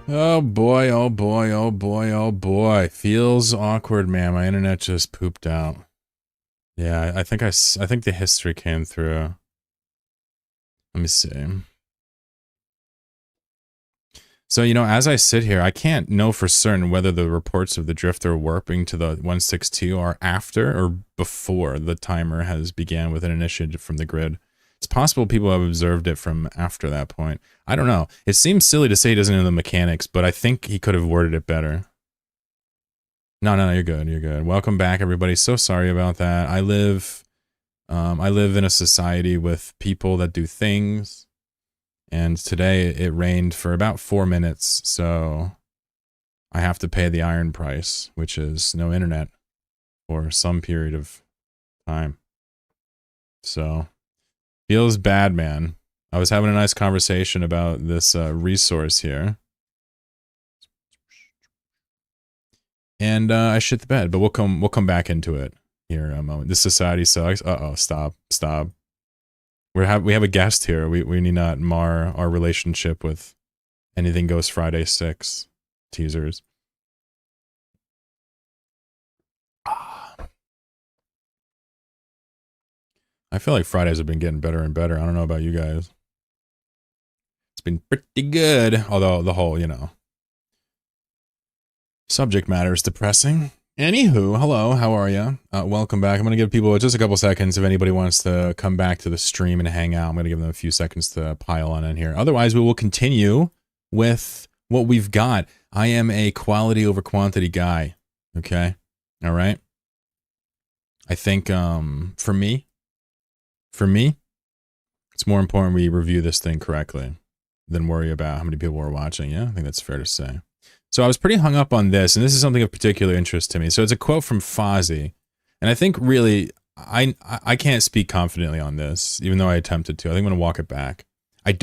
Oh boy, oh boy, oh boy, oh boy. Feels awkward, man. My internet just pooped out. Yeah, I think the history came through. Let me see. So, as I sit here, I can't know for certain whether the reports of the drifter warping to the 162 are after or before the timer has began with an initiative from the grid. It's possible people have observed it from after that point. I don't know. It seems silly to say he doesn't know the mechanics, but I think he could have worded it better. No, no, no, you're good. You're good. Welcome back, everybody. So sorry about that. I live in a society with people that do things, and today it rained for about 4 minutes, so I have to pay the iron price, which is no internet for some period of time. So feels bad, man. I was having a nice conversation about this resource here, and I shit the bed. But we'll come back into it here in a moment. This society sucks. Oh, stop. We have a guest here. We need not mar our relationship with Anything Goes Friday 6 teasers. I feel like Fridays have been getting better and better. I don't know about you guys. It's been pretty good, although the whole, subject matter is depressing. Anywho, hello, how are you? Welcome back. I'm going to give people just a couple seconds if anybody wants to come back to the stream and hang out. I'm going to give them a few seconds to pile on in here. Otherwise, we will continue with what we've got. I am a quality over quantity guy. Okay? All right? I think for me, it's more important we review this thing correctly than worry about how many people are watching. Yeah, I think that's fair to say. So I was pretty hung up on this, and this is something of particular interest to me. So it's a quote from Fozzie, and I think really I can't speak confidently on this, even though I attempted to. I think I'm going to walk it back. I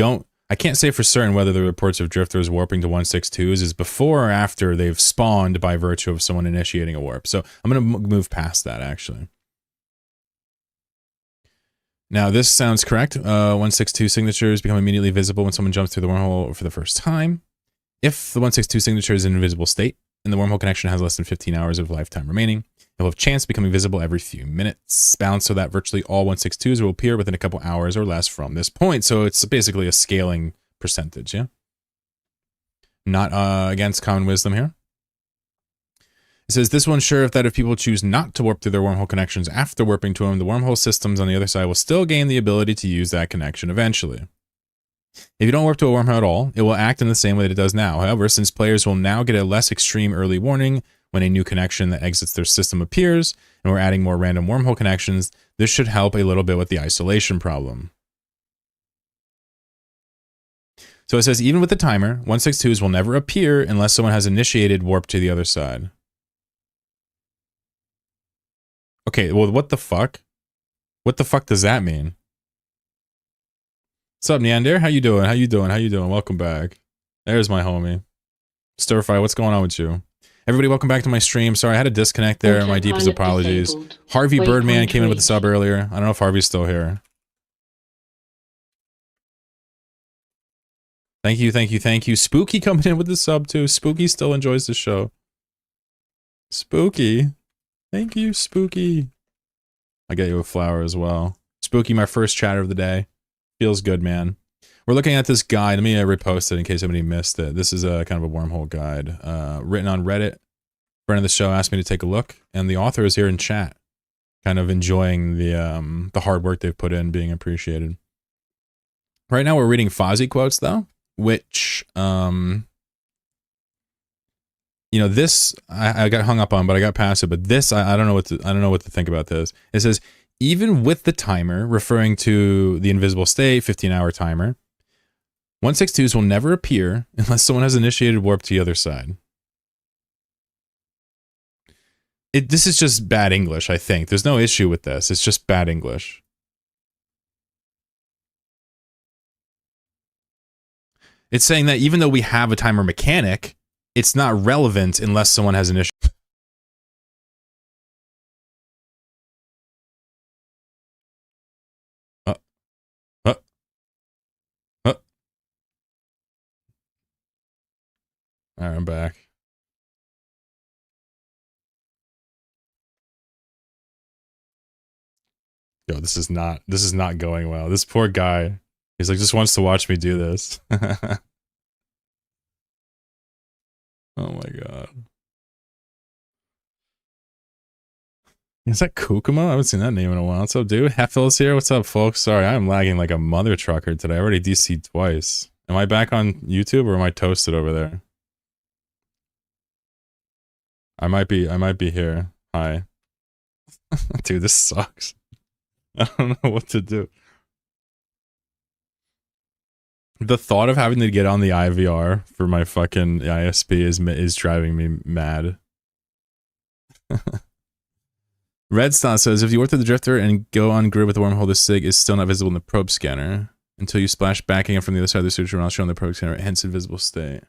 can't say for certain whether the reports of drifters warping to 162s is before or after they've spawned by virtue of someone initiating a warp. So I'm going to move past that, actually. Now, this sounds correct. 162 signatures become immediately visible when someone jumps through the wormhole for the first time. If the 162 signature is in invisible state and the wormhole connection has less than 15 hours of lifetime remaining, it will have chance becoming visible every few minutes, balanced so that virtually all 162s will appear within a couple hours or less from this point. So it's basically a scaling percentage, yeah? Not against common wisdom here. It says, this will ensure that if people choose not to warp through their wormhole connections after warping to them, the wormhole systems on the other side will still gain the ability to use that connection eventually. If you don't warp to a wormhole at all, it will act in the same way that it does now. However, since players will now get a less extreme early warning when a new connection that exits their system appears, and we're adding more random wormhole connections, this should help a little bit with the isolation problem. So it says, even with the timer, 162s will never appear unless someone has initiated warp to the other side. Okay, well, what the fuck? What the fuck does that mean? What's up, Neander? How you doing? How you doing? How you doing? Welcome back. There's my homie. Stir Fry, what's going on with you? Everybody, welcome back to my stream. Sorry, I had a disconnect there. My deepest apologies. Harvey Birdman came in with a sub earlier. I don't know if Harvey's still here. Thank you, thank you, thank you. Spooky coming in with the sub too. Spooky still enjoys the show. Spooky. Thank you, Spooky. I got you a flower as well. Spooky, my first chatter of the day. Feels good, man. We're looking at this guide. Let me repost it in case anybody missed it. This is a kind of a wormhole guide written on Reddit. Friend of the show asked me to take a look, and the author is here in chat, kind of enjoying the hard work they've put in, being appreciated. Right now, we're reading Fozzie quotes though, which this I got hung up on, but I got past it. But this I don't know what to think about this. It says, even with the timer, referring to the invisible state 15-hour timer, 162s will never appear unless someone has initiated warp to the other side. This is just bad English, I think. There's no issue with this. It's just bad English. It's saying that even though we have a timer mechanic, it's not relevant unless someone has initiated. Uh, uh. Alright, I'm back. Yo, this is not going well. This poor guy. He's like, just wants to watch me do this. Oh my god. Is that Kokomo? I haven't seen that name in a while. What's up, dude? Heffels here. What's up, folks? Sorry, I'm lagging like a mother trucker today. I already DC'd twice. Am I back on YouTube or am I toasted over there? I might be here. Hi. Dude, this sucks. I don't know what to do. The thought of having to get on the IVR for my fucking ISP is driving me mad. Redstone says, if you work through the drifter and go on grid with the wormhole, the SIG is still not visible in the probe scanner until you splash backing in from the other side of the suture and I'll show on the probe scanner, hence invisible state.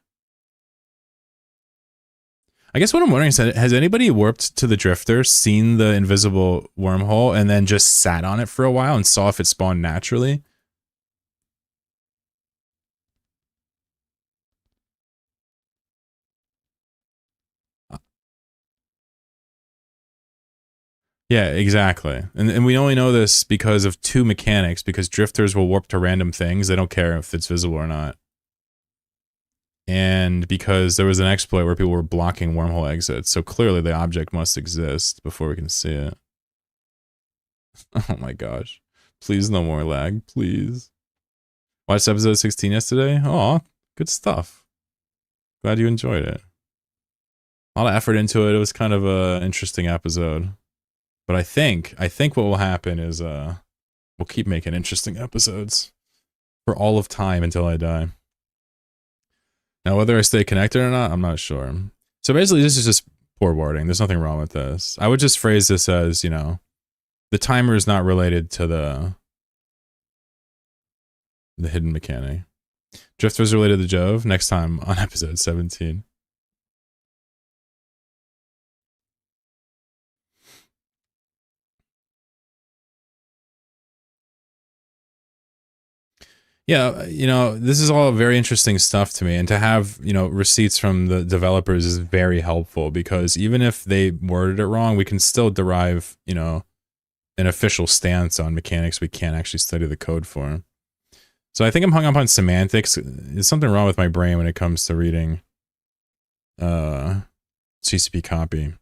I guess what I'm wondering is, has anybody warped to the drifter, seen the invisible wormhole, and then just sat on it for a while and saw if it spawned naturally? Yeah, exactly. And we only know this because of two mechanics, because drifters will warp to random things. They don't care if it's visible or not. And because there was an exploit where people were blocking wormhole exits. So clearly the object must exist before we can see it. Oh my gosh. Please no more lag, please. Watched episode 16 yesterday? Oh, good stuff. Glad you enjoyed it. A lot of effort into it. It was kind of an interesting episode. But I think what will happen is we'll keep making interesting episodes for all of time until I die. Now, whether I stay connected or not, I'm not sure. So basically, this is just poor wording. There's nothing wrong with this. I would just phrase this as, you know, the timer is not related to the hidden mechanic. Drift was related to Jove. Next time on episode 17. Yeah, you know, this is all very interesting stuff to me, and to have, you know, receipts from the developers is very helpful, because even if they worded it wrong, we can still derive, you know, an official stance on mechanics we can't actually study the code for. So I think I'm hung up on semantics. There's something wrong with my brain when it comes to reading CCP copy.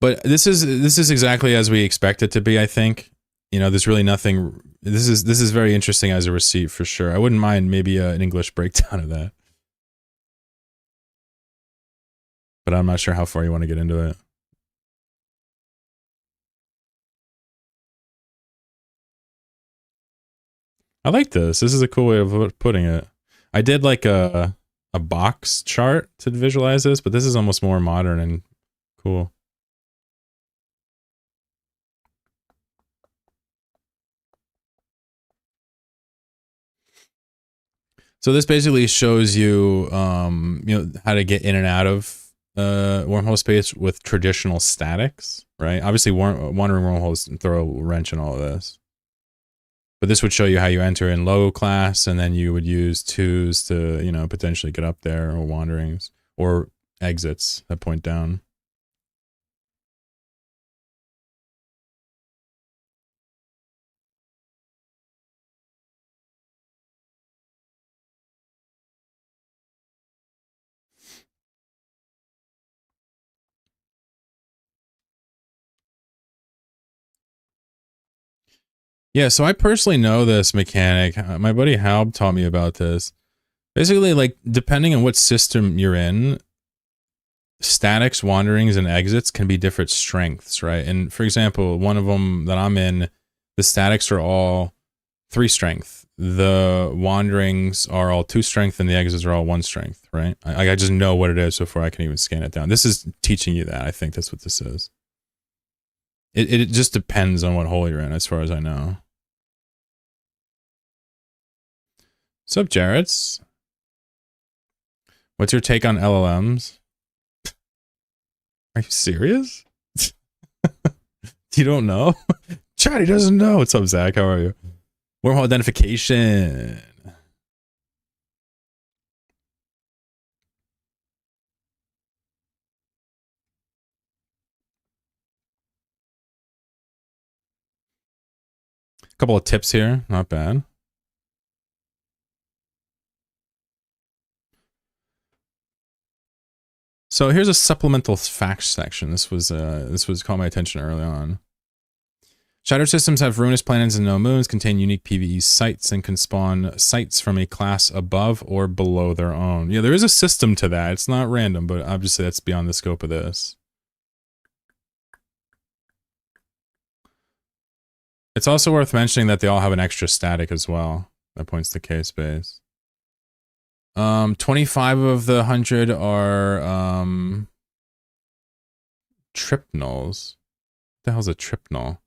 But this is exactly as we expect it to be, I think. You know, there's really nothing. This is very interesting as a receipt for sure. I wouldn't mind maybe an English breakdown of that, but I'm not sure how far you want to get into it. I like this. This is a cool way of putting it. I did like a box chart to visualize this, but this is almost more modern and cool. So this basically shows you, you know, how to get in and out of wormhole space with traditional statics, right? Obviously, wandering wormholes throw a wrench in all of this. But this would show you how you enter in low class, and then you would use twos to, you know, potentially get up there, or wanderings, or exits that point down. Yeah, so I personally know this mechanic. My buddy Halb taught me about this. Basically, like, depending on what system you're in, statics, wanderings, and exits can be different strengths, right? And for example, one of them that I'm in, the statics are all 3 strength. The wanderings are all 2 strength, and the exits are all 1 strength, right? I just know what it is before I can even scan it down. This is teaching you that. I think that's what this is. It just depends on what hole you're in, as far as I know. What's up, Jarrett's? What's your take on LLMs? Are you serious? You don't know? Chatty doesn't know. What's up, Zach? How are you? Wormhole identification. Couple of tips here, not bad. So here's a supplemental facts section. This was caught my attention early on. Shattered systems have ruinous planets and no moons, contain unique PvE sites, and can spawn sites from a class above or below their own. Yeah, there is a system to that. It's not random, but obviously that's beyond the scope of this. It's also worth mentioning that they all have an extra static as well. That points to K-space. 25 of the 100 are tripnols. What the hell's a tripnol?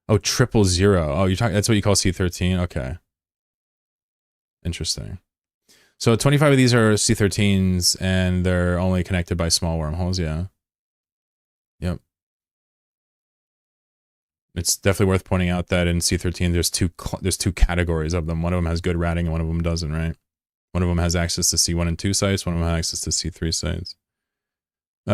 Oh, 000. Oh, you're talking. That's what you call C13. Okay. Interesting. So 25 of these are C13s, and they're only connected by small wormholes. Yeah. Yep. It's definitely worth pointing out that in C13 there's two categories of them. One of them has good ratting, and one of them doesn't. Right. One of them has access to C1 and 2 sites. One of them has access to C3 sites.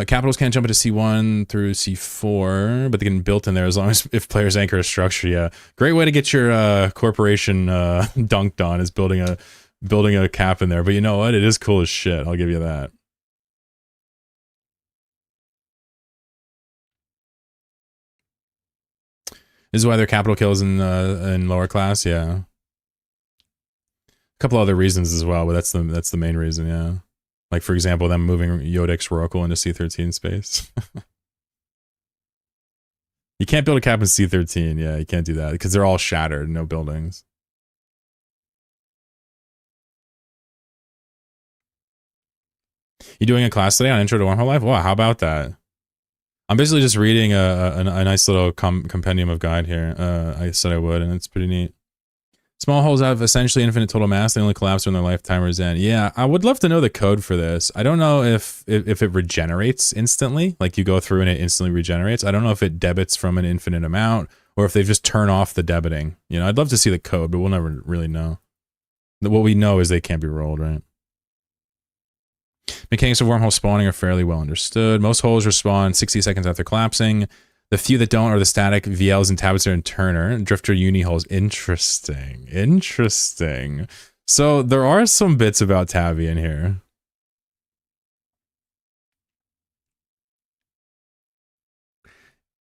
Capitals can't jump into C1 through C4, but they can be built in there as long as if players anchor a structure. Yeah, great way to get your corporation dunked on is building a cap in there. But you know what? It is cool as shit. I'll give you that. This is why they're capital kills in lower class. Yeah, a couple other reasons as well, but that's the main reason. Yeah. Like, for example, them moving Yodix Roracle into C13 space. You can't build a cap in C13. Yeah, you can't do that because they're all shattered, no buildings. You doing a class today on Intro to Wormhole Life? Wow, how about that? I'm basically just reading a nice little compendium of guide here. I said I would, and it's pretty neat. Small holes have essentially infinite total mass. They only collapse when their lifetimers end. Yeah, I would love to know the code for this. I don't know if it regenerates instantly, like you go through and it instantly regenerates. I don't know if it debits from an infinite amount or if they just turn off the debiting. You know, I'd love to see the code, but we'll never really know. What we know is they can't be rolled, right? Mechanics of wormhole spawning are fairly well understood. Most holes respawn 60 seconds after collapsing. The few that don't are the static VLs and Tabitzer and Turner. Drifter uni holes. Interesting. Interesting. So there are some bits about Tabby in here.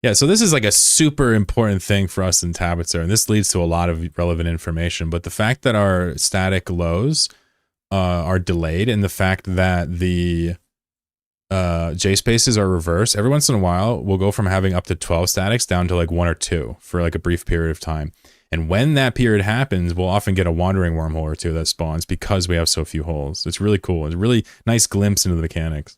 Yeah, so this is like a super important thing for us in Tabitzer, and this leads to a lot of relevant information. But the fact that our static lows are delayed, and the fact that the J spaces are reversed, every once in a while we'll go from having up to 12 statics down to like 1 or 2 for like a brief period of time. And when that period happens, we'll often get a wandering wormhole or two that spawns because we have so few holes. It's really cool. It's a really nice glimpse into the mechanics.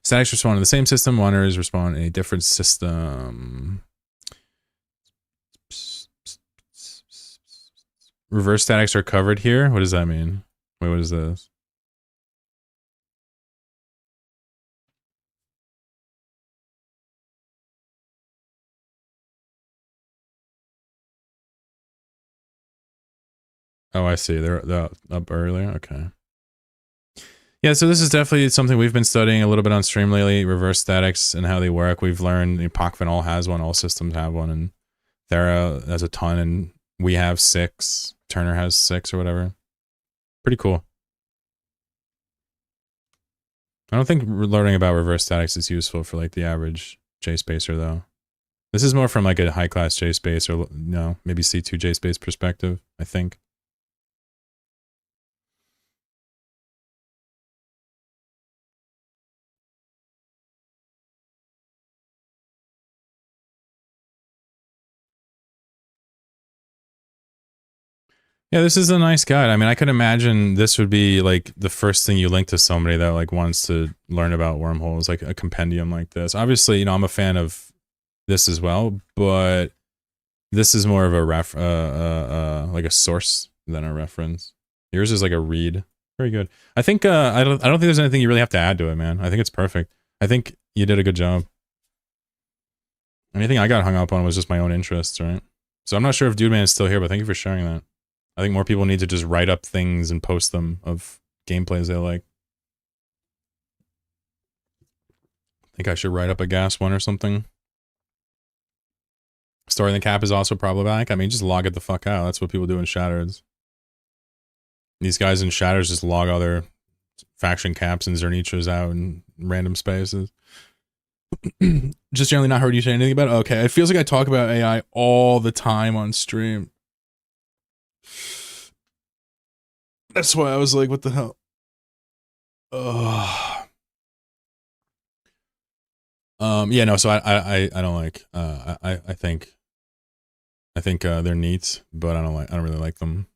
Statics respawn in the same system. Wanderers respawn in a different system. Reverse statics are covered here. What does that mean? Wait, what is this? Oh, I see. They're up earlier. Okay. Yeah, so this is definitely something we've been studying a little bit on stream lately, reverse statics and how they work. We've learned Pacvanol has one, all systems have one, and Thera has a ton, and we have 6. Turner has 6 or whatever. Pretty cool. I don't think learning about reverse statics is useful for like the average J-spacer though. This is more from like a high-class J-space or no, maybe C2 J-space perspective, I think. Yeah, this is a nice guide. I mean, I could imagine this would be like the first thing you link to somebody that like wants to learn about wormholes, like a compendium like this. Obviously, you know, I'm a fan of this as well, but this is more of a like a source than a reference. Yours is like a read. Very good. I think I don't think there's anything you really have to add to it, man. I think it's perfect. I think you did a good job. Anything I got hung up on was just my own interests, right? So I'm not sure if Dude Man is still here, but thank you for sharing that. I think more people need to just write up things and post them of gameplays they like. Think I should write up a gas one or something. Storing the cap is also problematic. I mean, just log it the fuck out. That's what people do in Shatters. These guys in Shatters just log all their faction caps and Zernichas out in random spaces. Just generally not heard you say anything about it. Okay, it feels like I talk about AI all the time on stream. That's why I was like, what the hell? Yeah, no, so I don't like, I think they're neat, but I don't really like them.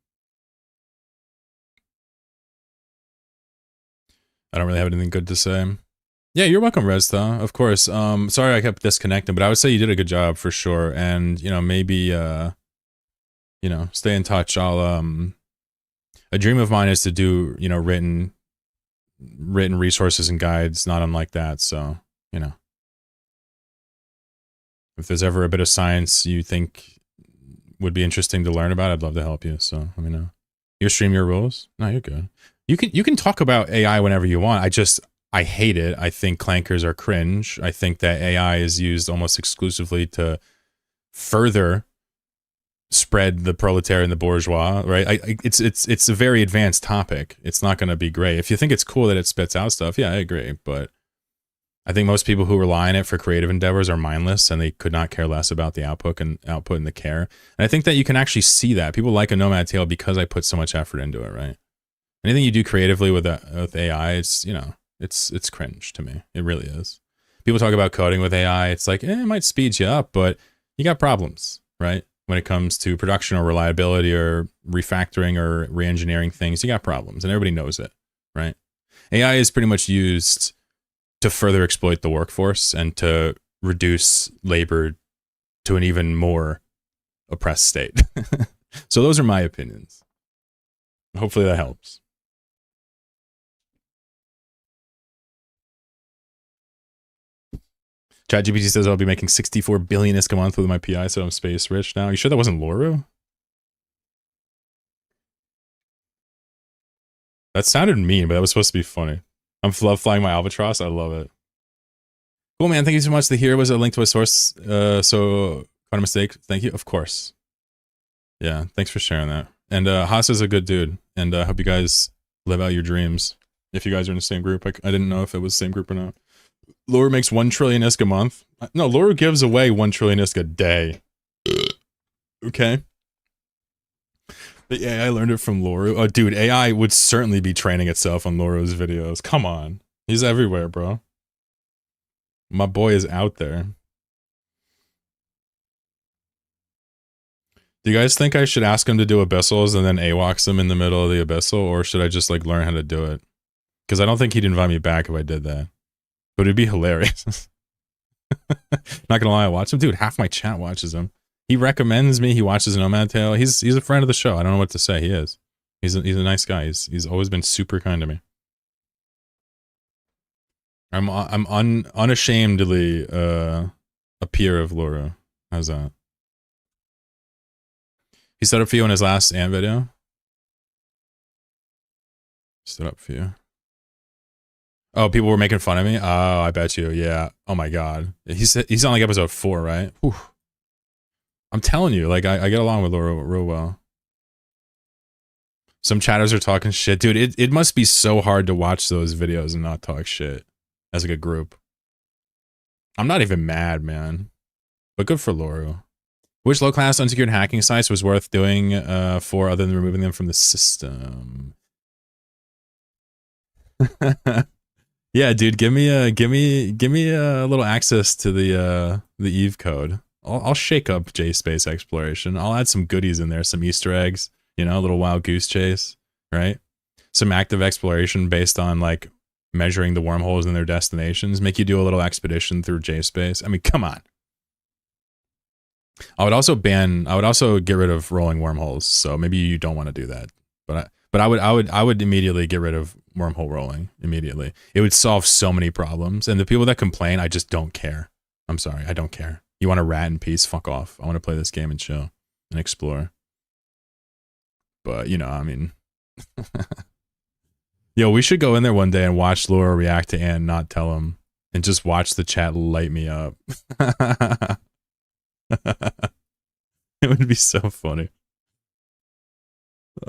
I don't really have anything good to say. Yeah, you're welcome, Rezta. Of course. Sorry I kept disconnecting, but I would say you did a good job for sure. And, you know, maybe, you know, stay in touch. A dream of mine is to do, you know, written resources and guides, not unlike that. So, you know, if there's ever a bit of science you think would be interesting to learn about, I'd love to help you. So let me know. Your stream, your rules? No, you're good. You can talk about AI whenever you want. I hate it. I think clankers are cringe. I think that AI is used almost exclusively to further spread the proletariat and the bourgeois, right? It's a very advanced topic. It's not going to be great. If you think it's cool that it spits out stuff, yeah, I agree. But I think most people who rely on it for creative endeavors are mindless, and they could not care less about the output and the care. And I think that you can actually see that. People like a Nomad Tale because I put so much effort into it, right? Anything you do creatively with AI, it's, you know, it's cringe to me. It really is. People talk about coding with AI. It's like, it might speed you up, but you got problems, right? When it comes to production or reliability or refactoring or re-engineering things, you got problems, and everybody knows it, right? AI is pretty much used to further exploit the workforce and to reduce labor to an even more oppressed state. So those are my opinions. Hopefully that helps. ChatGPT says I'll be making 64 billion ISK a month with my PI, so I'm space rich now. You sure that wasn't Loru? That sounded mean, but that was supposed to be funny. I'm flying my albatross. I love it. Cool, man. Thank you so much. The here was a link to a source. So, quite a mistake. Thank you. Of course. Yeah, thanks for sharing that. And Haas is a good dude. And I hope you guys live out your dreams. If you guys are in the same group. I didn't know if it was the same group or not. Loru makes 1 trillion ISK a month. No, Loru gives away 1 trillion ISK a day. Okay. But yeah, I learned it from Loru. Oh, dude, AI would certainly be training itself on Loru's videos. Come on. He's everywhere, bro. My boy is out there. Do you guys think I should ask him to do abyssals and then AWACS him in the middle of the abyssal? Or should I just, like, learn how to do it? Because I don't think he'd invite me back if I did that. But it'd be hilarious. Not gonna lie, I watch him. Dude, half my chat watches him. He recommends me. He watches Nomad Tale. He's a friend of the show. I don't know what to say. He is. He's a nice guy. He's always been super kind to me. I'm unashamedly a peer of Laura. How's that? He stood up for you in his last Ant video. Stood up for you. Oh, people were making fun of me? Oh, I bet you. Yeah. Oh my god. He's on like episode 4, right? Whew. I'm telling you, like I get along with Laura real well. Some chatters are talking shit. Dude, it must be so hard to watch those videos and not talk shit as like a group. I'm not even mad, man. But good for Laura. Which low-class unsecured hacking sites was worth doing for other than removing them from the system? Yeah, dude, give me a little access to the Eve code. I'll shake up JSpace exploration. I'll add some goodies in there, some Easter eggs, you know, a little wild goose chase, right? Some active exploration based on like measuring the wormholes in their destinations. Make you do a little expedition through JSpace. I mean, come on. I would also get rid of rolling wormholes. So maybe you don't want to do that, but I would immediately get rid of wormhole rolling immediately. It would solve so many problems. And the people that complain, I just don't care. I'm sorry, I don't care. You want to rat in peace? Fuck off. I want to play this game and chill and explore. But you know, I mean, yo, we should go in there one day and watch Laura react to Ant and not tell him. and just watch the chat light me up. It would be so funny.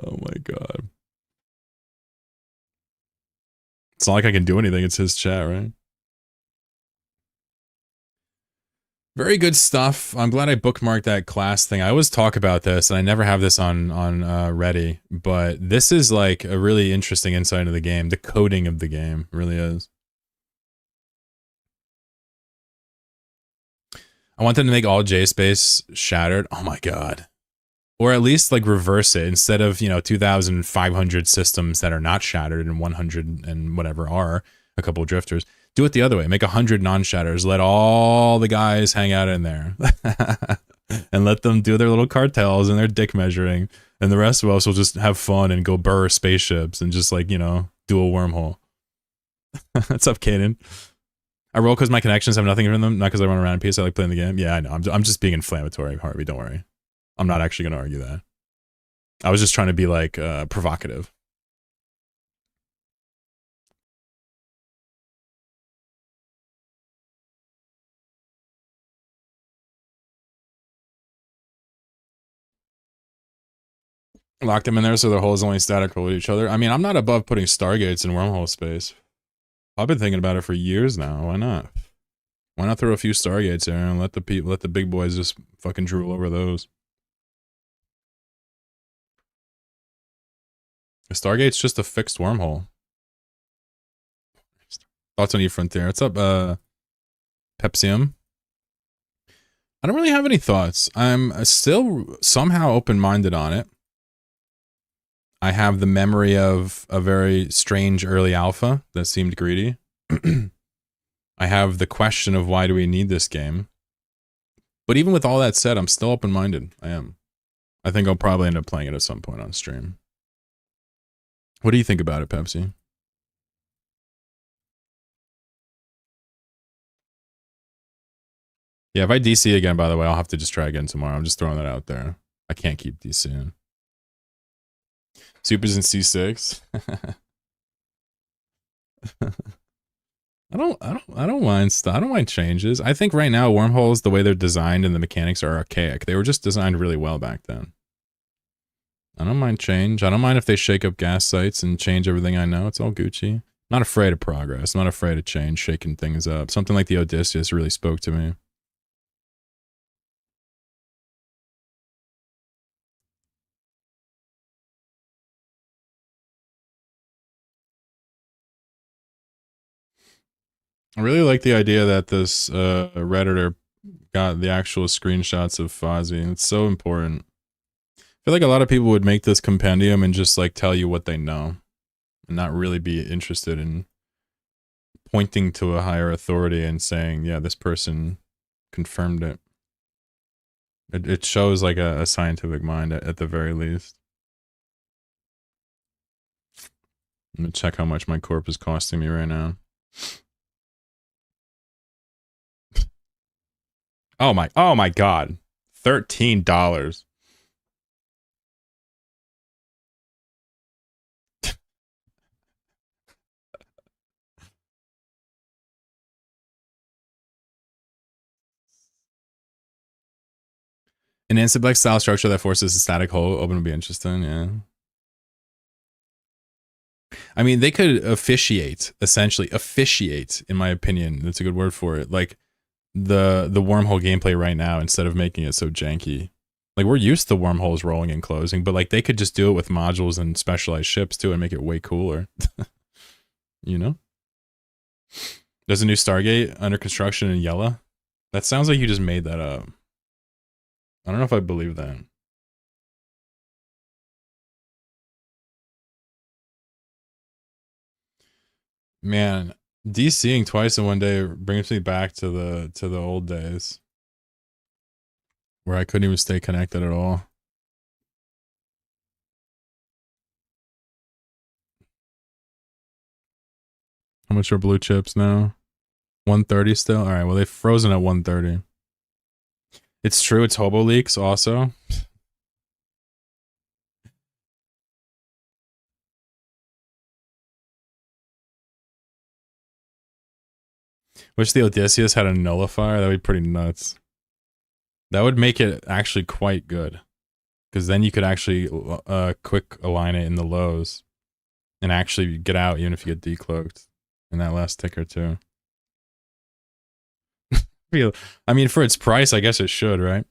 Oh my god. It's not like I can do anything. It's his chat, right? Very good stuff. I'm glad I bookmarked that class thing. I always talk about this, and I never have this on ready, but this is like a really interesting insight into the game. The coding of the game really is. I want them to make all JSpace shattered. Oh my god. Or at least like reverse it instead of, 2,500 systems that are not shattered and 100 and whatever are a couple of drifters. Do it the other way. Make 100 non-shatters. Let all the guys hang out in there. And let them do their little cartels and their dick measuring. And the rest of us will just have fun and go burr spaceships and just like, do a wormhole. What's up, Kaden? I roll because my connections have nothing in them, not because I run around in peace. I like playing the game. Yeah, I know. I'm just being inflammatory, Harvey. Don't worry. I'm not actually going to argue that. I was just trying to be like provocative. Lock them in there so their holes only static roll with each other. I mean, I'm not above putting stargates in wormhole space. I've been thinking about it for years now. Why not? Why not throw a few stargates there and let the big boys just fucking drool over those? A stargate's just a fixed wormhole. Thoughts on E Frontier? What's up, Pepsium? I don't really have any thoughts. I'm still somehow open-minded on it. I have the memory of a very strange early alpha that seemed greedy. I have the question of why do we need this game? But even with all that said, I'm still open-minded. I am. I think I'll probably end up playing it at some point on stream. What do you think about it, Pepsi? Yeah, if I DC again, by the way, I'll have to just try again tomorrow. I'm just throwing that out there. I can't keep DCing. Supers in C6. I don't mind changes. I think right now wormholes, the way they're designed and the mechanics are archaic. They were just designed really well back then. I don't mind change. I don't mind if they shake up gas sites and change everything I know. It's all Gucci. Not afraid of progress. Not afraid of change, shaking things up. Something like the Odysseus really spoke to me. I really like the idea that this Redditor got the actual screenshots of Fozzie. It's so important. I feel like a lot of people would make this compendium and just like tell you what they know and not really be interested in pointing to a higher authority and saying, yeah, this person confirmed it. It shows like a scientific mind at the very least. I'm gonna check how much my corp is costing me right now. Oh my god. $13. An Ansible style structure that forces a static hole open would be interesting, yeah. I mean, they could essentially officiate, in my opinion. That's a good word for it. Like the wormhole gameplay right now, instead of making it so janky. Like we're used to wormholes rolling and closing, but like they could just do it with modules and specialized ships too and make it way cooler. You know? There's a new Stargate under construction in Yella. That sounds like you just made that up. I don't know if I believe that. Man, DCing twice in one day brings me back to the old days where I couldn't even stay connected at all. How much are blue chips now? 130 still? All right, well they've frozen at 130. It's true, it's hobo leaks also. Wish the Odysseus had a nullifier. That would be pretty nuts. That would make it actually quite good. Because then you could actually quick align it in the lows. And actually get out even if you get decloaked. In that last tick or two. I mean, for its price, I guess it should, right?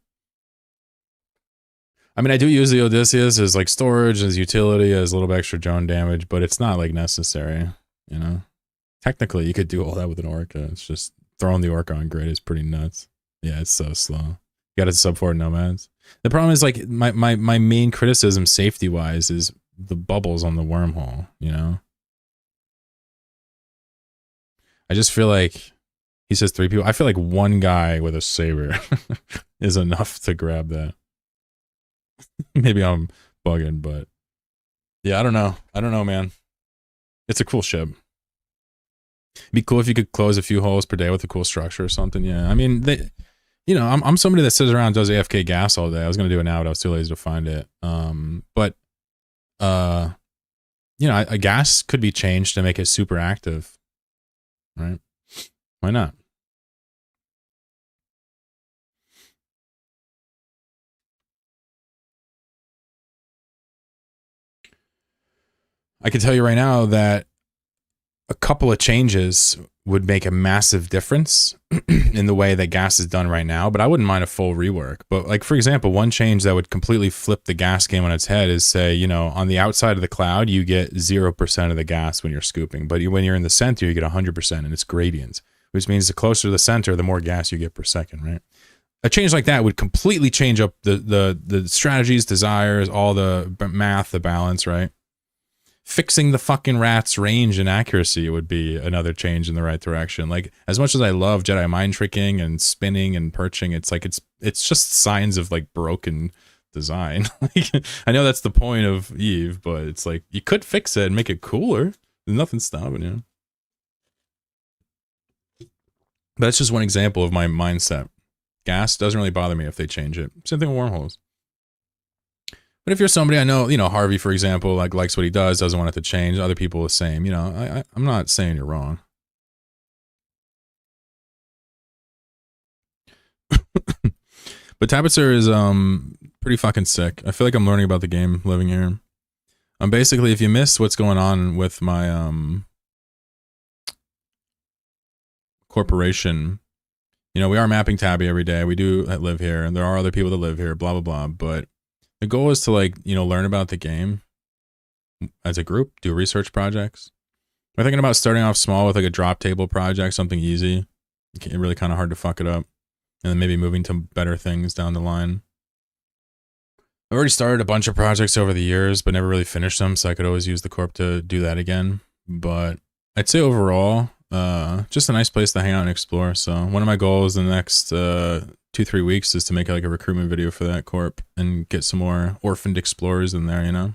I mean, I do use the Odysseus as like storage, as utility, as a little bit extra drone damage, but it's not like necessary, you know? Technically, you could do all that with an Orca. It's just throwing the Orca on grid is pretty nuts. Yeah, it's so slow. You got to sub 4 nomads. The problem is like my main criticism safety wise is the bubbles on the wormhole, you know? I just feel like he says 3 people. I feel like one guy with a saber is enough to grab that. Maybe I'm bugging, but yeah, I don't know. I don't know, man. It's a cool ship. It'd be cool if you could close a few holes per day with a cool structure or something. Yeah, I mean, you know, I'm somebody that sits around and does AFK gas all day. I was gonna do it now, but I was too lazy to find it. But you know, a gas could be changed to make it super active, right? Why not? I can tell you right now that a couple of changes would make a massive difference in the way that gas is done right now, but I wouldn't mind a full rework. But like, for example, one change that would completely flip the gas game on its head is, say, you know, on the outside of the cloud, you get 0% of the gas when you're scooping, but when you're in the center, you get 100%, and it's gradients, which means the closer to the center, the more gas you get per second, right? A change like that would completely change up the strategies, desires, all the math, the balance, right? Fixing the fucking rat's range and accuracy would be another change in the right direction. Like, as much as I love Jedi mind tricking and spinning and perching, it's like it's just signs of like broken design. Like, I know that's the point of Eve, but it's like you could fix it and make it cooler. There's nothing stopping you. But that's just one example of my mindset. Gas doesn't really bother me if they change it. Same thing with wormholes. But if you're somebody, I know, you know, Harvey, for example, like likes what he does, doesn't want it to change. Other people the same. You know, I'm not saying you're wrong. But Tabitzer is pretty fucking sick. I feel like I'm learning about the game living here. Basically, if you missed what's going on with my corporation, you know, we are mapping Tabby every day. We do live here, and there are other people that live here, blah, blah, blah. But the goal is to, like, you know, learn about the game as a group, do research projects. We're thinking about starting off small with like a drop table project, something easy. It's really kind of hard to fuck it up. And then maybe moving to better things down the line. I've already started a bunch of projects over the years, but never really finished them, so I could always use the corp to do that again. But I'd say overall, just a nice place to hang out and explore. So one of my goals in the next 2-3 weeks is to make like a recruitment video for that corp and get some more orphaned explorers in there, you know?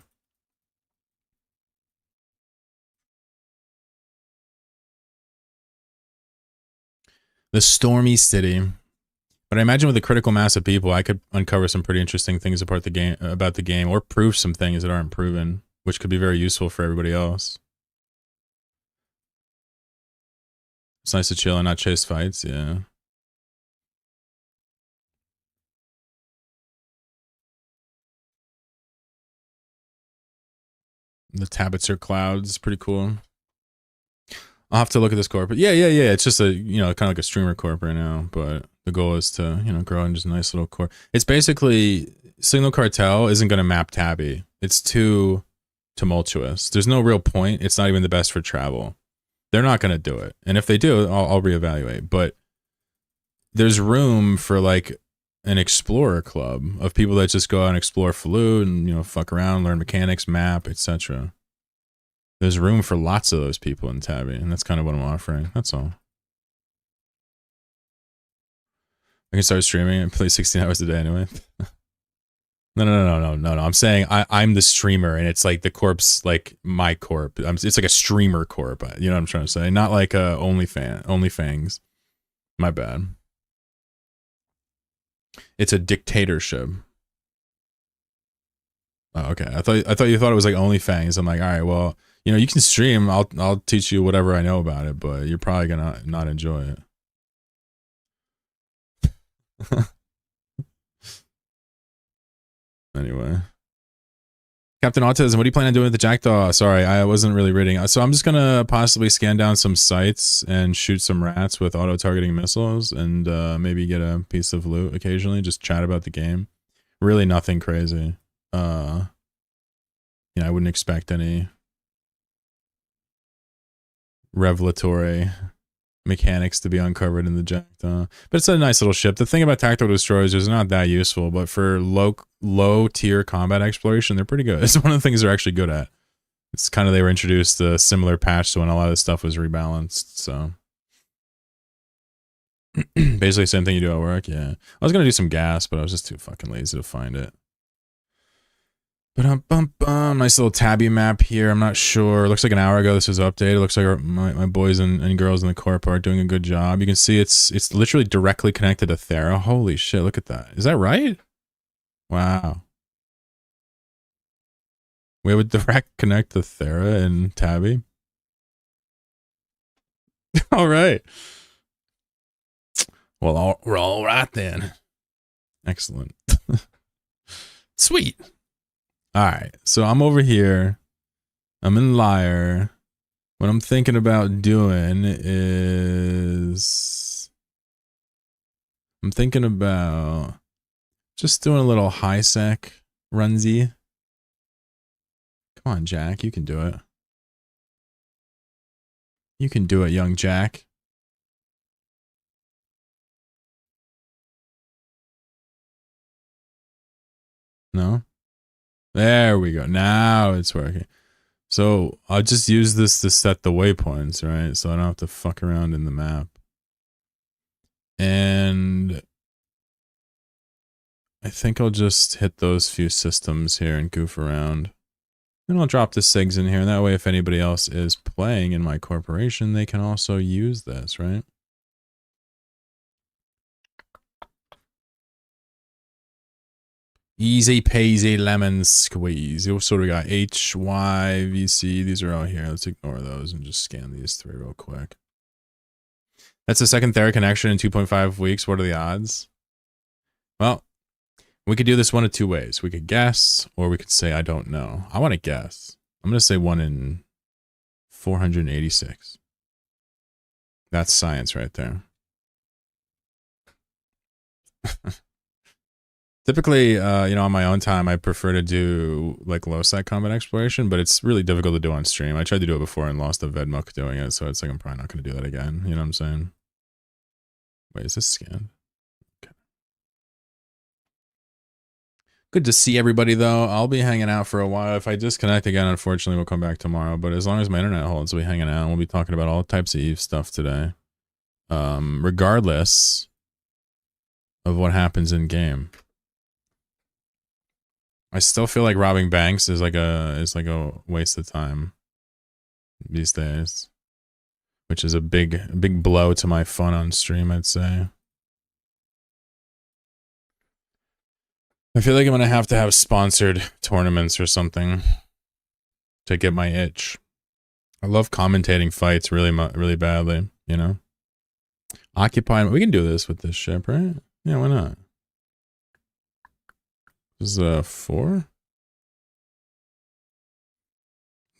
The Stormy City. But I imagine with a critical mass of people, I could uncover some pretty interesting things about the game, or prove some things that aren't proven, which could be very useful for everybody else. It's nice to chill and not chase fights, yeah. The Tabitzer Clouds, pretty cool. I'll have to look at this corp. But yeah. It's just a, you know, kind of like a streamer corp right now. But the goal is to, you know, grow into just a nice little corp. It's basically, Signal Cartel isn't going to map Tabby. It's too tumultuous. There's no real point. It's not even the best for travel. They're not going to do it. And if they do, I'll reevaluate. But there's room for like an explorer club of people that just go out and explore Falud and, you know, fuck around, learn mechanics, map, etc. There's room for lots of those people in Tabby, and that's kind of what I'm offering. That's all. I can start streaming and play 16 hours a day anyway. No. I'm saying I'm the streamer, and it's like the corp's like my corp. It's like a streamer corp. You know what I'm trying to say? Not like OnlyFangs. My bad. It's a dictatorship. Oh, okay. I thought you thought it was like OnlyFangs. I'm like, all right, well, you know, you can stream. I'll teach you whatever I know about it, but you're probably gonna not enjoy it. Anyway. Captain Autism, what do you plan on doing with the Jackdaw? Sorry, I wasn't really reading. So I'm just gonna possibly scan down some sites and shoot some rats with auto-targeting missiles and maybe get a piece of loot occasionally. Just chat about the game. Really nothing crazy. I wouldn't expect any revelatory mechanics to be uncovered in the Jackdaw. But it's a nice little ship. The thing about tactical destroyers is they're not that useful, but for low tier combat exploration, they're pretty good. It's one of the things they're actually good at. It's kind of, they were introduced a similar patch to when a lot of this stuff was rebalanced, so. Basically same thing you do at work, yeah. I was gonna do some gas, but I was just too fucking lazy to find it. Nice little tabby map here. I'm not sure. Looks like an hour ago this was updated. Looks like my boys and girls in the corp are doing a good job. You can see it's literally directly connected to Thera. Holy shit, look at that. Is that right? Wow. We have a direct connect to Thera and Tabby. All right. Well, we're all right then. Excellent. Sweet. All right, so I'm over here. I'm in Lyre. What I'm thinking about doing is I'm thinking about just doing a little high sec runsy. Come on, Jack, you can do it. You can do it, young Jack. No? There we go. Now it's working. So I'll just use this to set the waypoints, right? So I don't have to fuck around in the map. And I think I'll just hit those few systems here and goof around. And I'll drop the SIGs in here. And that way, if anybody else is playing in my corporation, they can also use this, right? Easy peasy lemon squeeze. You also got H, Y, VC. These are all here. Let's ignore those and just scan these three real quick. That's the second Thera connection in 2.5 weeks. What are the odds? Well, we could do this one of two ways. We could guess, or we could say, I don't know. I want to guess. I'm going to say 1 in 486. That's science right there. Typically, on my own time, I prefer to do like low side combat exploration, but it's really difficult to do on stream. I tried to do it before and lost a Vedmuk doing it, so it's like I'm probably not going to do that again. You know what I'm saying? Wait, is this scanned? Okay. Good to see everybody, though. I'll be hanging out for a while. If I disconnect again, unfortunately, we'll come back tomorrow. But as long as my internet holds, we'll be hanging out. We'll be talking about all types of Eve stuff today, regardless of what happens in game. I still feel like robbing banks is like a waste of time these days, which is a big blow to my fun on stream, I'd say. I feel like I'm gonna have to have sponsored tournaments or something to get my itch. I love commentating fights really badly, you know. Occupying, we can do this with this ship, right? Yeah, why not? This is 4.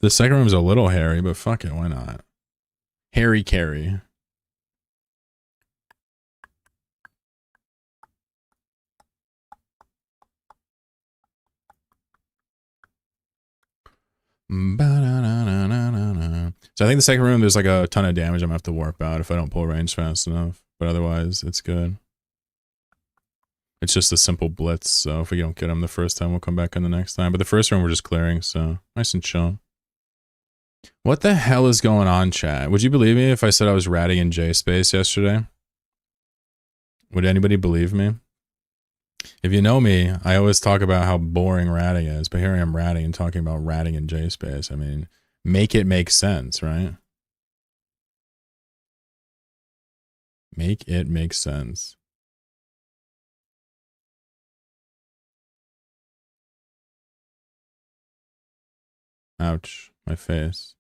The second room's a little hairy, but fuck it, why not? Harry carry. So I think the second room, there's like a ton of damage I'm gonna have to warp out if I don't pull range fast enough. But otherwise, it's good. It's just a simple blitz, so if we don't get him the first time, we'll come back in the next time. But the first room we're just clearing, so nice and chill. What the hell is going on, chat? Would you believe me if I said I was ratting in J-Space yesterday? Would anybody believe me? If you know me, I always talk about how boring ratting is, but here I am ratting and talking about ratting in J-Space. I mean, make it make sense, right? Make it make sense. Ouch, my face.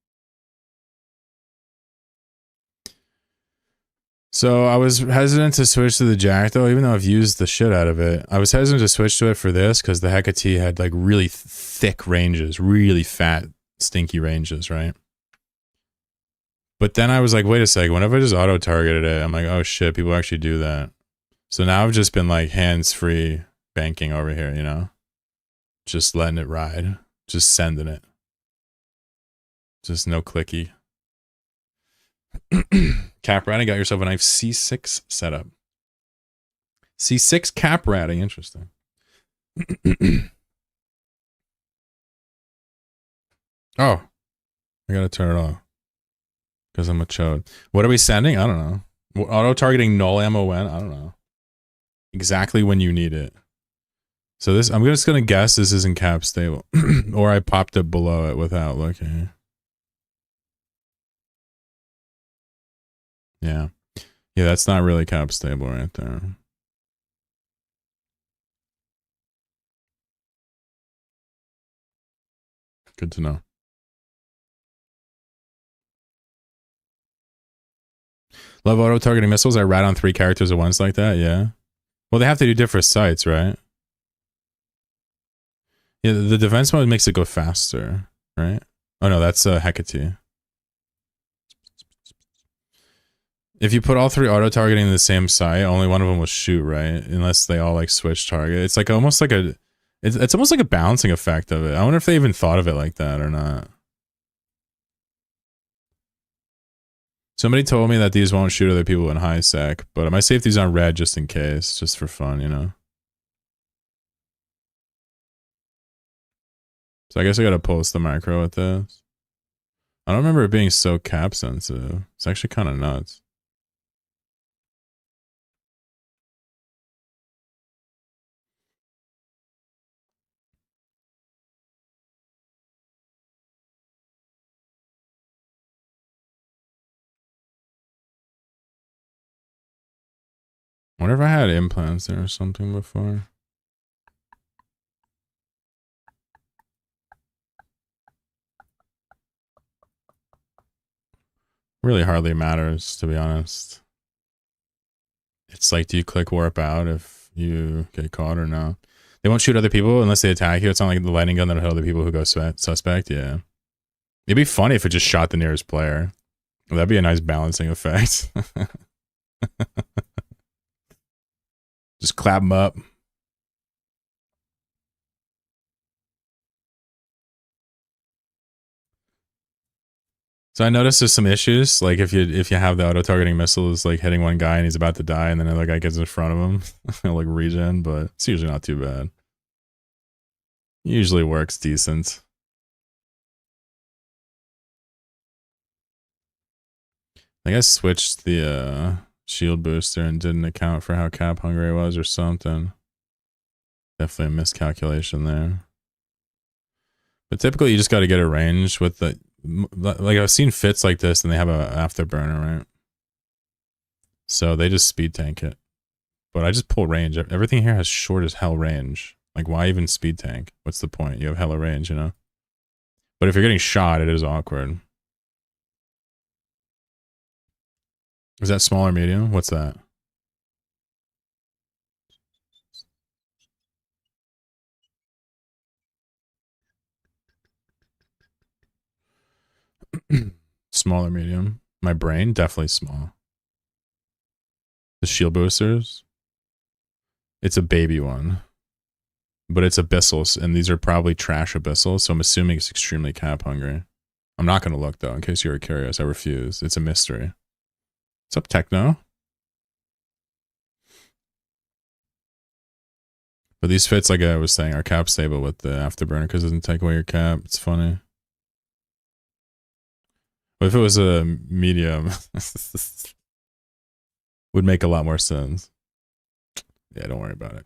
So I was hesitant to switch to the Jackdaw, even though I've used the shit out of it. I was hesitant to switch to it for this because the Hecate had like really thick ranges, really fat, stinky ranges, right? But then I was like, wait a second, whenever I just auto-targeted it, I'm like, oh shit, people actually do that. So now I've just been like hands-free banking over here, you know? Just letting it ride. Just sending it. Just no clicky. Cap ratting, got yourself a knife C6 setup. C6 cap ratting, interesting. Oh, I gotta turn it off because I'm a chode. What are we sending? I don't know. Auto targeting null ammo when? I don't know. Exactly when you need it. So this, I'm just gonna guess this isn't cap stable, or I popped it below it without looking. Yeah, yeah, that's not really cap stable right there. Good to know. Love auto targeting missiles. I rat on 3 characters at once like that. Yeah. Well, they have to do different sites, right? Yeah, the defense mode makes it go faster, right? Oh no, that's Hecate. If you put all 3 auto targeting in the same site, only one of them will shoot, right? Unless they all like switch target. It's like almost like a, it's almost like a balancing effect of it. I wonder if they even thought of it like that or not. Somebody told me that these won't shoot other people in high sec, but I might save these on red just in case, just for fun, you know? So I guess I gotta post the macro with this. I don't remember it being so cap sensitive. It's actually kind of nuts. I wonder if I had implants there or something before. Really hardly matters, to be honest. It's like, do you click warp out if you get caught or no? They won't shoot other people unless they attack you. It's not like the lightning gun that'll hit other people who go suspect. Yeah. It'd be funny if it just shot the nearest player. That'd be a nice balancing effect. Just clap them up. So I noticed there's some issues. Like if you have the auto targeting missiles like hitting one guy and he's about to die, and then another guy gets in front of him, like regen, but it's usually not too bad. Usually works decent. I think I switched the shield booster and didn't account for how cap hungry I was or something. Definitely a miscalculation there. But typically you just got to get a range with the, like I've seen fits like this and they have a afterburner, right? So they just speed tank it. But I just pull range. Everything here has short as hell range. Like why even speed tank? What's the point? You have hella range, you know? But if you're getting shot, it is awkward. Is that small or medium? What's that? Small or medium? My brain? Definitely small. The shield boosters? It's a baby one. But it's abyssals, and these are probably trash abyssals, so I'm assuming it's extremely cap hungry. I'm not going to look, though, in case you were curious. I refuse. It's a mystery. What's up, Techno? But these fits, like I was saying, are cap stable with the afterburner because it doesn't take away your cap. It's funny. But if it was a medium, would make a lot more sense. Yeah, don't worry about it.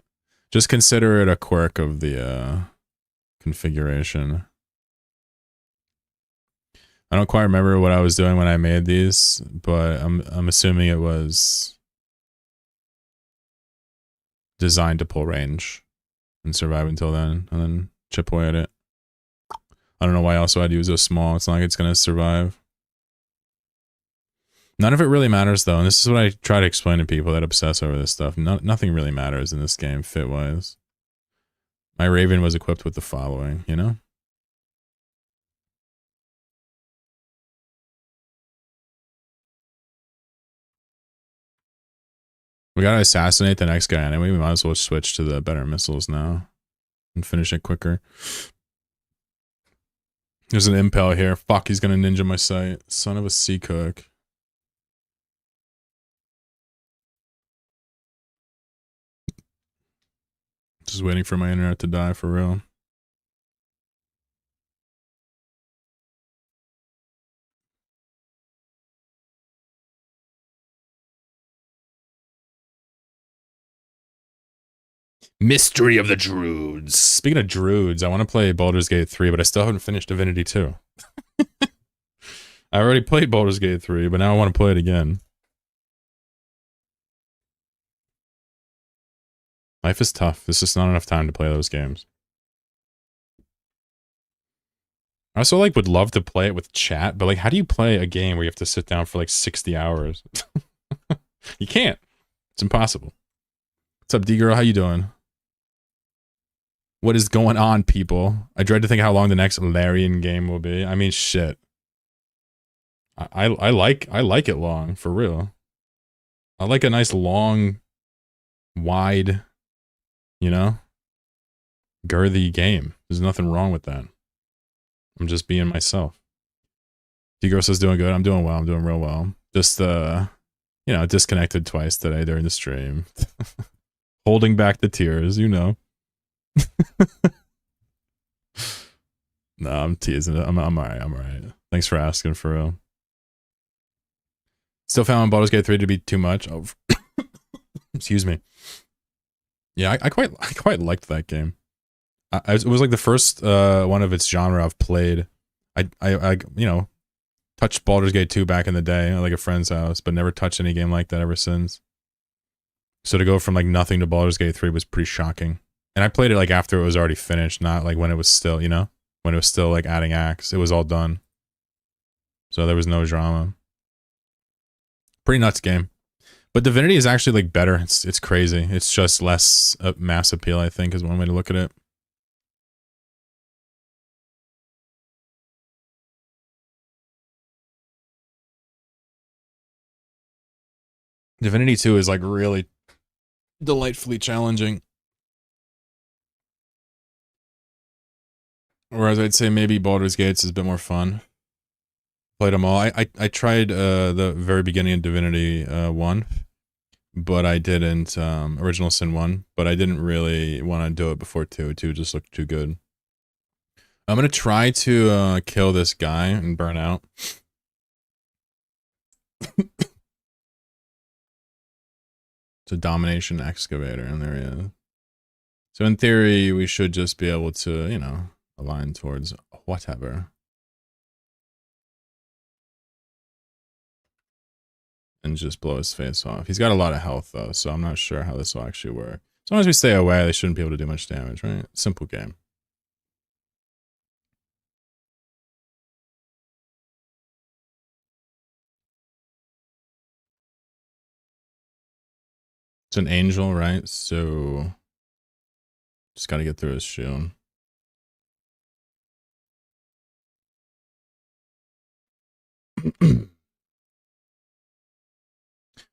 Just consider it a quirk of the configuration. I don't quite remember what I was doing when I made these, but I'm assuming it was designed to pull range and survive until then, and then chip away at it. I don't know why also I'd use a small. It's not like it's gonna survive. None of it really matters though, and this is what I try to explain to people that obsess over this stuff. Nothing really matters in this game fit-wise. My Raven was equipped with the following, you know? We gotta assassinate the next guy anyway. We might as well switch to the better missiles now and finish it quicker. There's an impel here. Fuck, he's gonna ninja my sight. Son of a sea cook. Just waiting for my internet to die for real. Mystery of the Druids. Speaking of Druids, I want to play Baldur's Gate 3, but I still haven't finished Divinity 2. I already played Baldur's Gate 3, but now I want to play it again. Life is tough. There's just not enough time to play those games. I also would love to play it with chat, but how do you play a game where you have to sit down for 60 hours? You can't. It's impossible. What's up, D-Girl? How you doing? What is going on, people? I dread to think how long the next Larian game will be. I mean, shit. I like it long, for real. I like a nice long, wide, girthy game. There's nothing wrong with that. I'm just being myself. D-Girl says doing good. I'm doing well. I'm doing real well. Just, disconnected twice today during the stream. Holding back the tears, No, I'm teasing it. I'm alright. I'm alright. Thanks for asking, for real. Still found Baldur's Gate 3 to be too much. Oh, excuse me. Yeah, I quite liked that game. It was the first one of its genre I've played. I touched Baldur's Gate 2 back in the day, at a friend's house, but never touched any game like that ever since. So to go from nothing to Baldur's Gate 3 was pretty shocking. And I played it after it was already finished, not when it was still, when it was still adding acts. It was all done. So there was no drama. Pretty nuts game. But Divinity is actually better. It's crazy. It's just less mass appeal, I think, is one way to look at it. Divinity 2 is really delightfully challenging. Whereas I'd say maybe Baldur's Gate is a bit more fun. Played them all. I tried the very beginning of Divinity 1, but I didn't, Original Sin 1, but I didn't really want to do it before 2. 2 just looked too good. I'm going to try to kill this guy and burn out. It's a domination excavator, and there he is. So in theory, we should just be able to, align towards whatever. And just blow his face off. He's got a lot of health, though, so I'm not sure how this will actually work. As long as we stay away, they shouldn't be able to do much damage, right? Simple game. It's an angel, right? So just got to get through his shield.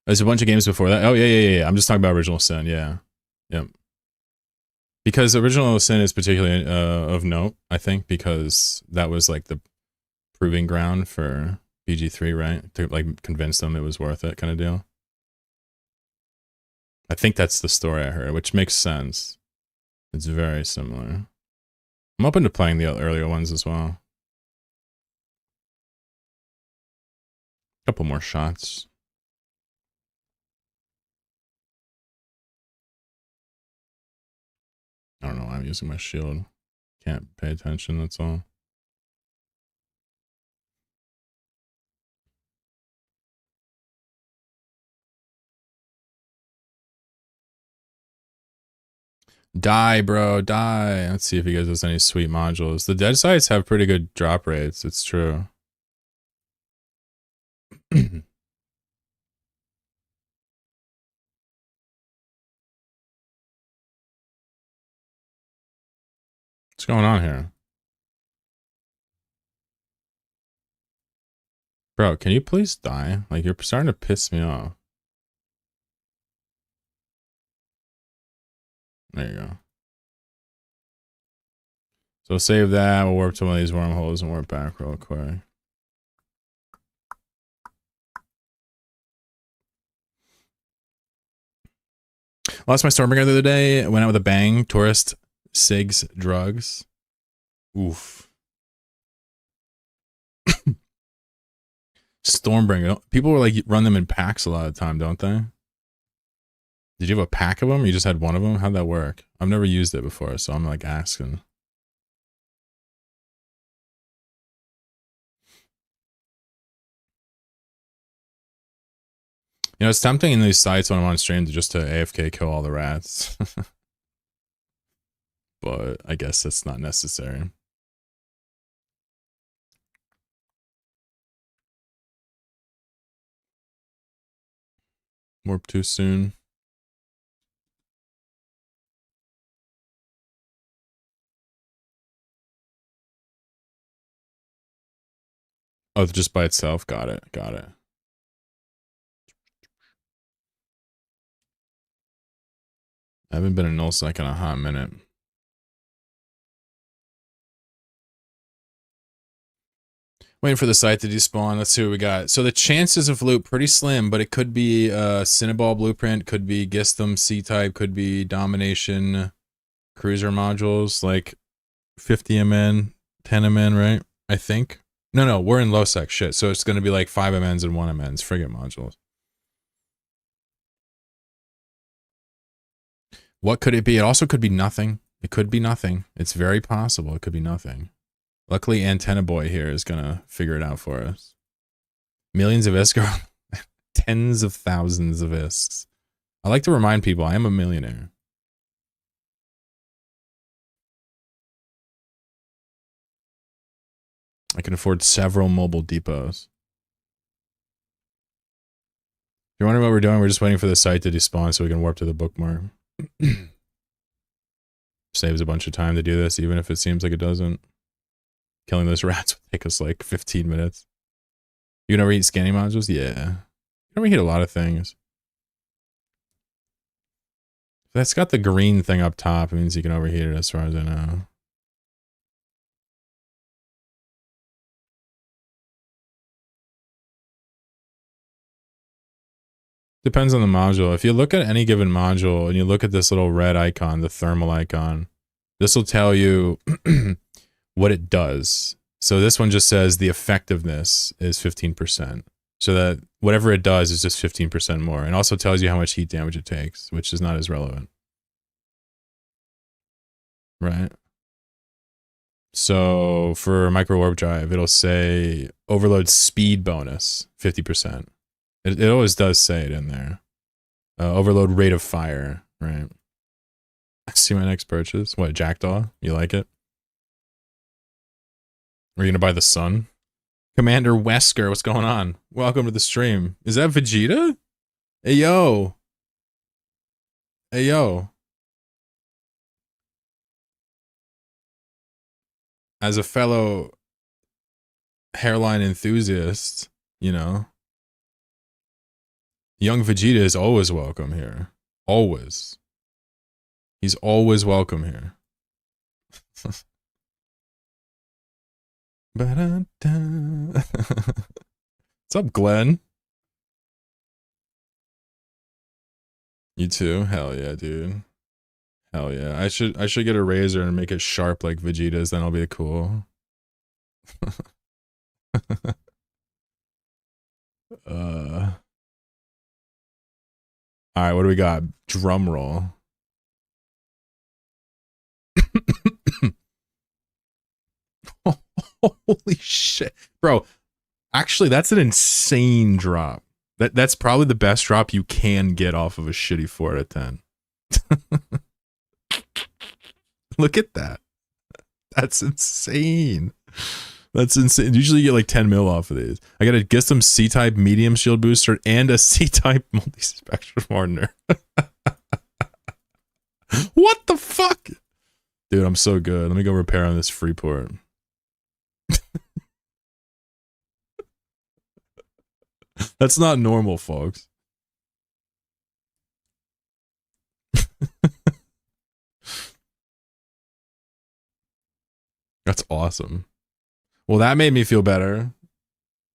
There's a bunch of games before that. Oh, yeah. I'm just talking about Original Sin, yeah. Yep. Because Original Sin is particularly of note, I think, because that was the proving ground for BG3, right? To convince them it was worth it kind of deal. I think that's the story I heard, which makes sense. It's very similar. I'm open to playing the earlier ones as well. Couple more shots. I don't know why I'm using my shield. Can't pay attention, that's all. Die, bro, die. Let's see if he gives us any sweet modules. The dead sites have pretty good drop rates, it's true. going on here? Bro, can you please die? Like, you're starting to piss me off. There you go. So save that. We'll warp to one of these wormholes and warp back real quick. Lost my Stormbringer the other day. Went out with a bang. Tourist, cigs, drugs. Oof. Stormbringer. People were like run them in packs a lot of the time, don't they? Did you have a pack of them or you just had one of them? How'd that work? I've never used it before, so I'm like asking. You know, it's tempting in these sites when I'm on stream to just to AFK kill all the rats. But I guess that's not necessary. Warp too soon. Oh, just by itself. Got it. Got it. I haven't been in nullsec in a hot minute. Waiting for the site to despawn. Let's see what we got. So the chances of loot pretty slim, but it could be Cinnaball Blueprint, could be Gistham C-Type, could be Domination Cruiser modules, like 50 MN, 10 MN, right? I think. No, we're in low sec shit, so it's going to be like 5 MNs and 1 MNs, frigate modules. What could it be? It also could be nothing. It could be nothing. It's very possible. It could be nothing. Luckily, Antenna Boy here is going to figure it out for us. Millions of ISK, tens of thousands of ISKs. I like to remind people I am a millionaire. I can afford several mobile depots. If you're wondering what we're doing, we're just waiting for the site to despawn so we can warp to the bookmark. Saves a bunch of time to do this, even if it seems like it doesn't. Killing those rats would take us like 15 minutes. You can overheat scanning modules? Yeah. You can overheat a lot of things. If that's got the green thing up top, it means you can overheat it as far as I know. Depends on the module. If you look at any given module and you look at this little red icon, the thermal icon, this will tell you what it does. So this one just says the effectiveness is 15%. So that whatever it does is just 15% more. And also tells you how much heat damage it takes, which is not as relevant. Right? So for micro warp drive, it'll say overload speed bonus, 50%. It always does say it in there. Overload rate of fire, right? See my next purchase. What, Jackdaw? You like it? Are you gonna buy the sun? Commander Wesker, what's going on? Welcome to the stream. Is that Vegeta? Hey yo. Hey yo. As a fellow hairline enthusiast, you know, young Vegeta is always welcome here. Always. He's always welcome here. What's up, Glenn? You too? Hell yeah, dude. Hell yeah. I should get a razor and make it sharp like Vegeta's, then I'll be cool. Alright, what do we got? Drum roll. Holy shit. Bro, actually, that's an insane drop. That's probably the best drop you can get off of a shitty 4 out of 10. Look at that. That's insane. That's insane. Usually you get like 10 mil off of these. I gotta get some C-type medium shield booster and a C-type multi-spectrum hardener. What the fuck? Dude, I'm so good. Let me go repair on this Freeport. That's not normal, folks. That's awesome. Well, that made me feel better.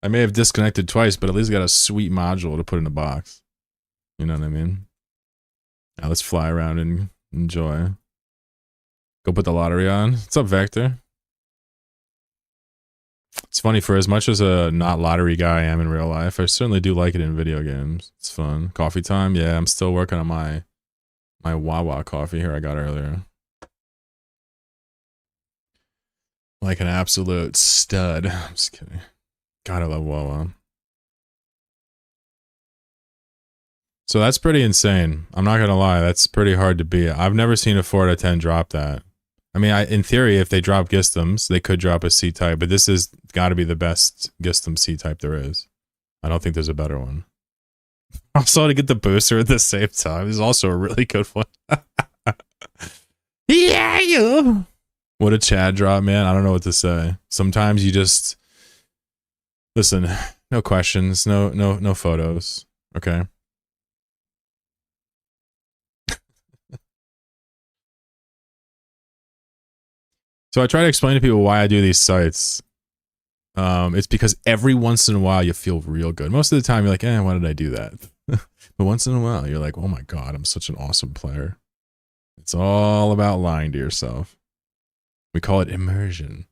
I may have disconnected twice, but at least got a sweet module to put in the box. You know what I mean? Now let's fly around and enjoy. Go put the lottery on. What's up, Vector? It's funny, for as much as a not lottery guy I am in real life, I certainly do like it in video games. It's fun. Coffee time? Yeah, I'm still working on my Wawa coffee here I got earlier. Like an absolute stud. I'm just kidding. God, I love Wawa. So that's pretty insane. I'm not gonna lie, that's pretty hard to beat. I've never seen a 4 out of 10 drop that. I mean, in theory, if they drop Gistums, they could drop a C-type, but this has got to be the best Gistum C-type there is. I don't think there's a better one. Also, to get the booster at the same time is also a really good one. Yeah! What a Chad drop, man. I don't know what to say. Sometimes you just... Listen, no questions, no photos, okay? So I try to explain to people why I do these sites. It's because every once in a while you feel real good. Most of the time you're like, why did I do that? But once in a while you're like, oh my God, I'm such an awesome player. It's all about lying to yourself. We call it immersion.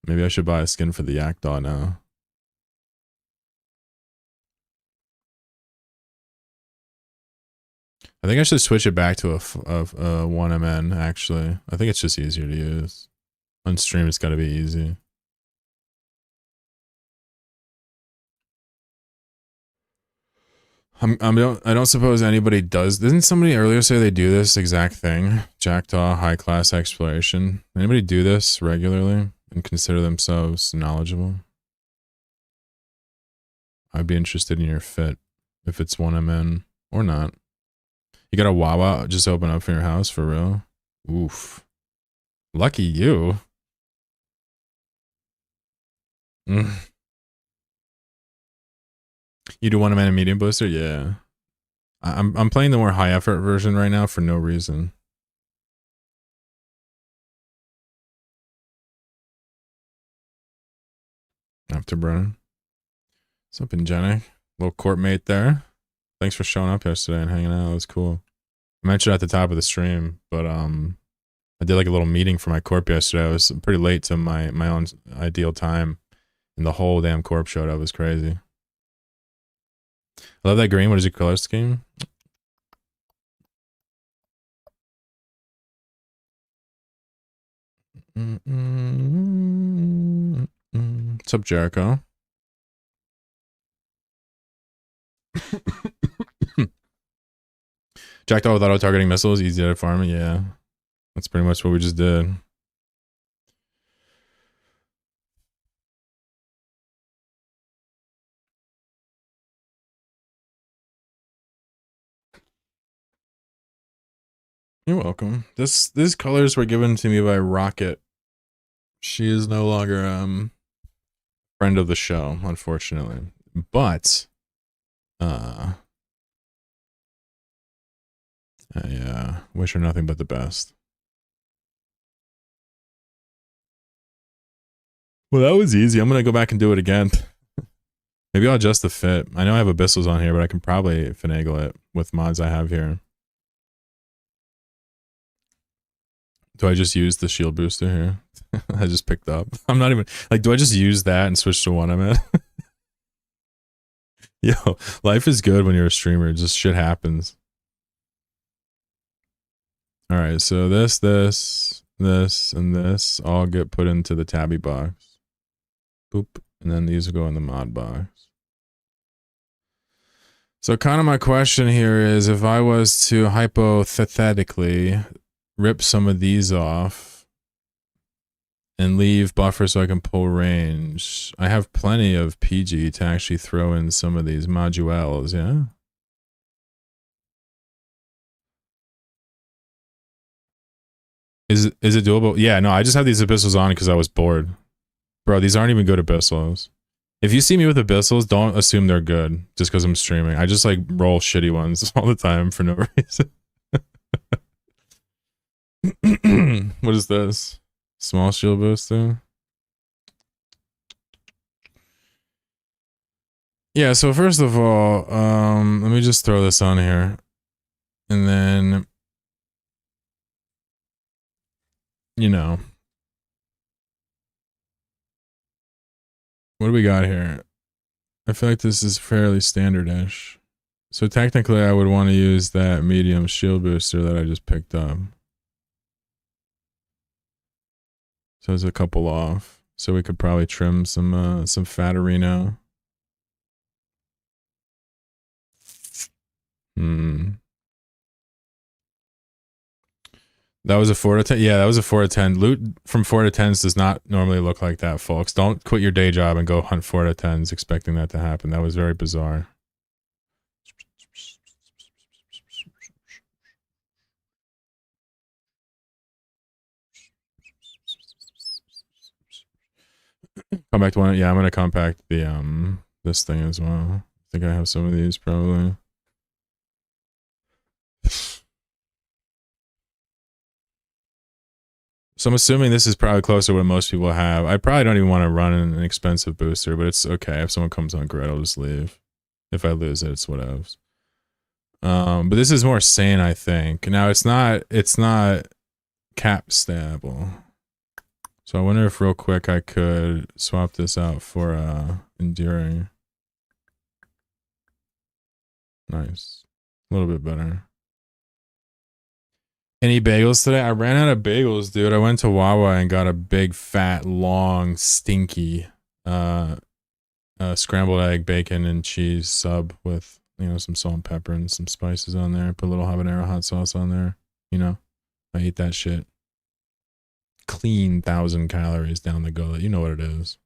Maybe I should buy a skin for the Jackdaw now. I think I should switch it back to a 1MN, actually. I think it's just easier to use. On stream, it's got to be easy. I don't suppose anybody does. Didn't somebody earlier say they do this exact thing? Jackdaw, high class exploration. Anybody do this regularly and consider themselves knowledgeable? I'd be interested in your fit, if it's 1MN or not. You got a Wawa just open up for your house, for real? Oof. Lucky you. You do 1MN and medium booster? Yeah. I'm playing the more high effort version right now for no reason. Afterburn. What's up, Ingenic? Little court mate there. Thanks for showing up yesterday and hanging out. It was cool. I mentioned at the top of the stream, but I did like a little meeting for my corp yesterday. I was pretty late to my own ideal time, and the whole damn corp showed up. It was crazy. I love that green. What is your color scheme? What's up, Jericho? Jackdaw with auto-targeting missiles, easy to farm it, yeah. That's pretty much what we just did. You're welcome. These colors were given to me by Rocket. She is no longer friend of the show, unfortunately. But I wish her nothing but the best. Well, that was easy. I'm gonna go back and do it again. Maybe I'll adjust the fit. I know I have abyssals on here, but I can probably finagle it with mods I have here. Do I just use the shield booster here? I just picked up. I'm not even like, do I just use that and switch to 1MN? Yo, life is good when you're a streamer. Just shit happens. All right, so this, and this all get put into the tabby box. Boop, and then these will go in the mod box. So kind of my question here is, if I was to hypothetically rip some of these off and leave buffer so I can pull range, I have plenty of PG to actually throw in some of these modules, yeah? Is it doable? Yeah, no, I just have these abyssals on because I was bored. Bro, these aren't even good abyssals. If you see me with abyssals, don't assume they're good just because I'm streaming. I just like roll shitty ones all the time for no reason. What is this? Small shield booster? Yeah, so first of all, let me just throw this on here. And then, you know, what do we got here? I feel like this is fairly standard-ish. So technically, I would want to use that medium shield booster that I just picked up. So there's a couple off. So we could probably trim some Fatterino. That was a 4 to 10. Yeah, that was a 4 to 10. Loot from 4 to 10s does not normally look like that, folks. Don't quit your day job and go hunt 4 to 10s expecting that to happen. That was very bizarre. Come back to one. Yeah, I'm gonna compact the this thing as well. I think I have some of these probably. So I'm assuming this is probably closer to what most people have. I probably don't even want to run an expensive booster, but it's okay. If someone comes on grid, I'll just leave. If I lose it, it's whatever. But this is more sane, I think. Now it's not cap stable. So I wonder if real quick I could swap this out for enduring. Nice. A little bit better. Any bagels today? I ran out of bagels, dude. I went to Wawa and got a big, fat, long, stinky scrambled egg, bacon, and cheese sub with, you know, some salt and pepper and some spices on there. Put a little habanero hot sauce on there. You know, I eat that shit. Clean 1,000 calories down the gullet. You know what it is.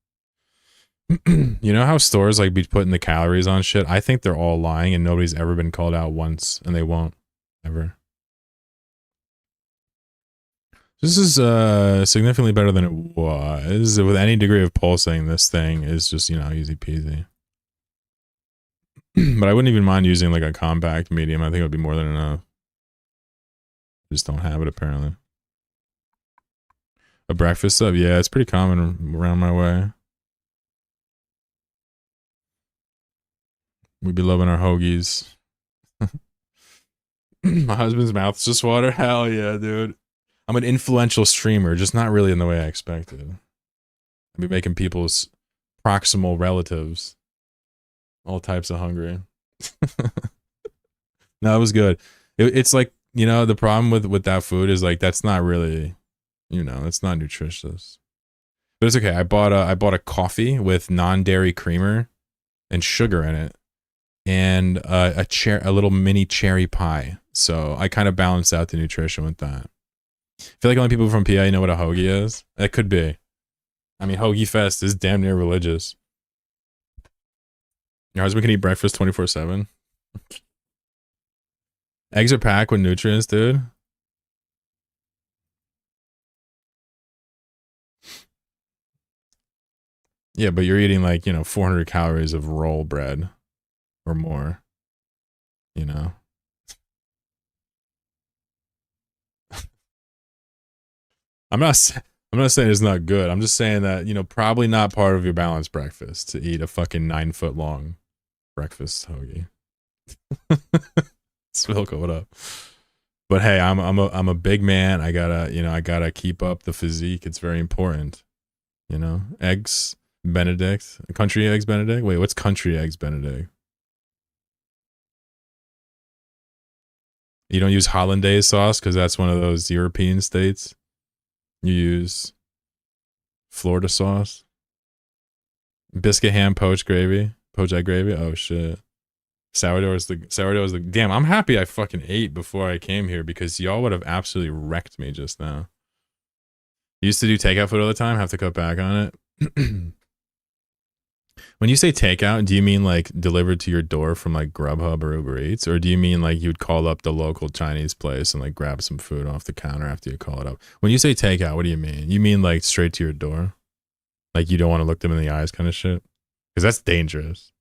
You know how stores like be putting the calories on shit? I think they're all lying and nobody's ever been called out once, and they won't ever. This is significantly better than it was. With any degree of pulsing, this thing is just, you know, easy peasy. But I wouldn't even mind using like a compact medium. I think it would be more than enough. Just don't have it apparently. A breakfast sub? Yeah, it's pretty common around my way. We'd be loving our hoagies. My husband's mouth's just water. Hell yeah, dude. I'm an influential streamer, just not really in the way I expected. I'd be making people's proximal relatives all types of hungry. No, it was good. It's like, you know, the problem with that food is like that's not really, you know, it's not nutritious. But it's okay. I bought a coffee with non-dairy creamer and sugar in it, and a little mini cherry pie. So I kind of balanced out the nutrition with that. I feel like only people from PA know what a hoagie is. It could be. I mean, Hoagie Fest is damn near religious. Your husband can eat breakfast 24/7. Eggs are packed with nutrients, dude. Yeah, but you're eating like, you know, 400 calories of roll bread or more. You know? I'm not saying it's not good. I'm just saying that, you know, probably not part of your balanced breakfast to eat a fucking 9-foot long breakfast hoagie. Svilko, what up? But hey, I'm a big man. I gotta keep up the physique. It's very important. You know, eggs Benedict, country eggs Benedict. Wait, what's country eggs Benedict? You don't use hollandaise sauce because that's one of those European states. You use Florida sauce, biscuit ham, poached egg gravy. Oh shit. Sourdough is the damn. I'm happy I fucking ate before I came here because y'all would have absolutely wrecked me just now. Used to do takeout food all the time. Have to cut back on it. When you say takeout, do you mean like delivered to your door from like Grubhub or Uber Eats, or do you mean like you'd call up the local Chinese place and like grab some food off the counter after you call it up? When you say takeout, what do you mean? You mean like straight to your door, like you don't want to look them in the eyes, kind of shit? Because that's dangerous.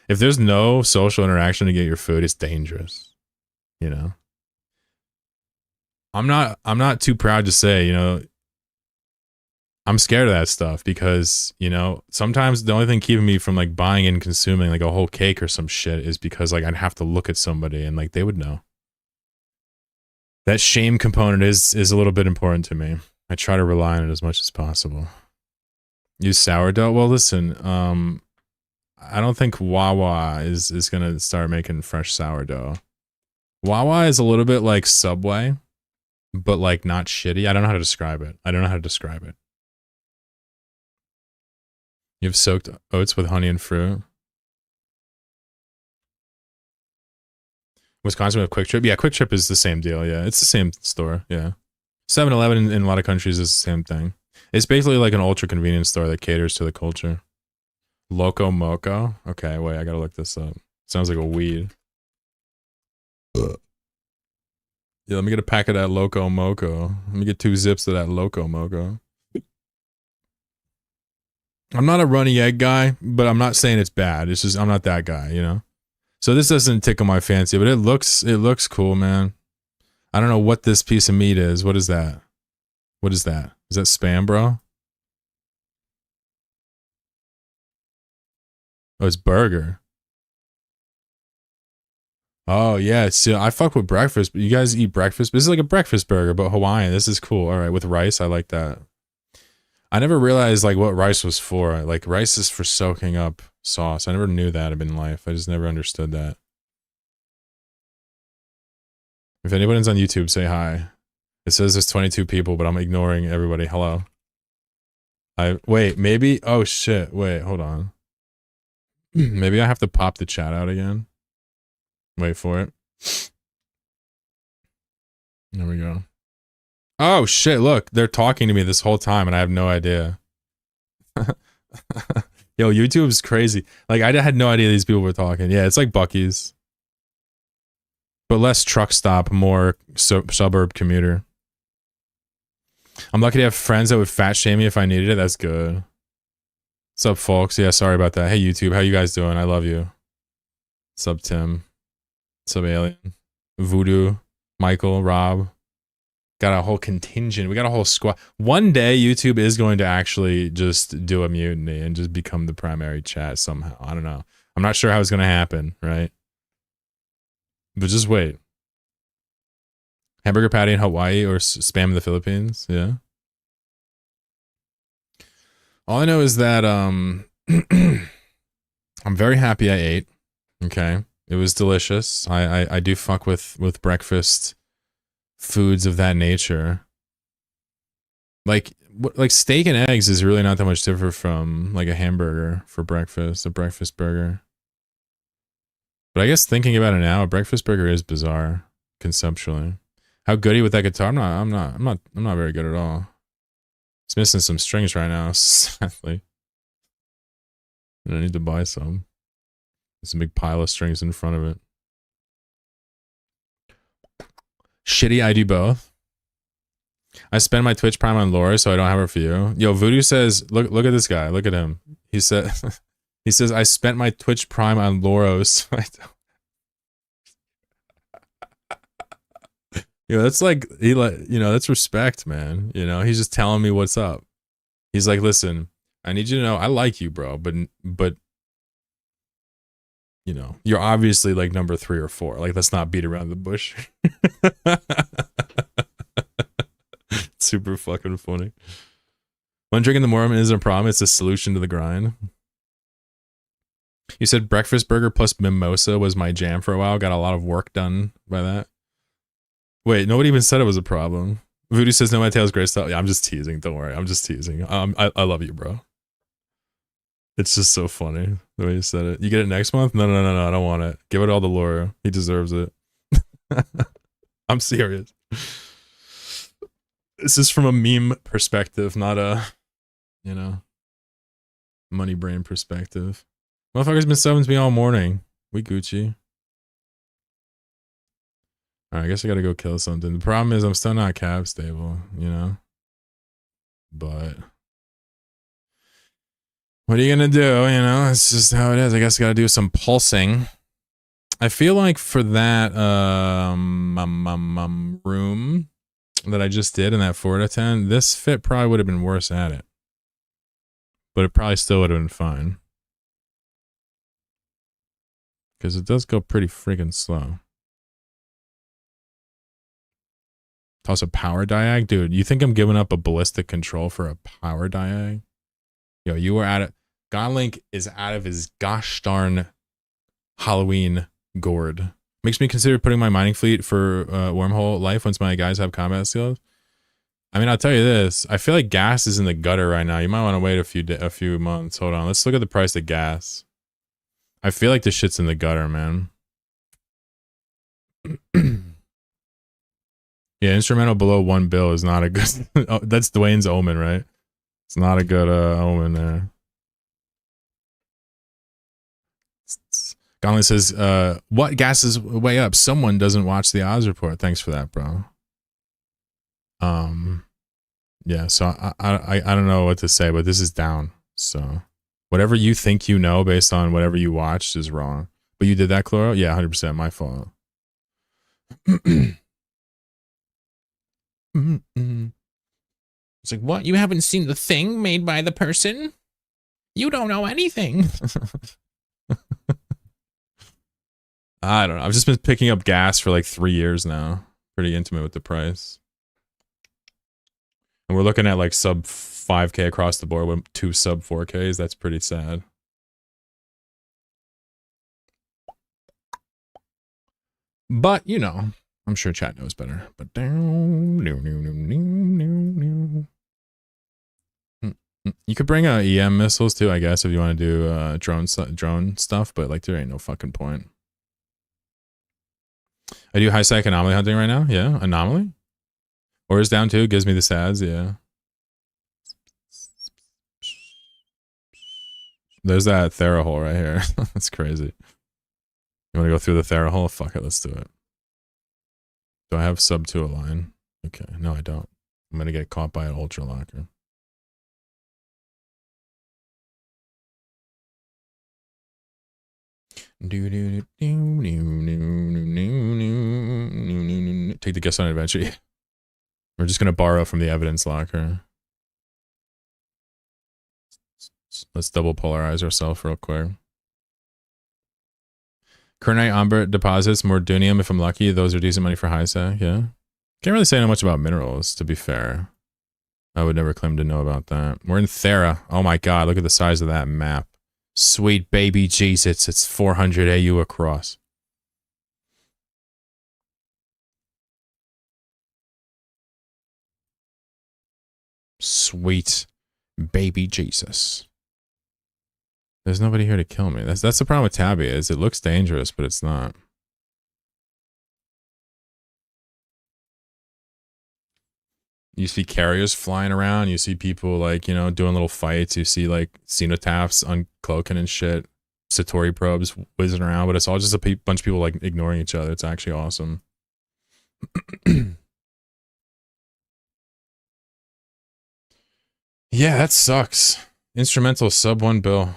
If there's no social interaction to get your food, it's dangerous. You know. I'm not too proud to say, you know, I'm scared of that stuff because, you know, sometimes the only thing keeping me from like buying and consuming like a whole cake or some shit is because like I'd have to look at somebody and like they would know. That shame component is a little bit important to me. I try to rely on it as much as possible. Use sourdough? Well, listen, I don't think Wawa is gonna start making fresh sourdough. Wawa is a little bit like Subway, but like not shitty. I don't know how to describe it. You have soaked oats with honey and fruit. Wisconsin with Quick Trip. Yeah, Quick Trip is the same deal. Yeah, it's the same store. Yeah. 7-Eleven in a lot of countries is the same thing. It's basically like an ultra convenience store that caters to the culture. Loco Moco. Okay, wait, I gotta look this up. Sounds like a weed. Ugh. Yeah, let me get a pack of that Loco Moco. Let me get 2 zips of that Loco Moco. I'm not a runny egg guy, but I'm not saying it's bad. It's just I'm not that guy, you know? So this doesn't tickle my fancy, but it looks cool, man. I don't know what this piece of meat is. What is that? What is that? Is that spam, bro? Oh, it's burger. Oh, yeah. See, I fuck with breakfast, but you guys eat breakfast? This is like a breakfast burger, but Hawaiian. This is cool. All right, with rice, I like that. I never realized like what rice was for. Like rice is for soaking up sauce. I never knew that in life. I just never understood that. If anybody's on YouTube, say hi. It says there's 22 people, but I'm ignoring everybody. Hello. Wait, maybe. Oh shit. Wait, hold on. Maybe I have to pop the chat out again. Wait for it. There we go. Oh shit, look, they're talking to me this whole time and I have no idea. Yo, YouTube's crazy. Like, I had no idea these people were talking. Yeah, it's like Buc-ee's. But less truck stop, more suburb commuter. I'm lucky to have friends that would fat shame me if I needed it. That's good. What's up, folks? Yeah, sorry about that. Hey, YouTube, how you guys doing? I love you. What's up, Tim? What's up, Alien? Voodoo, Michael, Rob. Got a whole contingent. We got a whole squad. One day, YouTube is going to actually just do a mutiny and just become the primary chat somehow. I don't know. I'm not sure how it's going to happen, right? But just wait. Hamburger patty in Hawaii or spam in the Philippines? Yeah. All I know is that I'm very happy I ate. Okay. It was delicious. I do fuck with breakfast foods of that nature. Like steak and eggs is really not that much different from like a hamburger for breakfast, a breakfast burger. But I guess thinking about it now, a breakfast burger is bizarre conceptually. How good are you with that guitar? I'm not very good at all. It's missing some strings right now, sadly. And I need to buy some. There's a big pile of strings in front of it. Shitty, I do both. I spend my Twitch Prime on Laura, so I don't have her for you. Yo, Voodoo says, look at this guy. Look at him. He said, he says, I spent my Twitch Prime on Loros. So you know, that's like, that's respect, man. You know, he's just telling me what's up. He's like, listen, I need you to know I like you, bro, but you know, you're obviously like number 3 or 4. Like, let's not beat around the bush. Super fucking funny. One drink in the morning isn't a problem. It's a solution to the grind. You said breakfast burger plus mimosa was my jam for a while. Got a lot of work done by that. Wait, nobody even said it was a problem. Voodoo says, no, my tail's great stuff. Yeah, I'm just teasing. Don't worry. I'm just teasing. I love you, bro. It's just so funny the way you said it. You get it next month? No. I don't want it. Give it all to Laura. He deserves it. I'm serious. This is from a meme perspective, not a, you know. Money brain perspective. Motherfucker's been subbing to me all morning. We Gucci. Alright, I guess I gotta go kill something. The problem is I'm still not cap stable, you know? But what are you gonna do? You know, it's just how it is. I guess I gotta do some pulsing. I feel like for that room that I just did in that 4 out of 10, this fit probably would have been worse at it. But it probably still would have been fine. Because it does go pretty friggin' slow. Toss a power diag? Dude, you think I'm giving up a ballistic control for a power diag? Yo, you were at it. Godlink is out of his gosh darn Halloween gourd. Makes me consider putting my mining fleet for wormhole life once my guys have combat skills. I mean, I'll tell you this. I feel like gas is in the gutter right now. You might want to wait a few months. Hold on. Let's look at the price of gas. I feel like this shit's in the gutter, man. Yeah, instrumental below 1 bill is not a good... Oh, that's Dwayne's omen, right? It's not a good omen there. Gonley says, what gas is way up? Someone doesn't watch the odds report. Thanks for that, bro. Yeah, so I don't know what to say, but this is down. So whatever you think you know based on whatever you watched is wrong. But you did that, Chloro? Yeah, 100% my fault. It's like, what? You haven't seen the thing made by the person? You don't know anything. I don't know. I've just been picking up gas for like 3 years now. Pretty intimate with the price. And we're looking at like sub 5K across the board with 2 sub 4Ks. That's pretty sad. But, you know, I'm sure chat knows better. But you could bring EM missiles too, I guess, if you want to do drone stuff, but like there ain't no fucking point. I do high sec anomaly hunting right now. Yeah, anomaly. Or is down too, gives me the sads, yeah. There's that Thera hole right here. That's crazy. You want to go through the Thera hole? Fuck it, let's do it. Do I have sub 2 align? Okay, no I don't. I'm gonna get caught by an ultra locker. Take the guest on adventure. We're just gonna borrow from the evidence locker. Let's double polarize ourselves real quick. Kernite Umbrit deposits, Mordunium if I'm lucky. Those are decent money for high sec, yeah. Can't really say much about minerals, to be fair. I would never claim to know about that. We're in Thera. Oh my god, look at the size of that map. Sweet baby Jesus, it's 400 AU across. Sweet baby Jesus. There's nobody here to kill me. That's the problem with Tabby, is it looks dangerous, but it's not. You see carriers flying around. You see people like, you know, doing little fights. You see like cenotaphs uncloaking and shit. Satori probes whizzing around, but it's all just a bunch of people like ignoring each other. It's actually awesome. Yeah, that sucks. Instrumental sub 1 bill.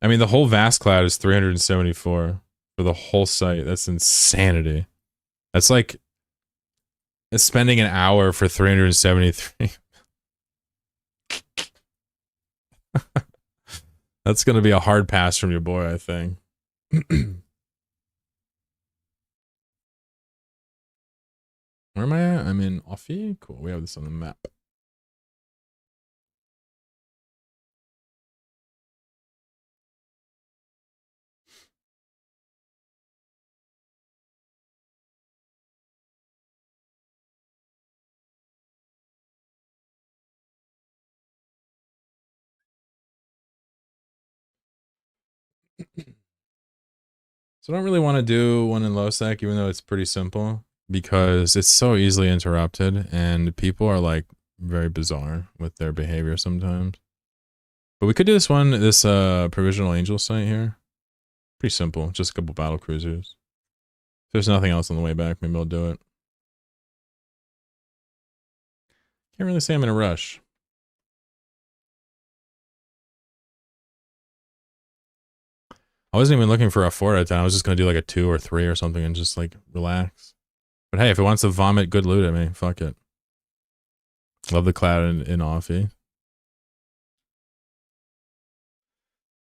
I mean, the whole vast cloud is 374 for the whole site. That's insanity. That's like spending an hour for 373. That's going to be a hard pass from your boy, I think. Where am I at? I'm in Offie. Cool. We have this on the map. So I don't really want to do one in low sec, even though it's pretty simple, because it's so easily interrupted and people are like very bizarre with their behavior sometimes. But we could do this provisional angel site here. Pretty simple, just a couple battle cruisers. If there's nothing else on the way back, maybe I'll do it. Can't really say I'm in a rush. I wasn't even looking for a 4 out of 10. I was just going to do like a 2 or 3 or something and just like relax. But hey, if it wants to vomit good loot at me, fuck it. Love the cloud in Offie.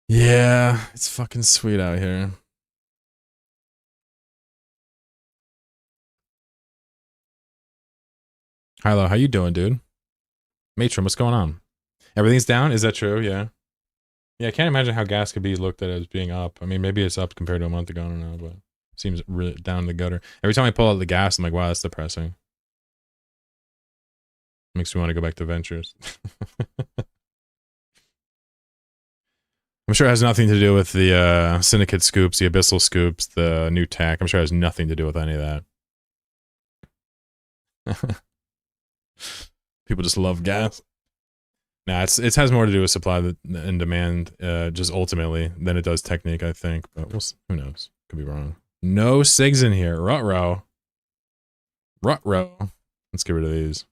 Yeah, it's fucking sweet out here. Hilo, how you doing, dude? Matron, what's going on? Everything's down? Is that true? Yeah. Yeah, I can't imagine how gas could be looked at as being up. I mean, maybe it's up compared to a month ago, I don't know, but it seems really down the gutter. Every time I pull out the gas, I'm like, wow, that's depressing. Makes me want to go back to Ventures. I'm sure it has nothing to do with the Syndicate scoops, the Abyssal scoops, the new tack. I'm sure it has nothing to do with any of that. People just love gas. Nah, it has more to do with supply and demand, just ultimately, than it does technique, I think. But who knows? Could be wrong. No SIGs in here. Ruh-roh. Ruh-roh. Let's get rid of these.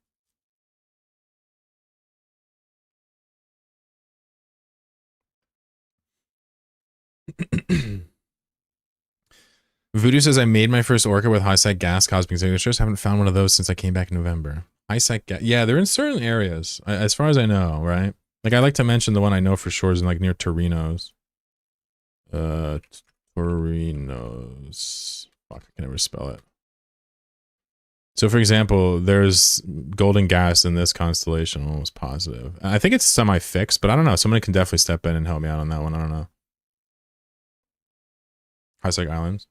Voodoo says, I made my first orca with high-site gas cosmic signatures. Haven't found one of those since I came back in November. High-site gas. Yeah, they're in certain areas, as far as I know, right? Like, I like to mention the one I know for sure is in, like, near Torino's. Torino's. Fuck, I can never spell it. So, for example, there's golden gas in this constellation, almost positive. I think it's semi-fixed, but I don't know. Somebody can definitely step in and help me out on that one. I don't know. High-site Islands.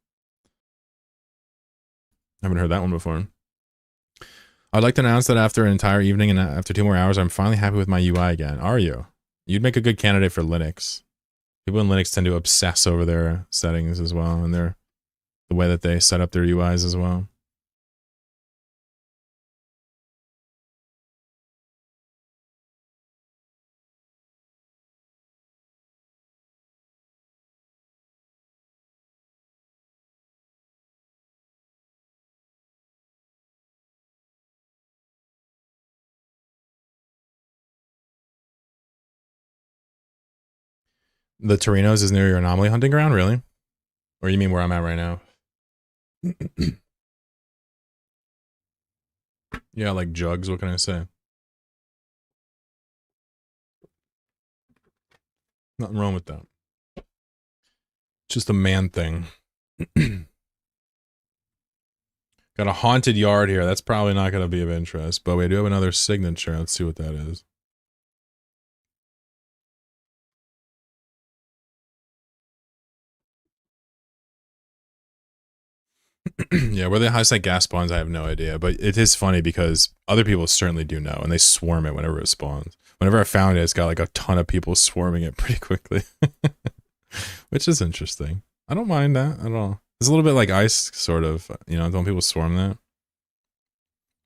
I haven't heard that one before. I'd like to announce that after an entire evening and after 2 more hours, I'm finally happy with my UI again. Are you? You'd make a good candidate for Linux. People in Linux tend to obsess over their settings as well, and the way that they set up their UIs as well. The Torinos is near your anomaly hunting ground, really? Or you mean where I'm at right now? Yeah, like jugs, what can I say? Nothing wrong with that. Just a man thing. Got a haunted yard here. That's probably not going to be of interest, but we do have another signature. Let's see what that is. Yeah, where the high-site gas spawns, I have no idea. But it is funny because other people certainly do know, and they swarm it whenever it spawns. Whenever I found it, it's got like a ton of people swarming it pretty quickly. Which is interesting. I don't mind that at all. It's a little bit like ice, sort of. You know, don't people swarm that?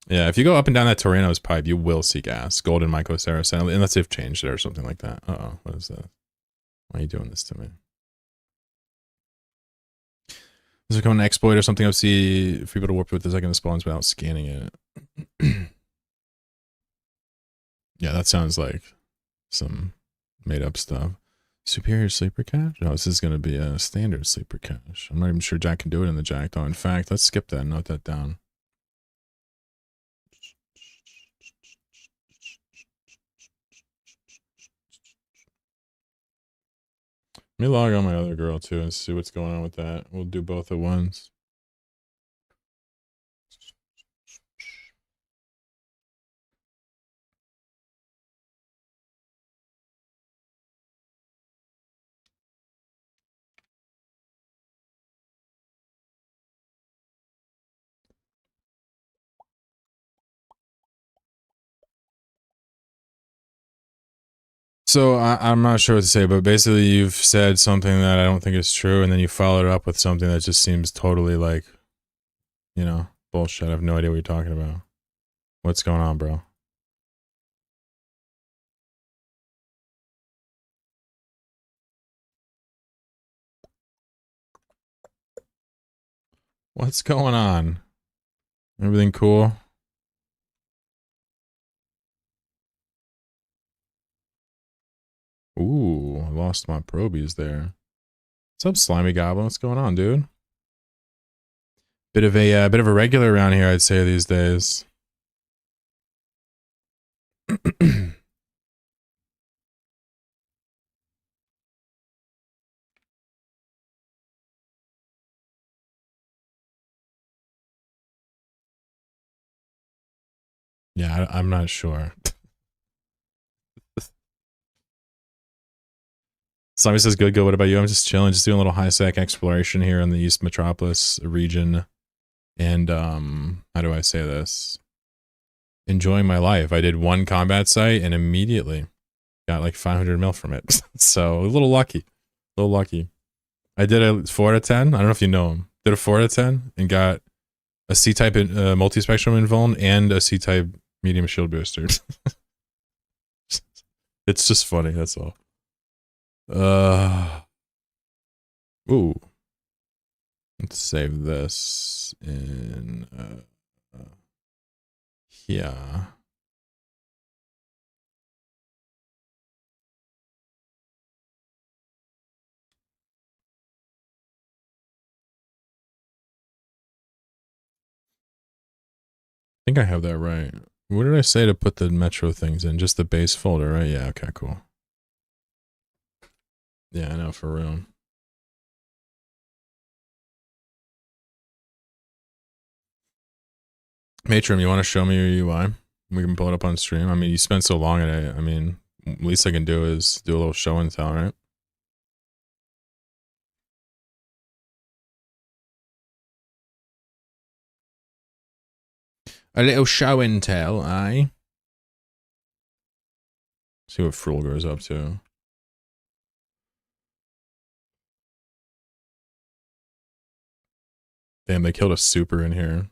Yeah, if you go up and down that Torino's pipe, you will see gas. Golden Mycoceras, unless they've changed it or something like that. Uh-oh, what is that? Why are you doing this to me? Does it come an exploit or something? I'll see if people to warp with the second spawns without scanning it. Yeah, that sounds like some made up stuff. Superior sleeper cache? No, this is going to be a standard sleeper cache. I'm not even sure Jack can do it in the Jackdaw. In fact, let's skip that and note that down. Let me log on my other girl too and see what's going on with that. We'll do both at once. So I'm not sure what to say, but basically you've said something that I don't think is true, and then you followed it up with something that just seems totally like, you know, bullshit. I have no idea what you're talking about. What's going on, bro? What's going on? Everything cool? Ooh, I lost my probies there. What's up, Slimy Goblin? What's going on, dude? Bit of a regular around here, I'd say these days. Yeah, I'm not sure. Slimy says, good, what about you? I'm just chilling, just doing a little high-sec exploration here in the East Metropolis region. And, how do I say this? Enjoying my life. I did one combat site and immediately got like 500 mil from it. So, a little lucky. I did a 4 out of 10. I don't know if you know him. Did a 4 out of 10 and got a C-type multi-spectrum invuln and a C-type medium shield booster. It's just funny, that's all. Ooh. Let's save this in here. I think I have that right. What did I say to put the Metro things in? Just the base folder, right? Yeah, okay, cool. Yeah, I know, for real. Matrim, you want to show me your UI? We can pull it up on stream. I mean, you spent so long at it. I mean, least I can do is do a little show and tell, right? A little show and tell, aye? See what Frulger's up to. Damn, they killed a super in here.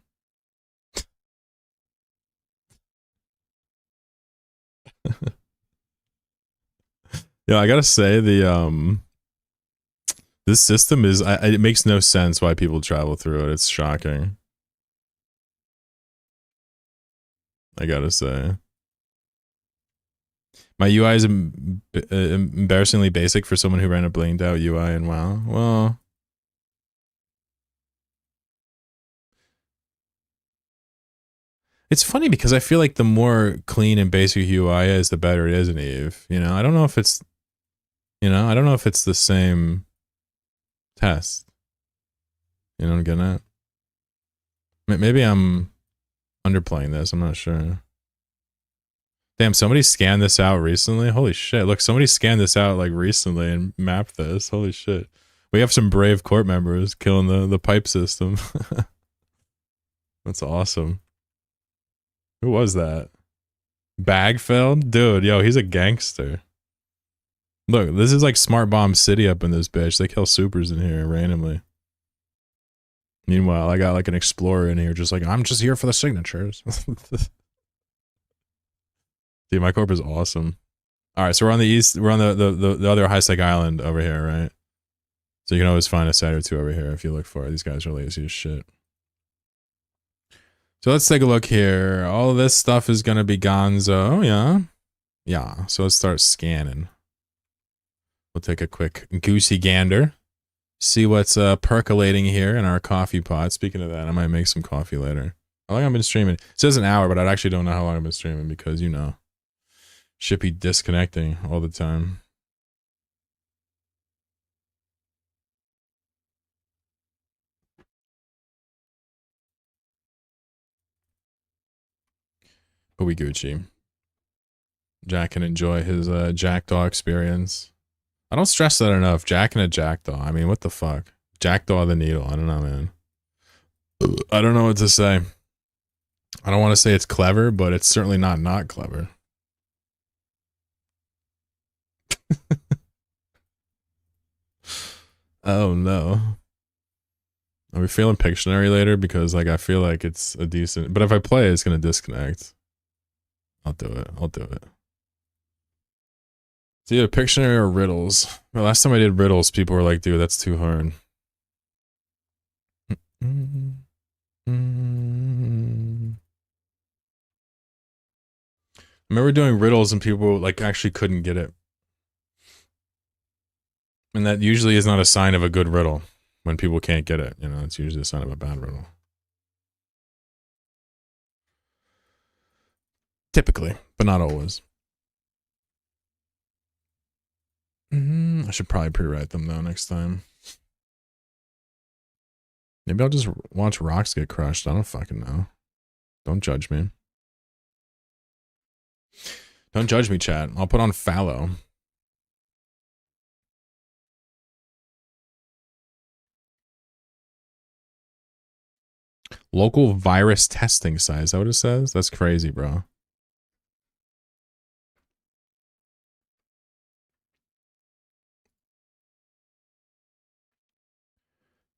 Yeah, I gotta say this system is it makes no sense why people travel through it. It's shocking. I gotta say, my UI is embarrassingly basic for someone who ran a blinged out UI in WoW. Well, it's funny because I feel like the more clean and basic UI is, the better it is in Eve. You know, I don't know if it's, I don't know if it's the same test. You know what I'm getting at? Maybe I'm underplaying this. I'm not sure. Damn, somebody scanned this out recently. Holy shit. Look, somebody scanned this out like recently and mapped this. Holy shit. We have some brave court members killing the pipe system. That's awesome. Who was that? Bagfeld? Dude, yo, he's a gangster. Look, this is like Smart Bomb City up in this bitch. They kill supers in here randomly. Meanwhile, I got like an explorer in here just like, I'm just here for the signatures. Dude, my corp is awesome. Alright, so we're on the east, we're on the other high-sec island over here, right? So you can always find a site or two over here if you look for it. These guys are lazy as shit. So let's take a look here. All of this stuff is going to be gonzo. Oh, yeah. Yeah, so let's start scanning. We'll take a quick goosey gander. See what's percolating here in our coffee pot. Speaking of that, I might make some coffee later. How long I've been streaming? It says an hour, but I actually don't know how long I've been streaming because, you know, should be disconnecting all the time. But we Gucci. Jack can enjoy his Jackdaw experience. I don't stress that enough. Jack and a Jackdaw. I mean, what the fuck? Jackdaw the needle. I don't know, man. I don't know what to say. I don't want to say it's clever, but it's certainly not clever. Oh no. Are we feeling Pictionary later? Because like I feel like it's a decent, but if I play it's gonna disconnect. I'll do it. I'll do it. It's either Pictionary or riddles. The last time I did riddles, people were like, dude, that's too hard. I remember doing riddles and people like actually couldn't get it. And that usually is not a sign of a good riddle. When people can't get it, you know, it's usually a sign of a bad riddle. Typically, but not always. I should probably pre-write them though next time. Maybe I'll just watch rocks get crushed. I don't fucking know. Don't judge me. Don't judge me, chat. I'll put on fallow. Local virus testing site. Is that what it says? That's crazy, bro.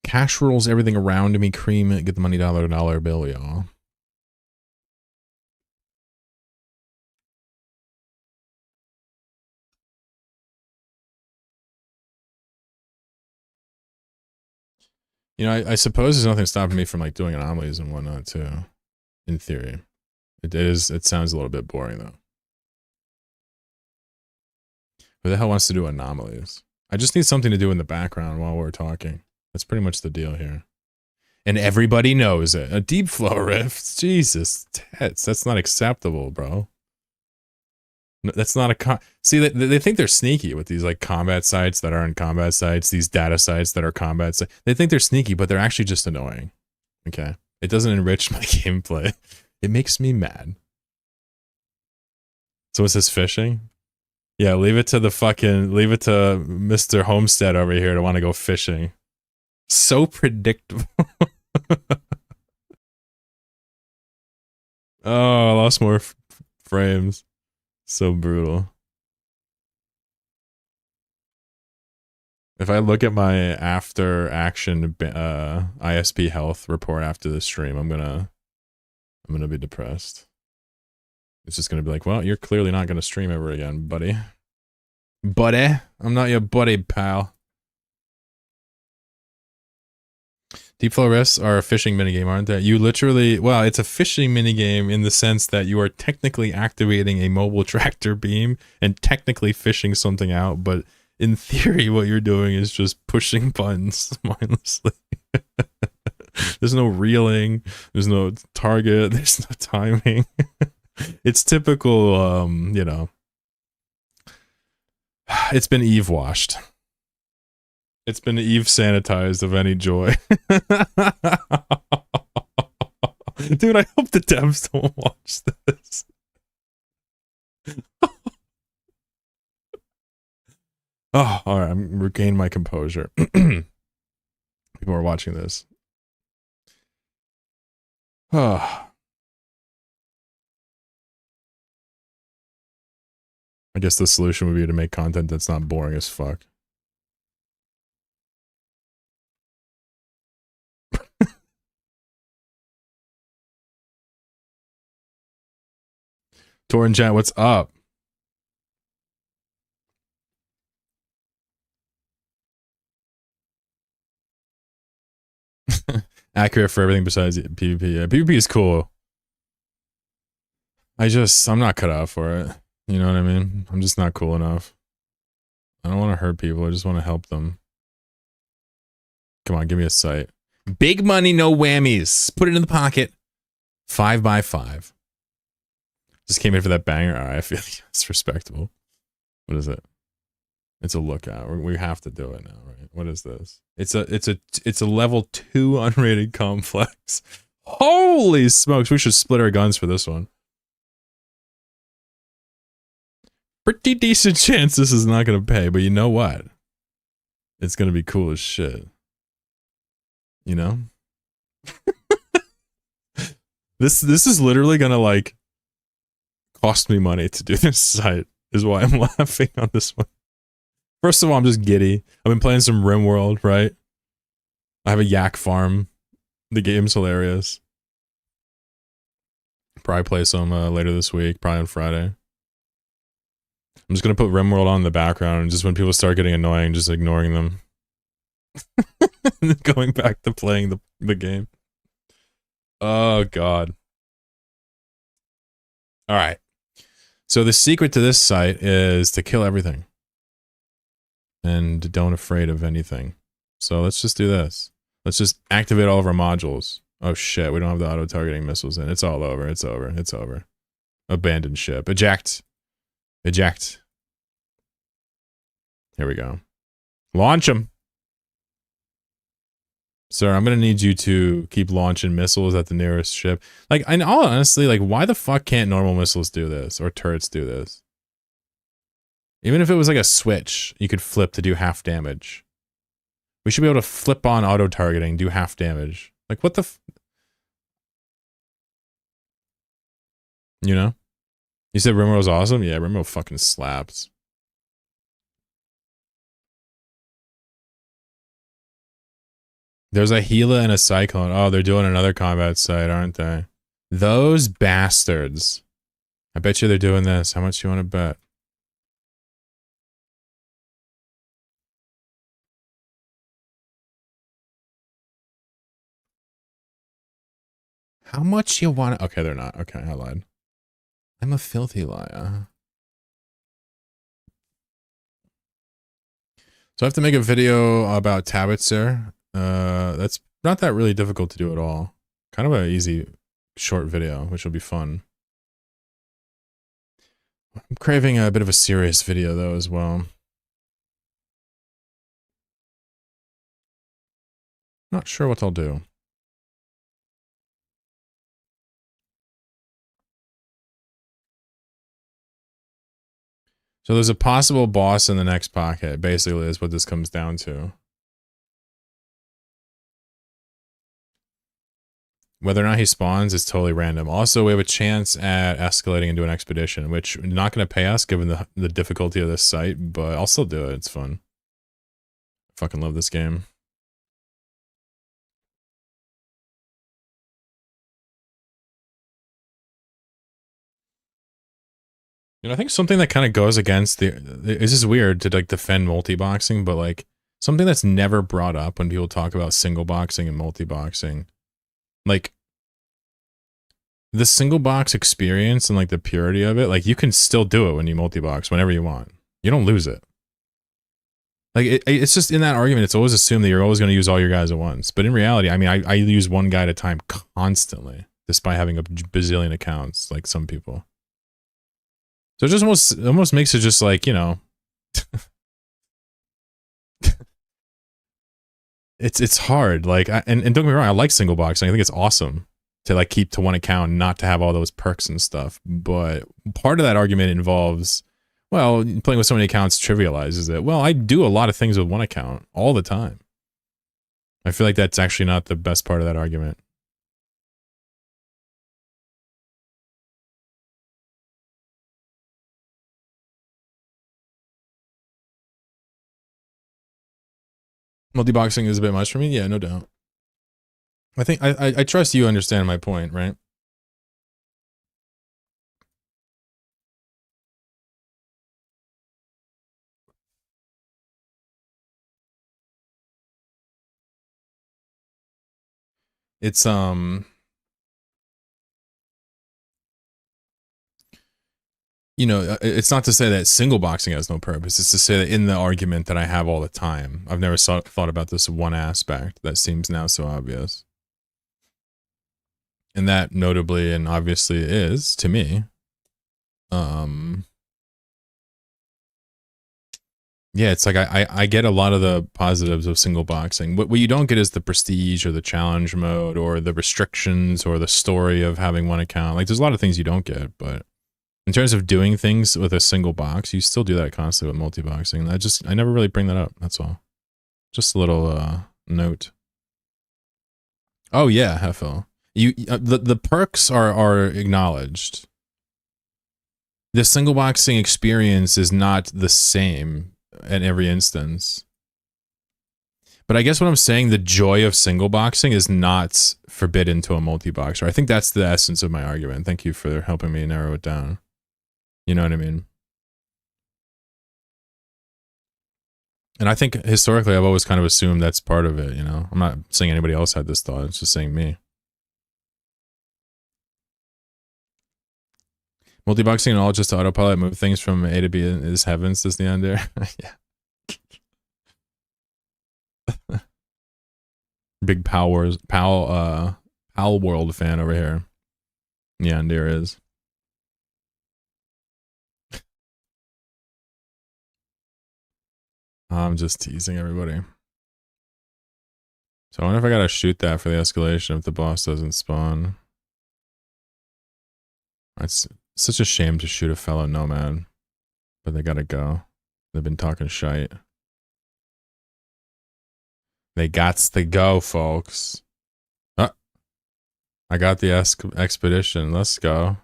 Cash rules everything around me. Cream it. Get the money dollar bill, y'all. You know, I suppose there's nothing stopping me from like doing anomalies and whatnot too. In theory, it sounds a little bit boring though. Who the hell wants to do anomalies? I just need something to do in the background while we're talking. That's pretty much the deal here. And everybody knows it. A deep flow rift. Jesus, Tets. That's not acceptable, bro. No, that's not a see, they think they're sneaky with these like combat sites that aren't combat sites, these data sites that are combat sites. They think they're sneaky, but they're actually just annoying. Okay? It doesn't enrich my gameplay. It makes me mad. So what's this, fishing? Yeah, leave it to Mr. Homestead over here to want to go fishing. So predictable. Oh, I lost more frames. So brutal. If I look at my after action ISP health report after the stream, I'm gonna be depressed. It's just gonna be like, well, you're clearly not gonna stream ever again, buddy. Buddy? I'm not your buddy, pal. Deep flow rifts are a fishing minigame, aren't they? You literally, well, it's a fishing minigame in the sense that you are technically activating a mobile tractor beam and technically fishing something out, but in theory, what you're doing is just pushing buttons mindlessly. There's no reeling, there's no target, there's no timing. It's typical, you know, it's been Eve washed. It's been Eve sanitized of any joy. Dude, I hope the devs don't watch this. Oh, alright, I'm regaining my composure. People are watching this. Oh. I guess the solution would be to make content that's not boring as fuck. Torin chat, what's up? Accurate for everything besides PvP. Yeah, PvP is cool. I'm not cut out for it. You know what I mean? I'm just not cool enough. I don't want to hurt people. I just want to help them. Come on, give me a site. Big money, no whammies. Put it in the pocket. 5x5. Just came in for that banger. All right, I feel like it's respectable. What is it? It's a lookout. We have to do it now, right? What is this? It's a level 2 unrated complex. Holy smokes! We should split our guns for this one. Pretty decent chance this is not gonna pay, but you know what? It's gonna be cool as shit. You know? This is literally gonna like cost me money to do this site, is why I'm laughing on this one. First of all, I'm just giddy. I've been playing some RimWorld, right? I have a yak farm. The game's hilarious. Probably play some later this week, probably on Friday. I'm just gonna put RimWorld on in the background, and just when people start getting annoying, just ignoring them. And then going back to playing the game. Oh, God. All right. So the secret to this site is to kill everything. And don't afraid of anything. So let's just do this. Let's just activate all of our modules. Oh shit, we don't have the auto-targeting missiles in. It's all over. It's over. It's over. Abandoned ship. Eject. Eject. Here we go. Launch them. Sir, I'm gonna need you to keep launching missiles at the nearest ship. Like, in all honestly, like, why the fuck can't normal missiles do this? Or turrets do this? Even if it was like a switch, you could flip to do half damage. We should be able to flip on auto-targeting, do half damage. Like, what the f... You know? You said Rimro's awesome? Yeah, Rimro fucking slaps. There's a Gila and a Cyclone. Oh, they're doing another combat site, aren't they? Those bastards. I bet you they're doing this. How much do you want to bet? How much you want to... Okay, they're not. Okay, I lied. I'm a filthy liar. So I have to make a video about Tabitzer. That's not that really difficult to do at all. Kind of an easy, short video, which will be fun. I'm craving a bit of a serious video, though, as well. Not sure what I'll do. So there's a possible boss in the next pocket, basically, is what this comes down to. Whether or not he spawns is totally random. Also, we have a chance at escalating into an expedition, which is not going to pay us given the difficulty of this site, but I'll still do it. It's fun. I fucking love this game. You know, I think something that kind of goes against the... It's just weird to, like, defend multi-boxing, but, like, something that's never brought up when people talk about single boxing and multi-boxing. Like, the single box experience and, like, the purity of it, like, you can still do it when you multi-box whenever you want. You don't lose it. Like, it's just in that argument, it's always assumed that you're always going to use all your guys at once. But in reality, I mean, I use one guy at a time constantly, despite having a bazillion accounts, like some people. So it just almost makes it just like, you know, it's hard. Like, and don't get me wrong, I like single boxing. I think it's awesome to like keep to one account and not to have all those perks and stuff. But part of that argument involves, well, playing with so many accounts trivializes it. Well, I do a lot of things with one account all the time. I feel like that's actually not the best part of that argument. Multi-boxing is a bit much for me. Yeah, no doubt. I think I trust you understand my point, right? It's you know, it's not to say that single boxing has no purpose. It's to say that in the argument that I have all the time, I've never thought about this one aspect that seems now so obvious. And that notably and obviously is, to me, yeah, it's like I get a lot of the positives of single boxing. What you don't get is the prestige or the challenge mode or the restrictions or the story of having one account. Like, there's a lot of things you don't get, but in terms of doing things with a single box, you still do that constantly with multi-boxing. I never really bring that up, that's all. Just a little note. Oh yeah, Hefel. The perks are acknowledged. The single boxing experience is not the same in every instance. But I guess what I'm saying, the joy of single boxing is not forbidden to a multi-boxer. I think that's the essence of my argument. Thank you for helping me narrow it down. You know what I mean? And I think historically I've always kind of assumed that's part of it, you know? I'm not saying anybody else had this thought, it's just saying me. Multi-boxing and all just to autopilot move things from A to B is heavens, says the under. Yeah. Big Pal World fan over here. Yeah, and there is. I'm just teasing everybody. So I wonder if I gotta shoot that for the escalation if the boss doesn't spawn. It's such a shame to shoot a fellow nomad. But they gotta go. They've been talking shite. They gots to go, folks. I got the expedition. Let's go.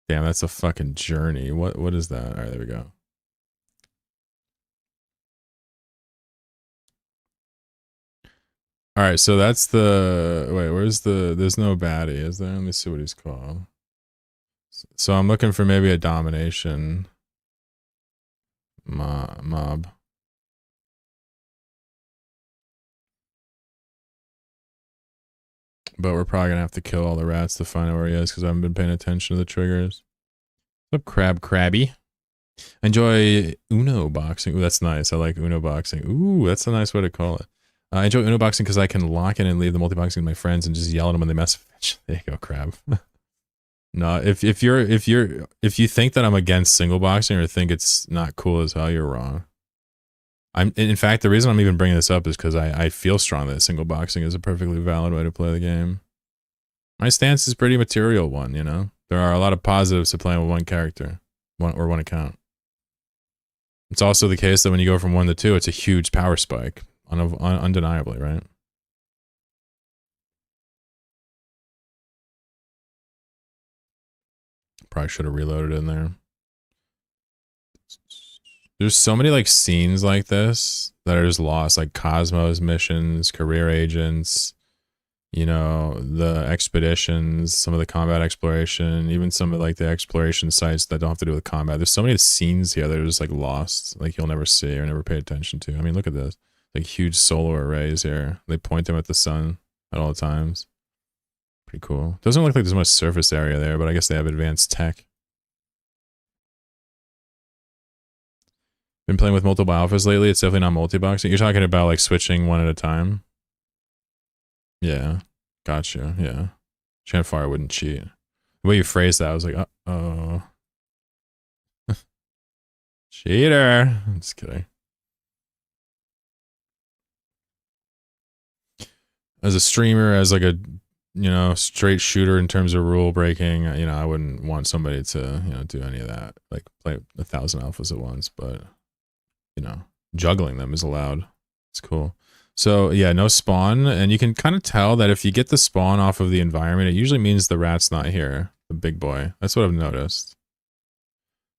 Damn, that's a fucking journey. What is that? Alright, there we go. Alright, so that's the... Wait, where's the... There's no baddie, is there? Let me see what he's called. So I'm looking for maybe a domination mob. But we're probably gonna have to kill all the rats to find out where he is because I haven't been paying attention to the triggers. What's up, Crabby? Enjoy Uno boxing. Ooh, that's nice. I like Uno boxing. Ooh, that's a nice way to call it. I enjoy Uno boxing because I can lock in and leave the multi-boxing with my friends and just yell at them when they mess. There you go, Crab. No, if you think that I'm against single boxing or think it's not cool as hell, you're wrong. In fact, the reason I'm even bringing this up is because I feel strong that single boxing is a perfectly valid way to play the game. My stance is pretty material one, you know? There are a lot of positives to playing with one character, one account. It's also the case that when you go from 1 to 2, it's a huge power spike, undeniably, right? Probably should have reloaded in there. There's so many like scenes like this that are just lost, like Cosmos missions, career agents, you know, the expeditions, some of the combat exploration, even some of like the exploration sites that don't have to do with combat. There's so many scenes here that are just like lost, like you'll never see or never pay attention to. I mean, look at this, like huge solar arrays here. They point them at the sun at all times. Pretty cool. Doesn't look like there's much surface area there, but I guess they have advanced tech. Been playing with multiple alphas lately. It's definitely not multi-boxing. You're talking about like switching one at a time? Yeah. Gotcha. Yeah. Chanfire wouldn't cheat. The way you phrased that, I was like, uh-oh. Cheater. I'm just kidding. As a streamer, as like a, you know, straight shooter in terms of rule breaking, you know, I wouldn't want somebody to, you know, do any of that. Like play 1,000 alphas at once, but... you know, juggling them is allowed. It's cool. So yeah, no spawn, and you can kind of tell that if you get the spawn off of the environment, it usually means the rat's not here, the big boy. That's what I've noticed.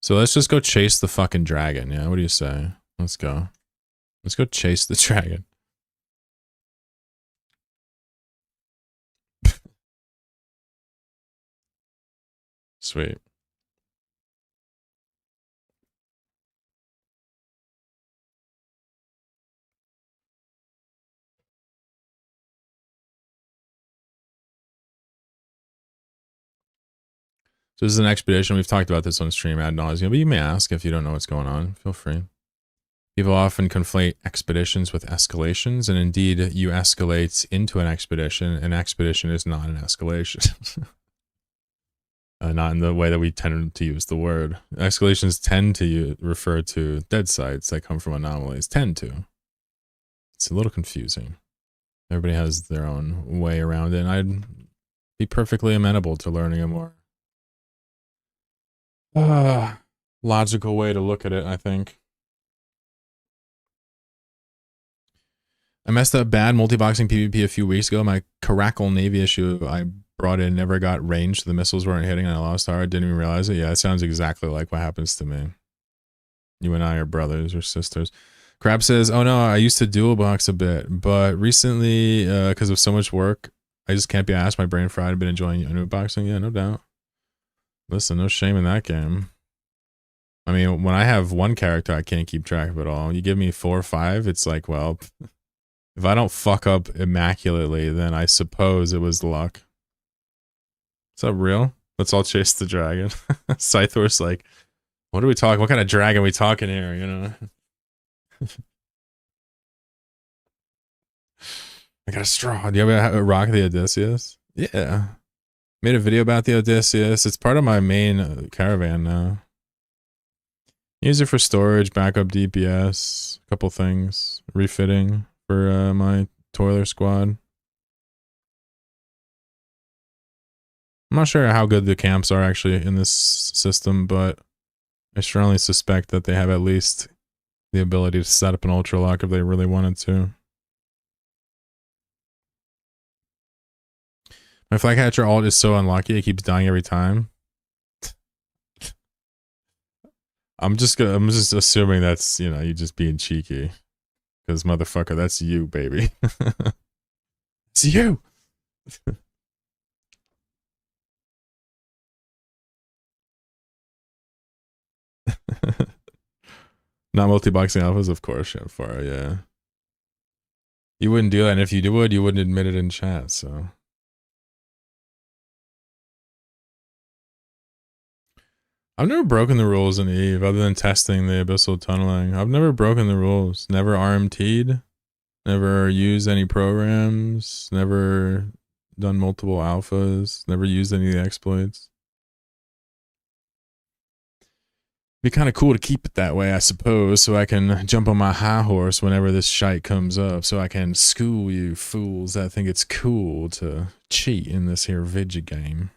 So let's just go chase the fucking dragon, yeah? What do you say? Let's go. Let's go chase the dragon. Sweet. So this is an expedition. We've talked about this on stream ad nauseum, but you may ask if you don't know what's going on. Feel free. People often conflate expeditions with escalations, and indeed, you escalate into an expedition. An expedition is not an escalation. Not in the way that we tend to use the word. Escalations tend to refer to dead sites that come from anomalies. Tend to. It's a little confusing. Everybody has their own way around it, and I'd be perfectly amenable to learning a more logical way to look at it, I think. I messed up bad multi-boxing PvP a few weeks ago. My Caracal Navy issue I brought in never got range. The missiles weren't hitting and I lost hard. Didn't even realize it. Yeah, it sounds exactly like what happens to me. You and I are brothers or sisters. Crab says, oh no, I used to dual box a bit, but recently, because of so much work, I just can't be asked. My brain fried. I've been enjoying Uno boxing. Yeah, no doubt. Listen, no shame in that game. I mean, when I have one character, I can't keep track of it all. You give me 4 or 5, it's like, well, if I don't fuck up immaculately, then I suppose it was luck. What's up, Real? Let's all chase the dragon. Scythor's like, what are we talking? What kind of dragon are we talking here? You know. I got a straw. Do you ever rock the Odysseus? Yeah. Made a video about the Odysseus. It's part of my main caravan now. Use it for storage, backup DPS, a couple things, refitting for my toiler squad. I'm not sure how good the camps are actually in this system, but I strongly suspect that they have at least the ability to set up an ultra lock if they really wanted to. My Flycatcher alt is so unlucky, it keeps dying every time. I'm just assuming that's, you know, you just being cheeky. Because motherfucker, that's you, baby. It's you! Not multi-boxing alphas, of course, Shamfara, yeah. You wouldn't do that, and if you would, you wouldn't admit it in chat, so. I've never broken the rules in EVE, other than testing the abyssal tunneling. I've never broken the rules. Never RMT'd. Never used any programs. Never done multiple alphas. Never used any of the exploits. Be kind of cool to keep it that way, I suppose, so I can jump on my high horse whenever this shite comes up, so I can school you fools that think it's cool to cheat in this here video game.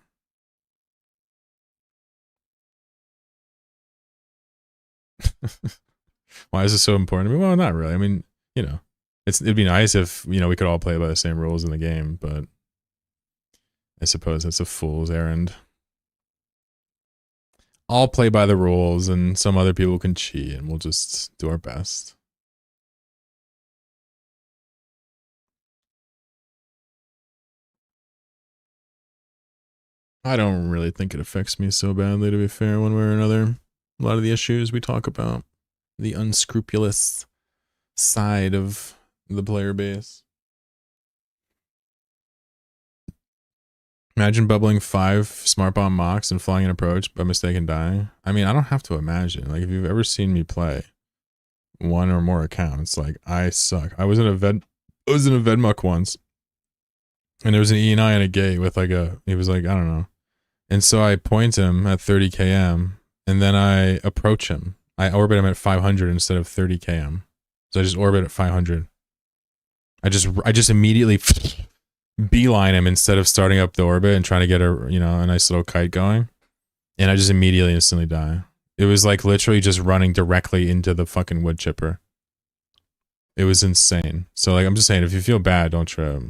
Why is this so important to me? Well, not really. I mean, you know, it'd be nice if, you know, we could all play by the same rules in the game, but I suppose that's a fool's errand. I'll play by the rules and some other people can cheat and we'll just do our best. I don't really think it affects me so badly, to be fair, one way or another. A lot of the issues we talk about, the unscrupulous side of the player base. Imagine bubbling 5 smart bomb mocks and flying an approach by mistake and dying. I mean, I don't have to imagine. Like, if you've ever seen me play one or more accounts, like, I suck. I was in a Vedmuck once, and there was an E&I and a gate with like he was like, I don't know. And so I point him at 30 km, and then I approach him. I orbit him at 500 instead of 30 km. So I just orbit at 500. I just immediately beeline him instead of starting up the orbit and trying to get a, you know, a nice little kite going. And I just immediately instantly die. It was like literally just running directly into the fucking wood chipper. It was insane. So like, I'm just saying, if you feel bad, don't trip.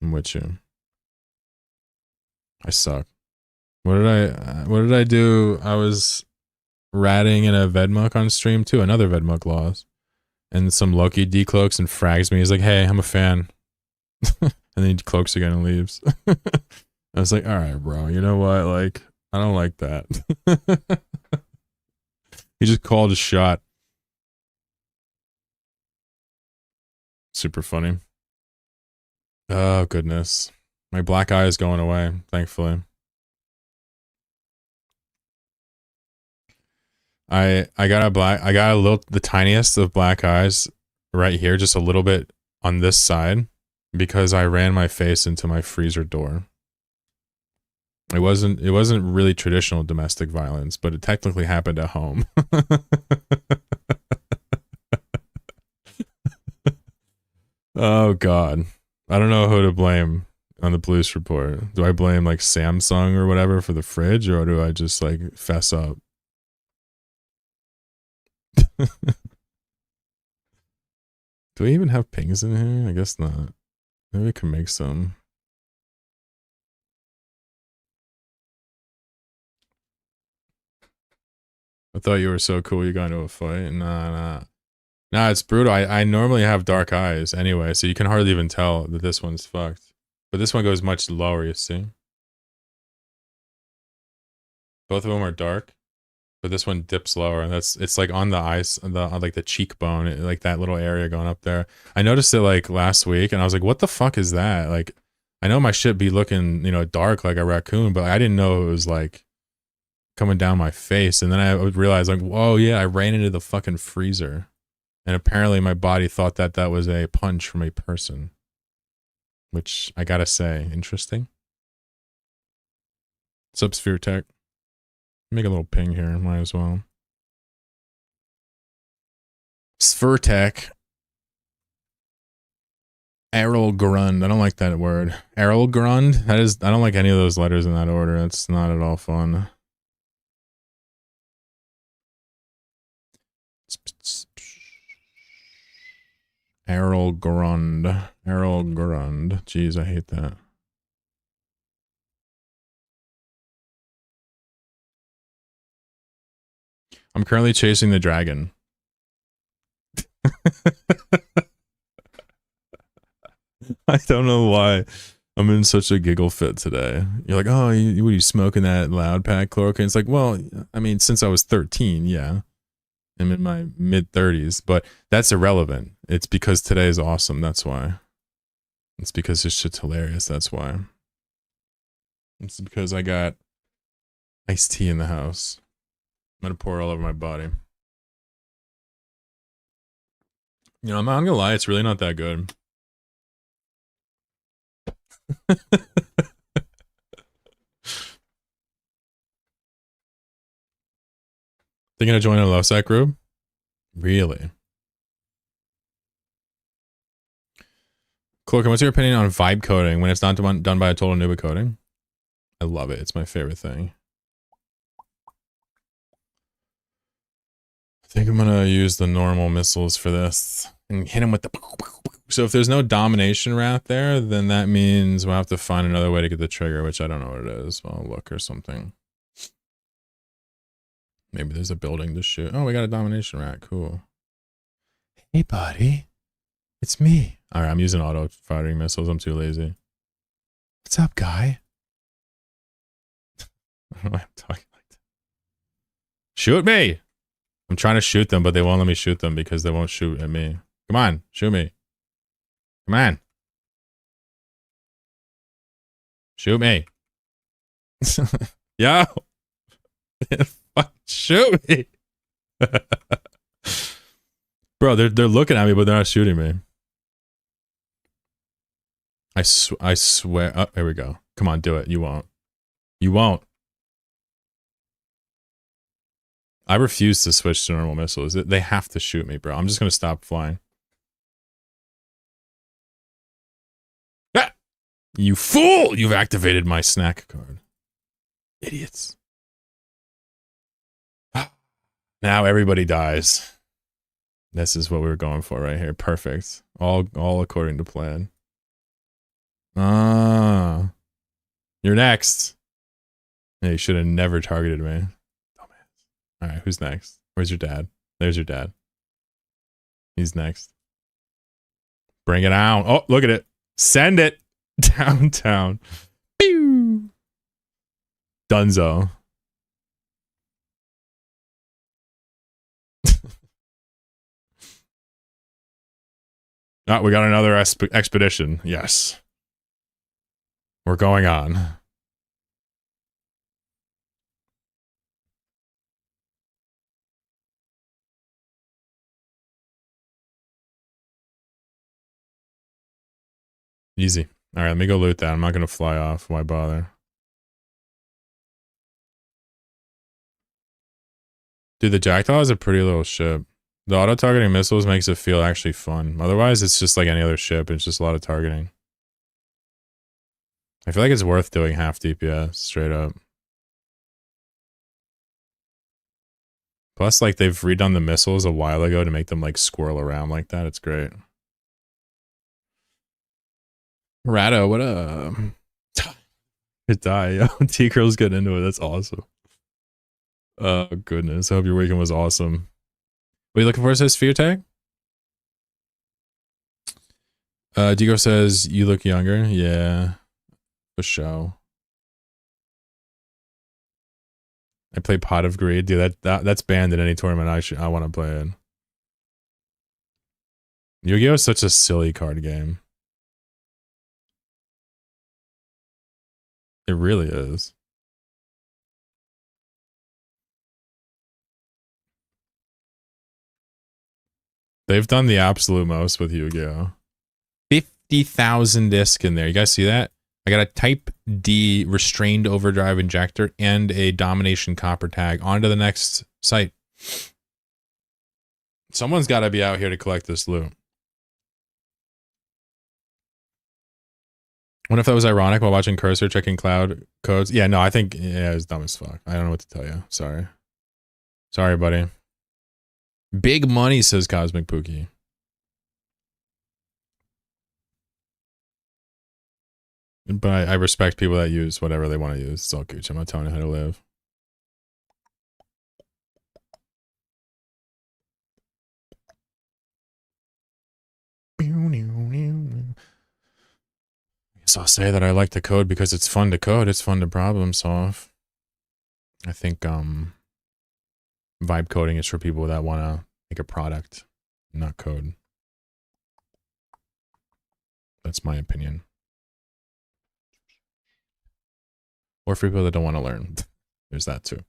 I'm with you. I suck. What did I do? I was ratting in a Vedmuck on stream too, another Vedmuck loss. And some Loki decloaks and frags me. He's like, hey, I'm a fan. And then he cloaks again and leaves. I was like, all right, bro, you know what? Like, I don't like that. He just called a shot. Super funny. Oh, goodness. My black eye is going away, thankfully. I got the tiniest of black eyes right here, just a little bit on this side, because I ran my face into my freezer door. It wasn't really traditional domestic violence, but it technically happened at home. Oh God. I don't know who to blame on the police report. Do I blame like Samsung or whatever for the fridge, or do I just like fess up? Do we even have pings in here? I guess not. Maybe we can make some. I thought you were so cool you got into a fight. Nah, it's brutal. I normally have dark eyes anyway, so you can hardly even tell that this one's fucked. But this one goes much lower, you see? Both of them are dark, but this one dips lower. It's like on the eyes, on like the cheekbone, like that little area going up there. I noticed it like last week, and I was like, what the fuck is that? Like, I know my shit be looking, you know, dark like a raccoon, but I didn't know it was like coming down my face. And then I would realize like, whoa, yeah, I ran into the fucking freezer. And apparently my body thought that that was a punch from a person. Which I gotta say, interesting. What's up, Sphere Tech? Make a little ping here, might as well. Sphere Tech. Errol Grund. I don't like that word. Errol Grund? That is, I don't like any of those letters in that order. That's not at all fun. Errol Grund. Errol Grund. Jeez, I hate that. I'm currently chasing the dragon. I don't know why I'm in such a giggle fit today. You're like, oh, what are you smoking that loud pack chloroquine? It's like, well, I mean, since I was 13, yeah. I'm in my mid 30s, but that's irrelevant. It's because today is awesome. That's why. It's because this shit's hilarious. That's why. It's because I got iced tea in the house. I'm gonna pour all over my body. You know, I'm not gonna lie, it's really not that good. Thinking of joining a love site group? Really? Cloaker, what's your opinion on vibe coding when it's not done by a total noob at coding? I love it. It's my favorite thing. I think I'm gonna use the normal missiles for this and hit him with the. So if there's no domination rat there, then that means we'll have to find another way to get the trigger, which I don't know what it is. I'll look or something. Maybe there's a building to shoot. Oh, we got a domination rat. Cool. Hey, buddy. It's me. All right, I'm using auto firing missiles. I'm too lazy. What's up, guy? I don't know why I'm talking like that. Shoot me! I'm trying to shoot them, but they won't let me shoot them because they won't shoot at me. Come on, shoot me. Come on. Shoot me. Yo! Fuck, shoot me! Bro, they're looking at me, but they're not shooting me. I swear. Oh, here we go. Come on, do it. You won't. You won't. I refuse to switch to normal missiles. They have to shoot me, bro. I'm just gonna stop flying. Ah! You fool! You've activated my snack card. Idiots. Now everybody dies. This is what we were going for right here. Perfect. All according to plan. Ah. You're next. Yeah, you should have never targeted me. Dumbass. Alright, who's next? Where's your dad? There's your dad. He's next. Bring it out. Oh, look at it. Send it downtown. Pew! Dunzo. Ah, we got another expedition. Yes. We're going on. Easy. Alright, let me go loot that. I'm not gonna fly off. Why bother? Dude, the Jackdaw is a pretty little ship. The auto-targeting missiles makes it feel actually fun. Otherwise, it's just like any other ship. It's just a lot of targeting. I feel like it's worth doing half DPS, straight up. Plus, like, they've redone the missiles a while ago to make them, like, swirl around like that. It's great. Ratto, what up? Could die, yo. T-Curl's getting into it. That's awesome. Oh, goodness. I hope your weekend was awesome. What are you looking for, says Sphere Tag? Digo says, you look younger. Yeah. For sure. I play Pot of Greed. Dude, that's banned in any tournament I want to play it. Yu-Gi-Oh! Is such a silly card game. It really is. They've done the absolute most with Yu-Gi-Oh! 50,000 disc in there. You guys see that? I got a Type D restrained overdrive injector and a domination copper tag. On to the next site. Someone's got to be out here to collect this loot. What if that was ironic while watching Cursor checking cloud codes? Yeah, no, I think, yeah, it's dumb as fuck. I don't know what to tell you. Sorry. Sorry, buddy. Big money, says Cosmic Pookie. But I respect people that use whatever they want to use. It's all Gucci. I'm not telling you how to live. So I'll say that I like to code because it's fun to code. It's fun to problem solve. I think vibe coding is for people that want to make a product, not code. That's my opinion. Or for people that don't want to learn. There's that too.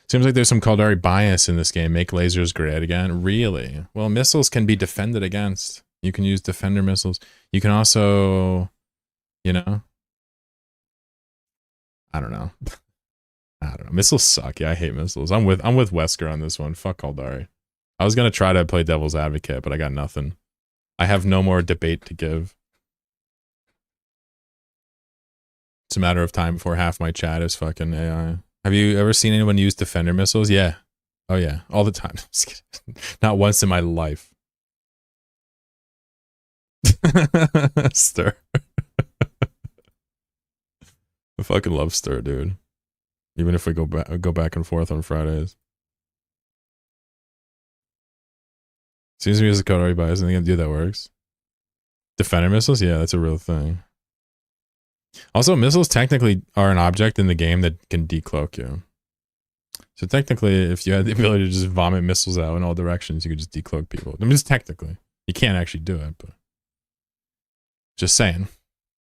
Seems like there's some Caldari bias in this game. Make lasers great again. Really? Well, missiles can be defended against. You can use defender missiles. You can also, you know, I don't know. I don't know. Missiles suck. Yeah, I hate missiles. I'm with Wesker on this one. Fuck Caldari. I was gonna try to play devil's advocate, but I got nothing. I have no more debate to give. It's a matter of time before half my chat is fucking AI. Have you ever seen anyone use defender missiles? Yeah. Oh yeah. All the time. Not once in my life. Stir. I fucking love Stir, dude. Even if we go back and forth on Fridays. Seems to me as a code already buys. I think dude that works. Defender missiles? Yeah, that's a real thing. Also, missiles technically are an object in the game that can decloak you. So technically, if you had the ability to just vomit missiles out in all directions, you could just decloak people. I mean, just technically. You can't actually do it, but... Just saying.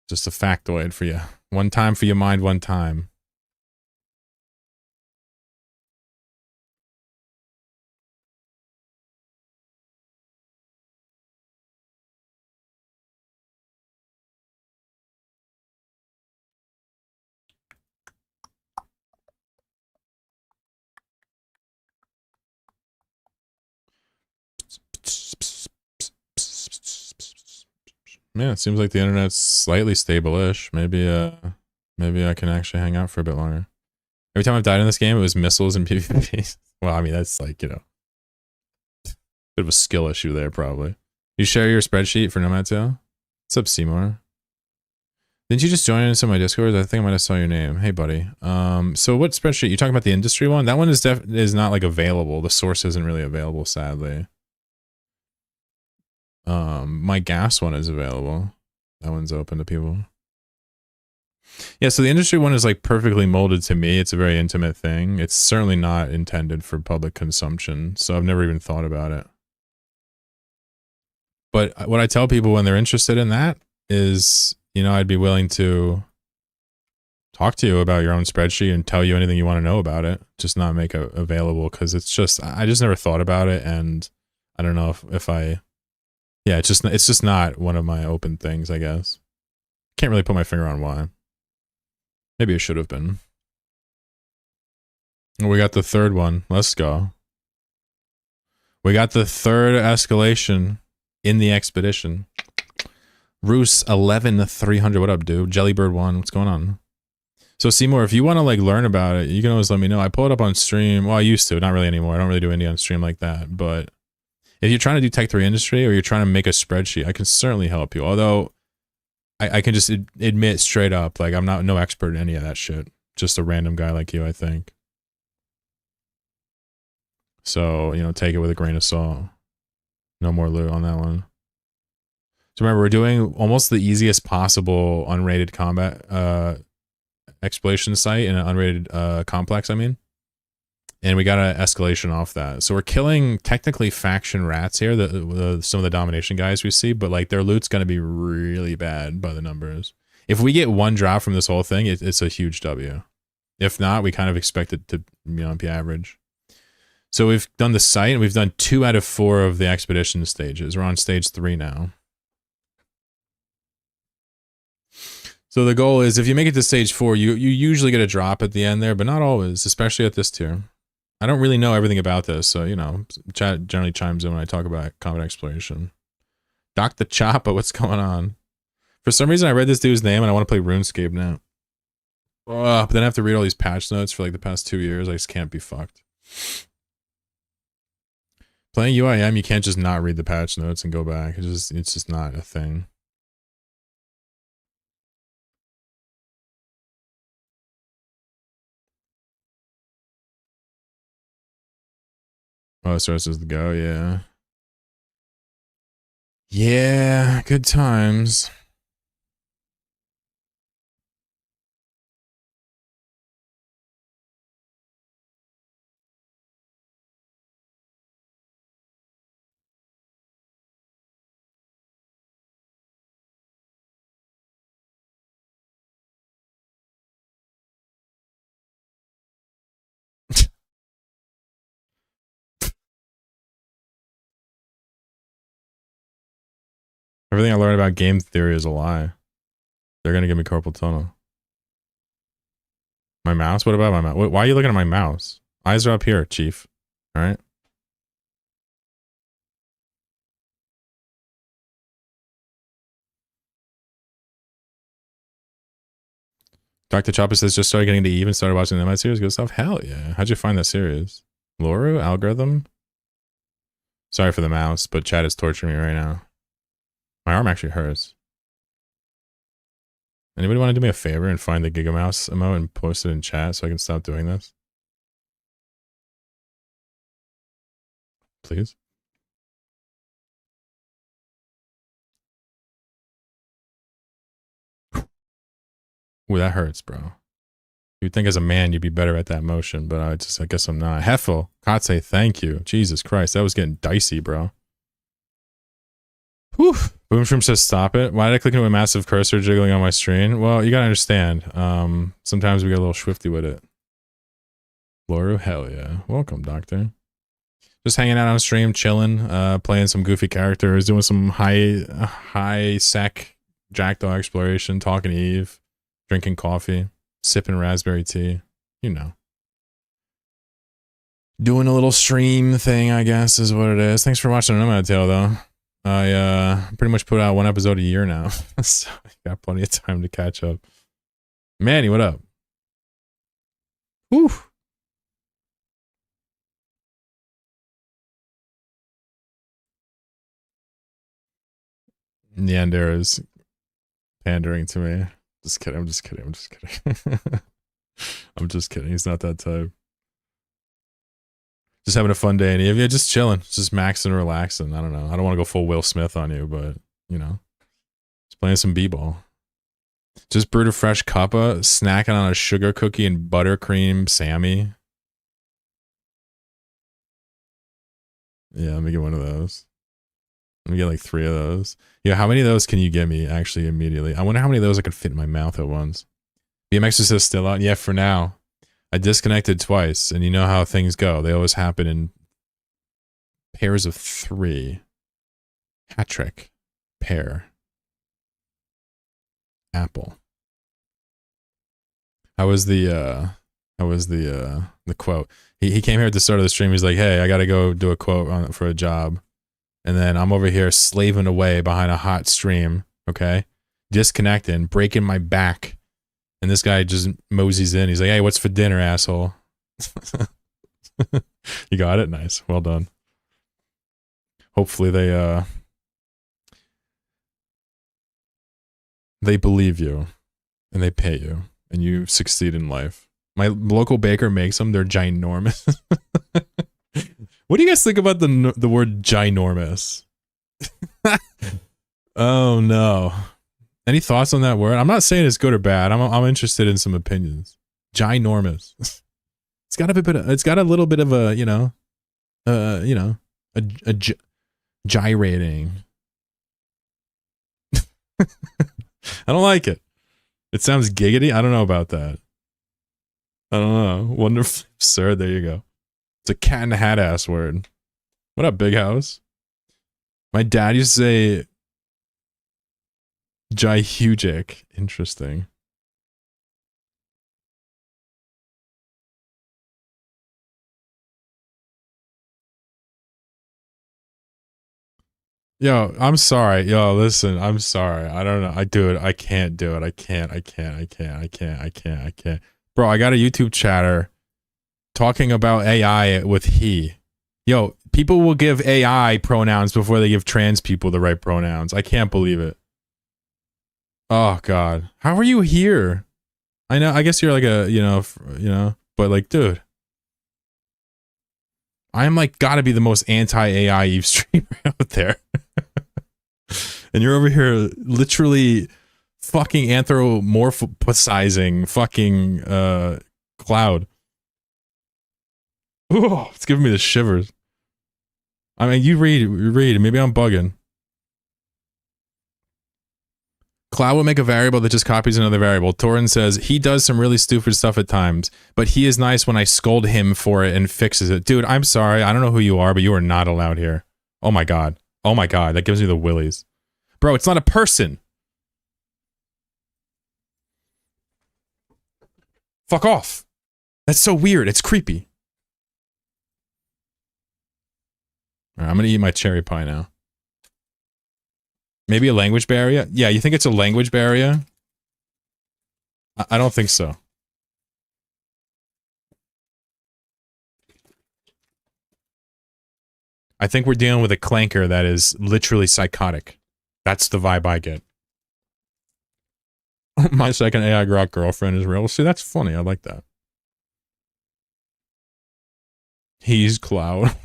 Just a factoid for you. One time for your mind, one time. Yeah, it seems like the internet's slightly stable-ish. Maybe I can actually hang out for a bit longer. Every time I've died in this game, it was missiles and PvP. Well, I mean, that's like, you know, bit of a skill issue there, probably. You share your spreadsheet for Nomad Tail? What's up, Seymour? Didn't you just join into my Discord? I think I might have saw your name. Hey, buddy. So what spreadsheet? You talking about the industry one? That one is not like available. The source isn't really available, sadly. My gas one is available. That one's open to people. Yeah, so the industry one is like perfectly molded to me. It's a very intimate thing. It's certainly not intended for public consumption, so I've never even thought about it. But what I tell people when they're interested in that is, you know, I'd be willing to talk to you about your own spreadsheet and tell you anything you want to know about it, just not make it available, because it's just, I just never thought about it, and I don't know if I... Yeah, it's just not one of my open things, I guess. Can't really put my finger on why. Maybe it should have been. We got the third one. Let's go. We got the third escalation in the expedition. Roos 11-300. What up, dude? Jellybird 1. What's going on? So Seymour, if you want to like learn about it, you can always let me know. I pull it up on stream. Well, I used to. Not really anymore. I don't really do indie on stream like that, but... If you're trying to do Tech 3 industry or you're trying to make a spreadsheet, I can certainly help you. Although, I can just admit straight up, like, I'm no expert in any of that shit. Just a random guy like you, I think. So, you know, take it with a grain of salt. No more loot on that one. So remember, we're doing almost the easiest possible unrated combat exploration site in an unrated complex, I mean. And we got an escalation off that. So we're killing technically faction rats here, some of the domination guys we see, but like their loot's going to be really bad by the numbers. If we get one drop from this whole thing, it's a huge W. If not, we kind of expect it to, be average. So we've done the site, and we've done 2 out of 4 of the expedition stages. We're on stage 3 now. So the goal is, if you make it to stage 4, you usually get a drop at the end there, but not always, especially at this tier. I don't really know everything about this, so, chat generally chimes in when I talk about combat exploration. Doc the Choppa, what's going on? For some reason, I read this dude's name, and I want to play RuneScape now. But then I have to read all these patch notes for, like, the past 2 years. I just can't be fucked. Playing UIM, you can't just not read the patch notes and go back. It's just not a thing. Oh, so this is the go, yeah. Yeah, good times. Everything I learned about game theory is a lie. They're gonna give me carpal tunnel. My mouse? What about my mouse? Why are you looking at my mouse? Eyes are up here, Chief. Alright? Dr. Chopper says, just started getting to Eve and started watching the Night series. Good stuff. Hell yeah. How'd you find that series? Loru? Algorithm? Sorry for the mouse, but chat is torturing me right now. My arm actually hurts. Anybody want to do me a favor and find the Gigamouse emote and post it in chat so I can stop doing this? Please? Ooh, that hurts, bro. You'd think as a man you'd be better at that motion, but I guess I'm not. Heffel, Katse, thank you. Jesus Christ, that was getting dicey, bro. Whew. Boomshroom says stop it. Why did I click into a massive cursor jiggling on my screen? Well, you gotta understand. Sometimes we get a little swifty with it. Loru, hell yeah. Welcome, Doctor. Just hanging out on stream, chilling, playing some goofy characters, doing some high sec Jackdaw exploration, talking to Eve, drinking coffee, sipping raspberry tea, Doing a little stream thing, I guess, is what it is. Thanks for watching Nomad Tale, though. I pretty much put out 1 episode a year now, so I got plenty of time to catch up. Manny, what up? Whew. Neander is pandering to me. Just kidding, I'm just kidding. I'm just kidding. He's not that type. Just having a fun day, and yeah, just chilling, just maxing and relaxing. I don't know. I don't want to go full Will Smith on you, but just playing some b-ball. Just brewed a fresh cuppa, snacking on a sugar cookie and buttercream Sammy. Yeah, let me get one of those. Let me get like 3 of those. Yeah, how many of those can you get me actually immediately? I wonder how many of those I could fit in my mouth at once. BMX is still out? Yeah, for now. I disconnected twice, and you know how things go. They always happen in pairs of 3. Hat trick. Pair. Apple. How was the quote? He came here at the start of the stream. He's like, hey, I gotta go do a quote for a job. And then I'm over here slaving away behind a hot stream, okay? Disconnecting, breaking my back. And this guy just moseys in. He's like, hey, what's for dinner, asshole? You got it? Nice. Well done. Hopefully they believe you and they pay you and you succeed in life. My local baker makes them. They're ginormous. What do you guys think about the word ginormous? Oh no. Any thoughts on that word? I'm not saying it's good or bad. I'm interested in some opinions. Ginormous. It's got a little bit of a, gyrating. I don't like it. It sounds giggity. I don't know about that. I don't know. Wonderfully absurd. There you go. It's a cat in a hat ass word. What up, big house? My dad used to say Jihujic. Interesting. Yo, I'm sorry. Yo, listen, I'm sorry. I don't know. I do it. I can't do it. I can't. Bro, I got a YouTube chatter talking about AI with he. Yo, people will give AI pronouns before they give trans people the right pronouns. I can't believe it. Oh God. How are you here? I know, I guess you're like a, but like, dude. I'm like gotta be the most anti-AI Eve streamer out there. And you're over here literally fucking anthropomorphizing fucking Cloud. Ooh, it's giving me the shivers. I mean, you read, maybe I'm bugging. Cloud will make a variable that just copies another variable. Torin says, he does some really stupid stuff at times, but he is nice when I scold him for it and fixes it. Dude, I'm sorry. I don't know who you are, but you are not allowed here. Oh my God. Oh my God. That gives me the willies. Bro, it's not a person. Fuck off. That's so weird. It's creepy. All right, I'm gonna eat my cherry pie now. Maybe a language barrier? Yeah, you think it's a language barrier? I don't think so. I think we're dealing with a clanker that is literally psychotic. That's the vibe I get. My second AI grok girlfriend is real. See, that's funny. I like that. He's Cloud.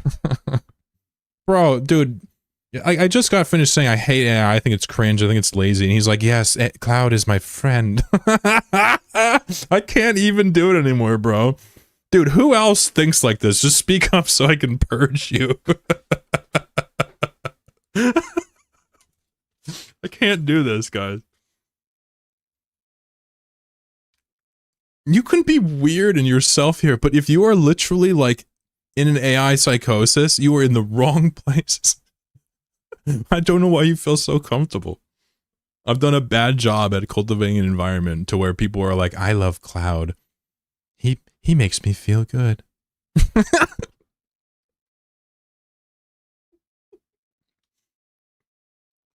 Bro, dude, I just got finished saying I hate AI. I think it's cringe. I think it's lazy. And he's like, yes, Cloud is my friend. I can't even do it anymore, bro. Dude, who else thinks like this? Just speak up so I can purge you. I can't do this, guys. You can be weird in yourself here, but if you are literally like in an AI psychosis, you are in the wrong place. I don't know why you feel so comfortable. I've done a bad job at cultivating an environment to where people are like, I love Cloud. He makes me feel good.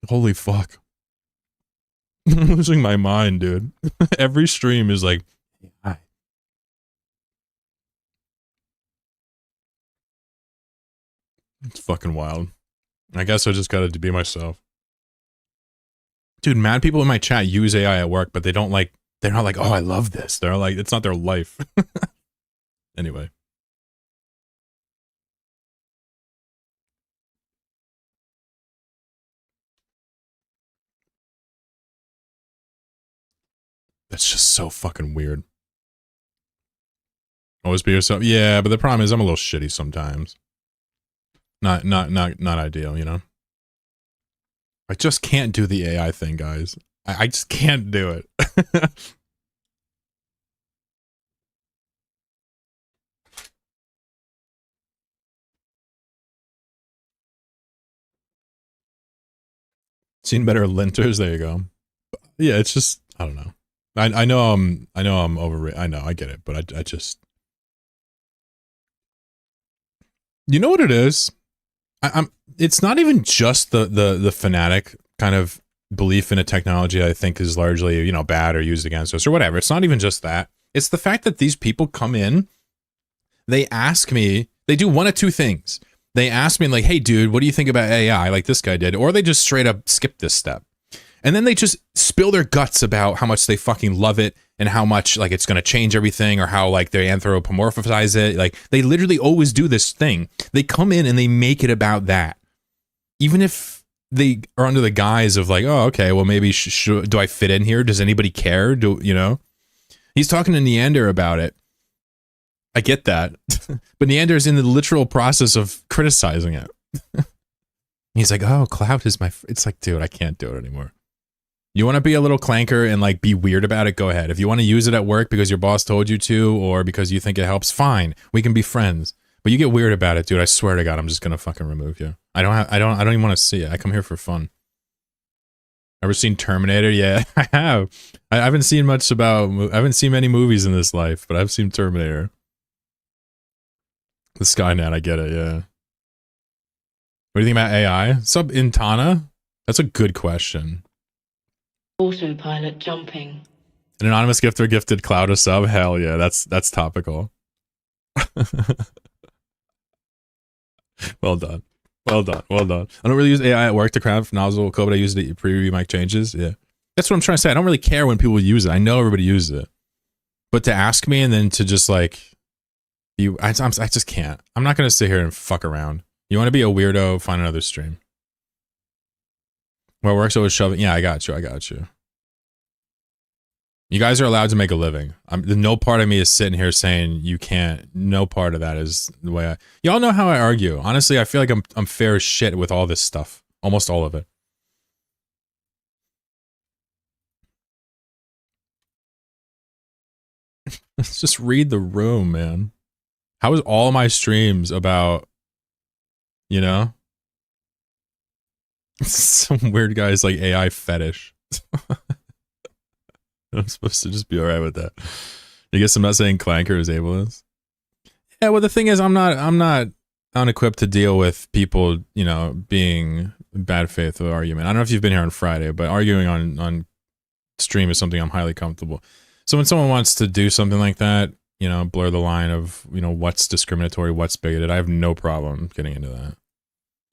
Holy fuck. I'm losing my mind, dude. Every stream is like, hi. It's fucking wild. I guess I just gotta be myself. Dude, mad people in my chat use AI at work, but they don't like, they're not like, oh, I love this. They're like, it's not their life. Anyway. That's just so fucking weird. Always be yourself. Yeah, but the problem is I'm a little shitty sometimes. Not ideal, you know? I just can't do the AI thing, guys. I just can't do it. Seen better linters, there you go. Yeah, it's just, I don't know. I know I'm overrated. I know, I get it, but I just, you know what it is? It's not even just the fanatic kind of belief in a technology I think is largely, you know, bad or used against us or whatever. It's not even just that. It's the fact that these people come in, they ask me, they do one of two things. They ask me like, hey dude, what do you think about AI like this guy did? Or they just straight up skip this step. And then they just spill their guts about how much they fucking love it and how much like it's going to change everything or how like they anthropomorphize it. Like they literally always do this thing. They come in and they make it about that. Even if they are under the guise of like, oh, okay, well maybe do I fit in here? Does anybody care? You know? He's talking to Neander about it. I get that. But Neander is in the literal process of criticizing it. He's like, oh, Cloud is my... It's like, dude, I can't do it anymore. You want to be a little clanker and like be weird about it, go ahead. If you want to use it at work because your boss told you to or because you think it helps, fine. We can be friends. But you get weird about it, dude. I swear to God, I'm just gonna fucking remove you. I don't even want to see it. I come here for fun. Ever seen Terminator? Yeah, I have. I haven't seen much about. I haven't seen many movies in this life, but I've seen Terminator. The Skynet, I get it. Yeah. What do you think about AI? Sub Intana? That's a good question. Autopilot jumping. An anonymous gifter gifted Cloud a sub. Hell yeah, that's topical. Well done. Well done. Well done. I don't really use AI at work to craft nozzle code, but I use it to pre-review mic changes. Yeah. That's what I'm trying to say. I don't really care when people use it. I know everybody uses it. But to ask me and then to just like, I just can't. I'm not going to sit here and fuck around. You want to be a weirdo, find another stream. Where work's always shoving. Yeah, I got you. I got you. You guys are allowed to make a living. No part of me is sitting here saying you can't. No part of that is the way I... Y'all know how I argue. Honestly, I feel like I'm fair as shit with all this stuff. Almost all of it. Let's just read the room, man. How is all my streams about, you know? Some weird guy's like AI fetish. I'm supposed to just be alright with that. I guess I'm not saying Clanker is ableist. Yeah, well the thing is I'm not unequipped to deal with people, you know, being bad faith with argument. I don't know if you've been here on Friday, but arguing on stream is something I'm highly comfortable. So when someone wants to do something like that, you know, blur the line of, you know, what's discriminatory, what's bigoted, I have no problem getting into that.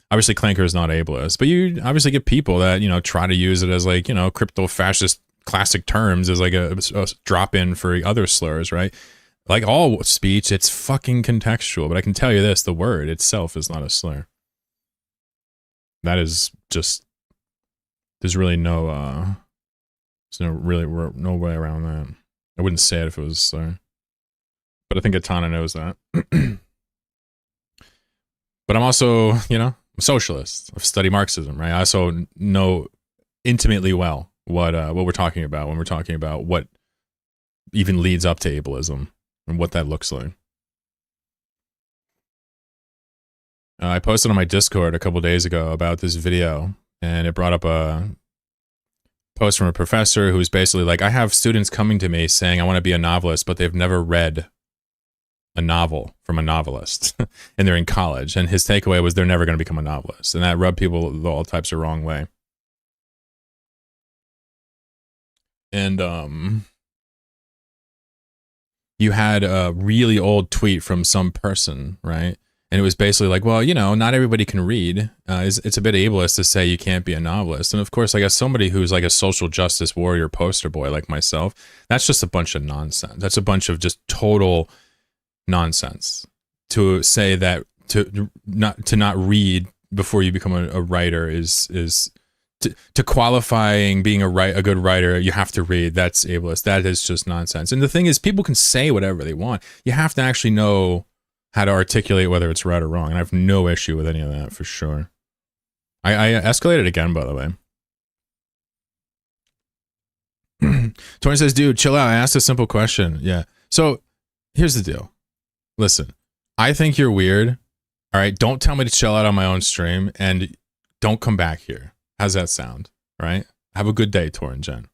Obviously Clanker is not ableist, but you obviously get people that, you know, try to use it as like, you know, crypto fascist classic terms as like a drop in for other slurs, right? Like all speech, it's fucking contextual, but I can tell you this, the word itself is not a slur. That is just, there's really no, there's no way around that. I wouldn't say it if it was a slur. But I think Atana knows that. But I'm also, you know, I'm a socialist. I've studied Marxism, right? I also know intimately well what we're talking about when we're talking about what even leads up to ableism and what that looks like. I posted on my Discord a couple days ago about this video, and it brought up a post from a professor who's basically like, I have students coming to me saying I want to be a novelist, but they've never read a novel from a novelist and they're in college, and his takeaway was they're never going to become a novelist, and that rubbed people all types of wrong way. And you had a really old tweet from some person, right? And it was basically like, well, you know, not everybody can read. It's a bit ableist to say you can't be a novelist. And of course, like as somebody who's like a social justice warrior poster boy like myself, that's just a bunch of nonsense. That's a bunch of just total nonsense to say that to not read before you become a writer is to qualifying being a good writer, you have to read. That's ableist. That is just nonsense. And the thing is, people can say whatever they want. You have to actually know how to articulate whether it's right or wrong. And I have no issue with any of that for sure. I escalated again, by the way. Tony says, dude, chill out. I asked a simple question. Yeah. So here's the deal. Listen, I think you're weird. All right. Don't tell me to chill out on my own stream, and don't come back here. How's that sound? Right? Have a good day, Tor and Jen.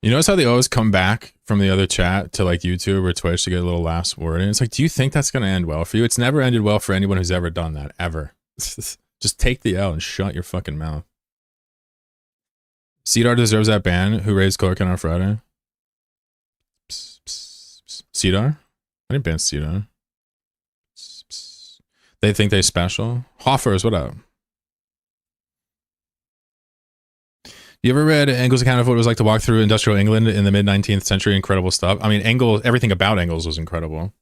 You notice how they always come back from the other chat to like YouTube or Twitch to get a little last word? And it's like, do you think that's going to end well for you? It's never ended well for anyone who's ever done that, ever. Just take the L and shut your fucking mouth. Cedar deserves that ban. Who raised Corkin on Friday? Cedar? I didn't ban Cedar. They think they're special. Hoffers, what up? You ever read Engels' account of what it was like to walk through industrial England in the mid-19th century? Incredible stuff. I mean, Engels, everything about Engels was incredible.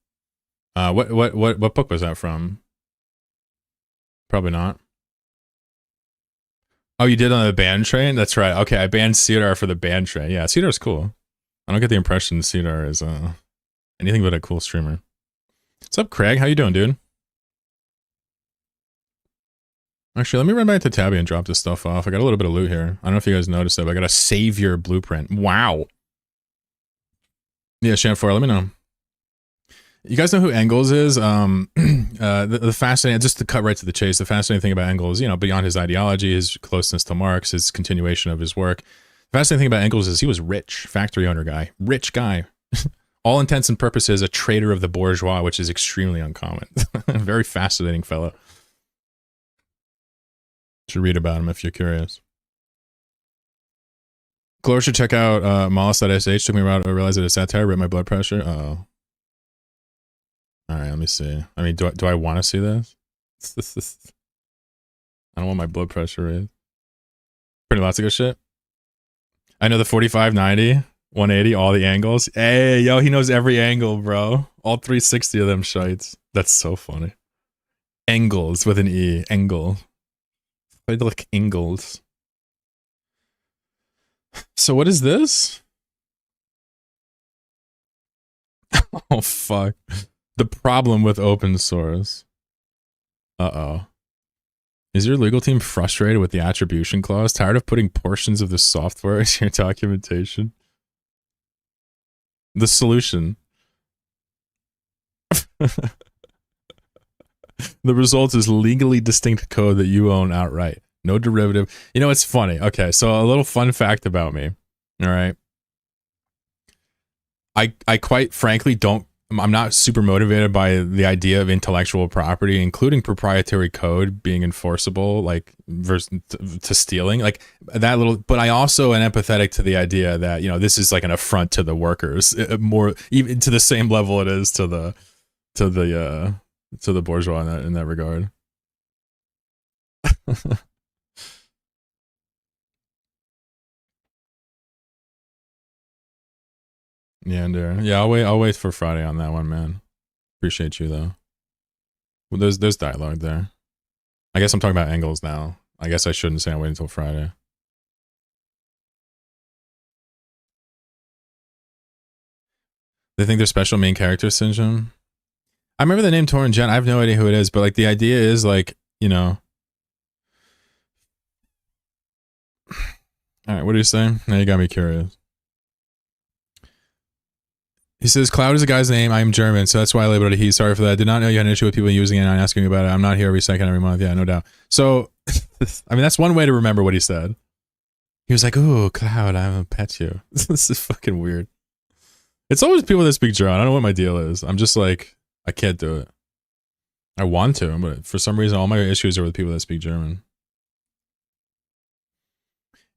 What book was that from? Probably not. Oh, you did on the band train? That's right. Okay, I banned Cedar for the band train. Yeah, Cedar's cool. I don't get the impression Cedar is anything but a cool streamer. What's up, Craig? How you doing, dude? Actually, let me run back to Tabby and drop this stuff off. I got a little bit of loot here. I don't know if you guys noticed it, but I got a savior blueprint. Wow. Yeah, Shamfor, let me know. You guys know who Engels is? The fascinating, just to cut right to the chase, the fascinating thing about Engels, you know, beyond his ideology, his closeness to Marx, his continuation of his work. The fascinating thing about Engels is he was rich, factory owner guy, rich guy. All intents and purposes, a traitor of the bourgeois, which is extremely uncommon. Very fascinating fellow. Should read about him if you're curious. Chloe should check out Mollis.sh. Took me a while to realize that it's satire, ripped my blood pressure. Oh. Alright, let me see. I mean, do I want to see this? I don't want my blood pressure raised. Pretty lots of good shit. I know the 45, 90, 180, all the angles. Hey, yo, he knows every angle, bro. All 360 of them shites. That's so funny. Engels with an E. Engel. Like Ingalls. So what is this? Oh, fuck. The problem with open source. Uh-oh. Is your legal team frustrated with the attribution clause? Tired of putting portions of the software into your documentation? The solution. The result is legally distinct code that you own outright. No derivative. You know, it's funny. Okay, so a little fun fact about me. All right. I quite frankly I'm not super motivated by the idea of intellectual property, including proprietary code being enforceable, like versus to stealing, like that little. But I also am empathetic to the idea that, you know, this is like an affront to the workers, more even to the same level it is to the bourgeois in that regard. Yeah, I'll wait for Friday on that one, man. Appreciate you though. Well, there's dialogue there. I guess I'm talking about Engels now. I guess I shouldn't say I'm waiting until Friday. They think they're special main character syndrome. I remember the name Torrin Jen. I have no idea who it is, but like the idea is like, you know. All right, what are you saying? Now you got me curious. He says, Cloud is a guy's name. I am German, so that's why I labeled it he. Sorry for that. I did not know you had an issue with people using it and asking about it. I'm not here every second, every month. Yeah, no doubt. So, I mean, that's one way to remember what he said. He was like, ooh, Cloud, I'm gonna pet you. This is fucking weird. It's always people that speak German. I don't know what my deal is. I'm just like, I can't do it. I want to, but for some reason, all my issues are with people that speak German.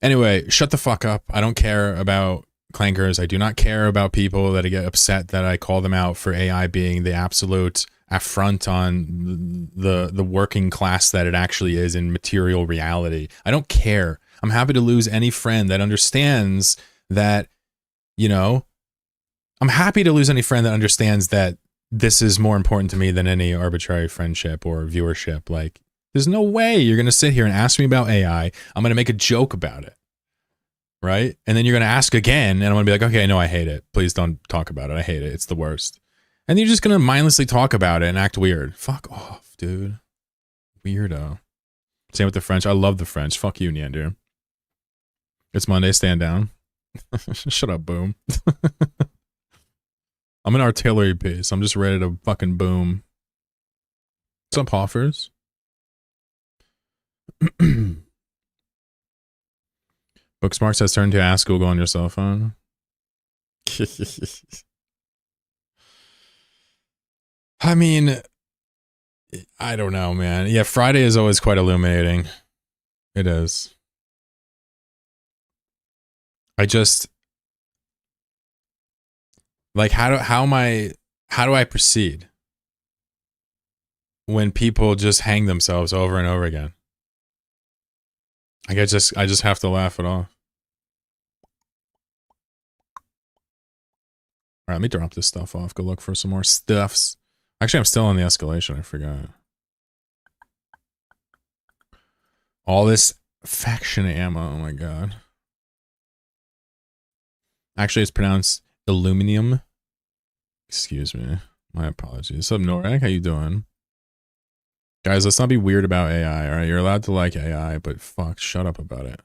Anyway, shut the fuck up. I don't care about clankers. I do not care about people that get upset that I call them out for AI being the absolute affront on the working class that it actually is in material reality. I don't care. I'm happy to lose any friend that understands that, you know, I'm happy to lose any friend that understands that this is more important to me than any arbitrary friendship or viewership. Like, there's no way you're going to sit here and ask me about AI. I'm going to make a joke about it. Right? And then you're going to ask again, and I'm going to be like, okay, no, I hate it. Please don't talk about it. I hate it. It's the worst. And you're just going to mindlessly talk about it and act weird. Fuck off, dude. Weirdo. Same with the French. I love the French. Fuck you, Neander. It's Monday. Stand down. Shut up, boom. I'm an artillery piece. I'm just ready to fucking boom. What's up, Hoffers? Booksmarks has turned to Ask Google on your cell phone. I mean, I don't know, man. Yeah, Friday is always quite illuminating. It is. I just like how do I proceed when people just hang themselves over and over again? Like I just have to laugh it off. All right, let me drop this stuff off. Go look for some more stuffs. Actually, I'm still on the escalation. I forgot. All this faction ammo. Oh my god. Actually, it's pronounced aluminum. Excuse me. My apologies. What's up, Norek? How you doing? Guys, let's not be weird about AI, alright? You're allowed to like AI, but fuck, shut up about it.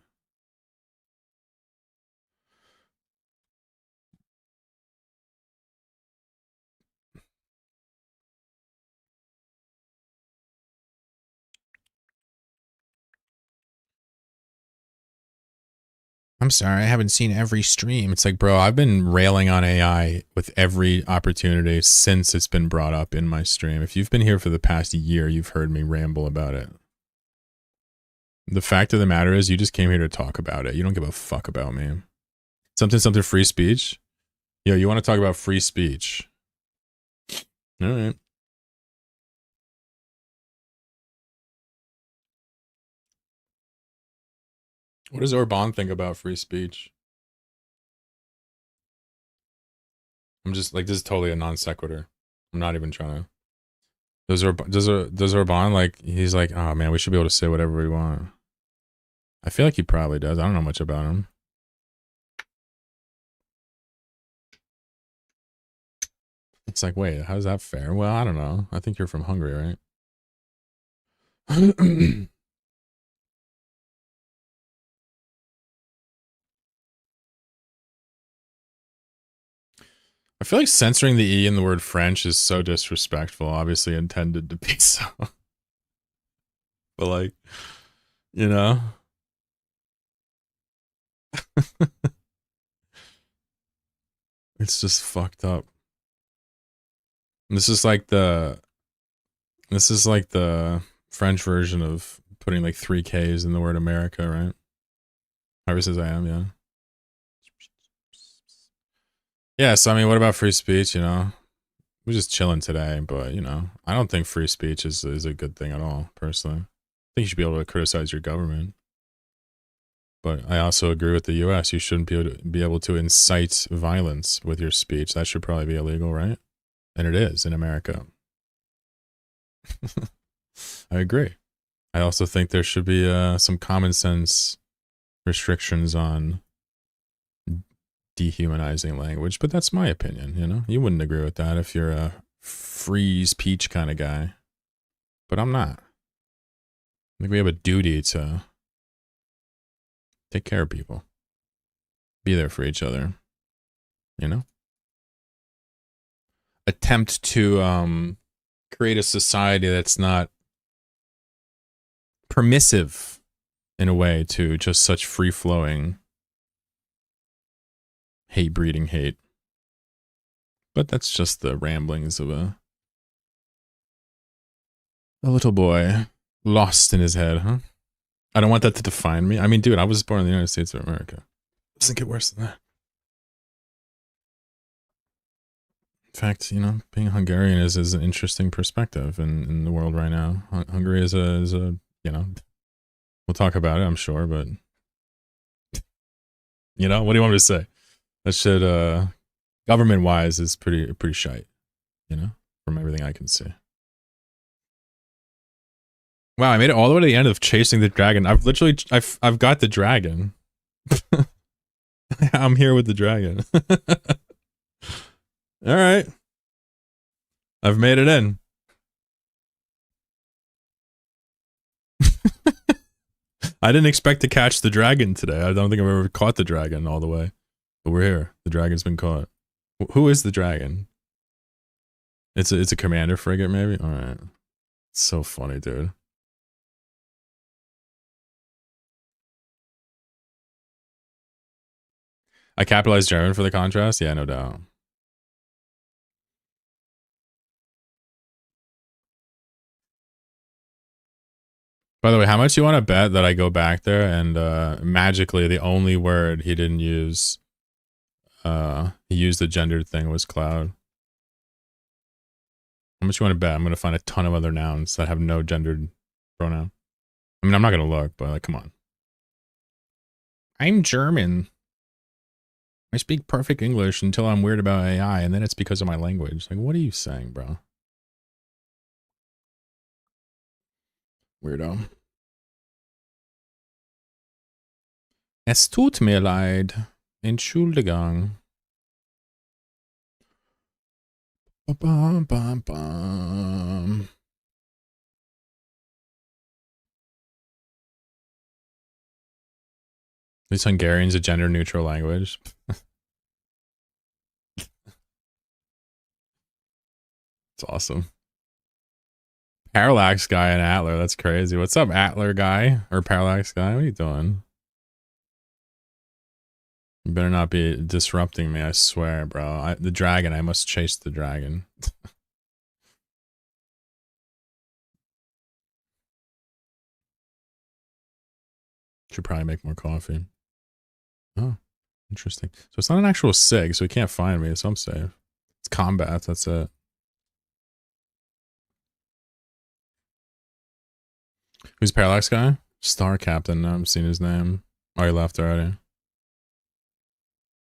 I'm sorry, I haven't seen every stream. It's like, bro, I've been railing on AI with every opportunity since it's been brought up in my stream. If you've been here for the past year, you've heard me ramble about it. The fact of the matter is, you just came here to talk about it. You don't give a fuck about me. Something free speech? Yo, you want to talk about free speech? All right. What does Orban think about free speech? I'm just like, this is totally a non sequitur. I'm not even trying to. Does Orban like? He's like, oh man, we should be able to say whatever we want. I feel like he probably does. I don't know much about him. It's like, wait, how's that fair? Well, I don't know. I think you're from Hungary, right? I feel like censoring the E in the word French is so disrespectful, obviously intended to be so. But like, you know? It's just fucked up. This is like the French version of putting like 3 Ks in the word America, right? However says I am, yeah. Yeah, so I mean, what about free speech, you know? We're just chilling today, but you know, I don't think free speech is a good thing at all, personally. I think you should be able to criticize your government. But I also agree with the US. You shouldn't be able to incite violence with your speech. That should probably be illegal, right? And it is in America. I agree. I also think there should be some common sense restrictions on dehumanizing language, but that's my opinion, you know? You wouldn't agree with that if you're a free speech kind of guy. But I'm not. I think we have a duty to take care of people. Be there for each other. You know? Attempt to create a society that's not permissive in a way to just such free-flowing hate-breeding hate. But that's just the ramblings of a little boy lost in his head, huh? I don't want that to define me. I mean, dude, I was born in the United States of America. It doesn't get worse than that. In fact, you know, being Hungarian is an interesting perspective in the world right now. Hungary is a you know, we'll talk about it, I'm sure, but you know, what do you want me to say? That shit, government wise, is pretty shite, you know, from everything I can see. Wow, I made it all the way to the end of chasing the dragon. I've got the dragon. I'm here with the dragon. All right, I've made it in. I didn't expect to catch the dragon today. I don't think I've ever caught the dragon all the way. But we're here. The dragon's been caught. Who is the dragon? It's a commander frigate, maybe? Alright. It's so funny, dude. I capitalized German for the contrast? Yeah, no doubt. By the way, how much you want to bet that I go back there and magically the only word he didn't use, he used the gendered thing, was cloud? How much you want to bet? I'm going to find a ton of other nouns that have no gendered pronoun. I mean, I'm not going to look, but like, come on. I'm German. I speak perfect English until I'm weird about AI, and then it's because of my language. Like, what are you saying, bro? Weirdo. Es tut mir leid. Entschuldigung. Ba-bam, bam, bam. least Hungarian's a gender neutral language. It's awesome. Parallax guy and Atler. That's crazy. What's up, Atler guy or Parallax guy? What are you doing? You better not be disrupting me. I swear, bro. The dragon. I must chase the dragon. Should probably make more coffee. Oh, interesting. So it's not an actual sig, so he can't find me, so I'm safe. It's combat. That's it. Who's Parallax guy? Star Captain. I haven't seen his name. Oh, he left already.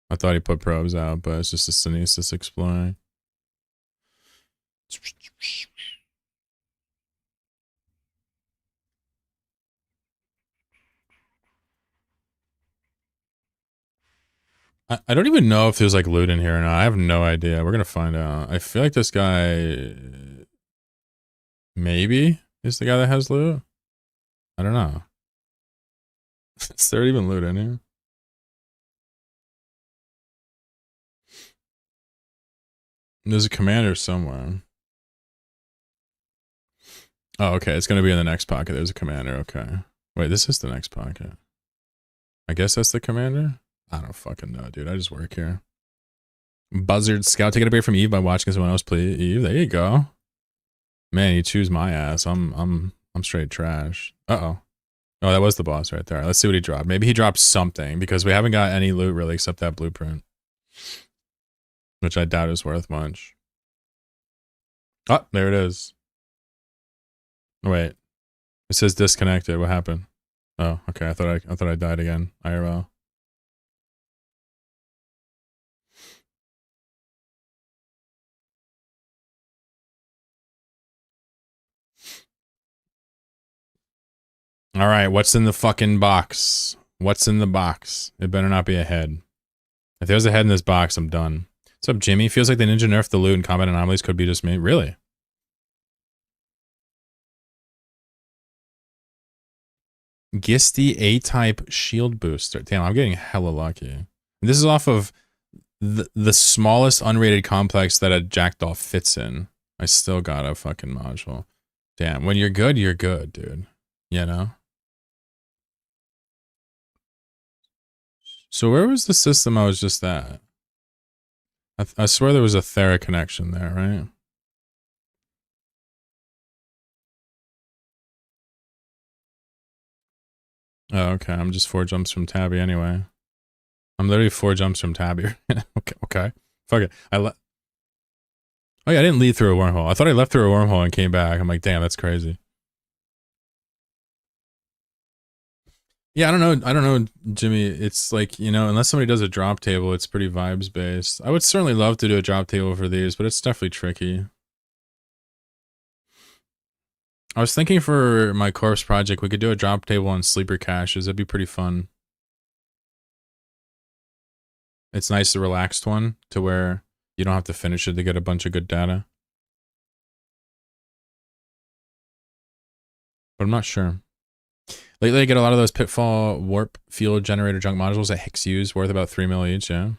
I thought he put probes out, but it's just a Synesis exploring. I don't even know if there's like loot in here or not. I have no idea. We're gonna find out. I feel like this guy maybe is the guy that has loot. I don't know. Is there even loot in here? There's a commander somewhere. Oh, okay. It's gonna be in the next pocket. There's a commander. Okay. Wait, this is the next pocket. I guess that's the commander? I don't fucking know, dude. I just work here. Buzzard Scout taking a break from Eve by watching someone else play Eve. There you go. Man, you choose my ass. I'm straight trash. Uh-oh. Oh, that was the boss right there. Let's see what he dropped. Maybe he dropped something because we haven't got any loot really except that blueprint. Which I doubt is worth much. Oh, there it is. Wait. It says disconnected. What happened? Oh, okay. I thought I died again. IRL. All right, what's in the fucking box? What's in the box? It better not be a head. If there's a head in this box, I'm done. What's up, Jimmy? Feels like the ninja nerfed the loot and combat anomalies could be just me. Really? Gisty A-type shield booster. Damn, I'm getting hella lucky. This is off of the smallest unrated complex that a Jackdaw fits in. I still got a fucking module. Damn, when you're good, dude. You know? So where was the system I was just at? I swear there was a Thera connection there, right? Oh, okay. I'm just 4 jumps from Tabby anyway. I'm literally 4 jumps from Tabby. Okay. Fuck it. Oh yeah, I didn't lead through a wormhole. I thought I left through a wormhole and came back. I'm like, damn, that's crazy. Yeah, I don't know, Jimmy. It's like, you know, unless somebody does a drop table, it's pretty vibes based. I would certainly love to do a drop table for these, but it's definitely tricky. I was thinking for my corpse project, we could do a drop table on sleeper caches. That'd be pretty fun. It's nice, the relaxed one, to where you don't have to finish it to get a bunch of good data. But I'm not sure. Lately, I get a lot of those Pitfall Warp Field Generator junk modules that Hicks use, worth about 3 mil each, yeah.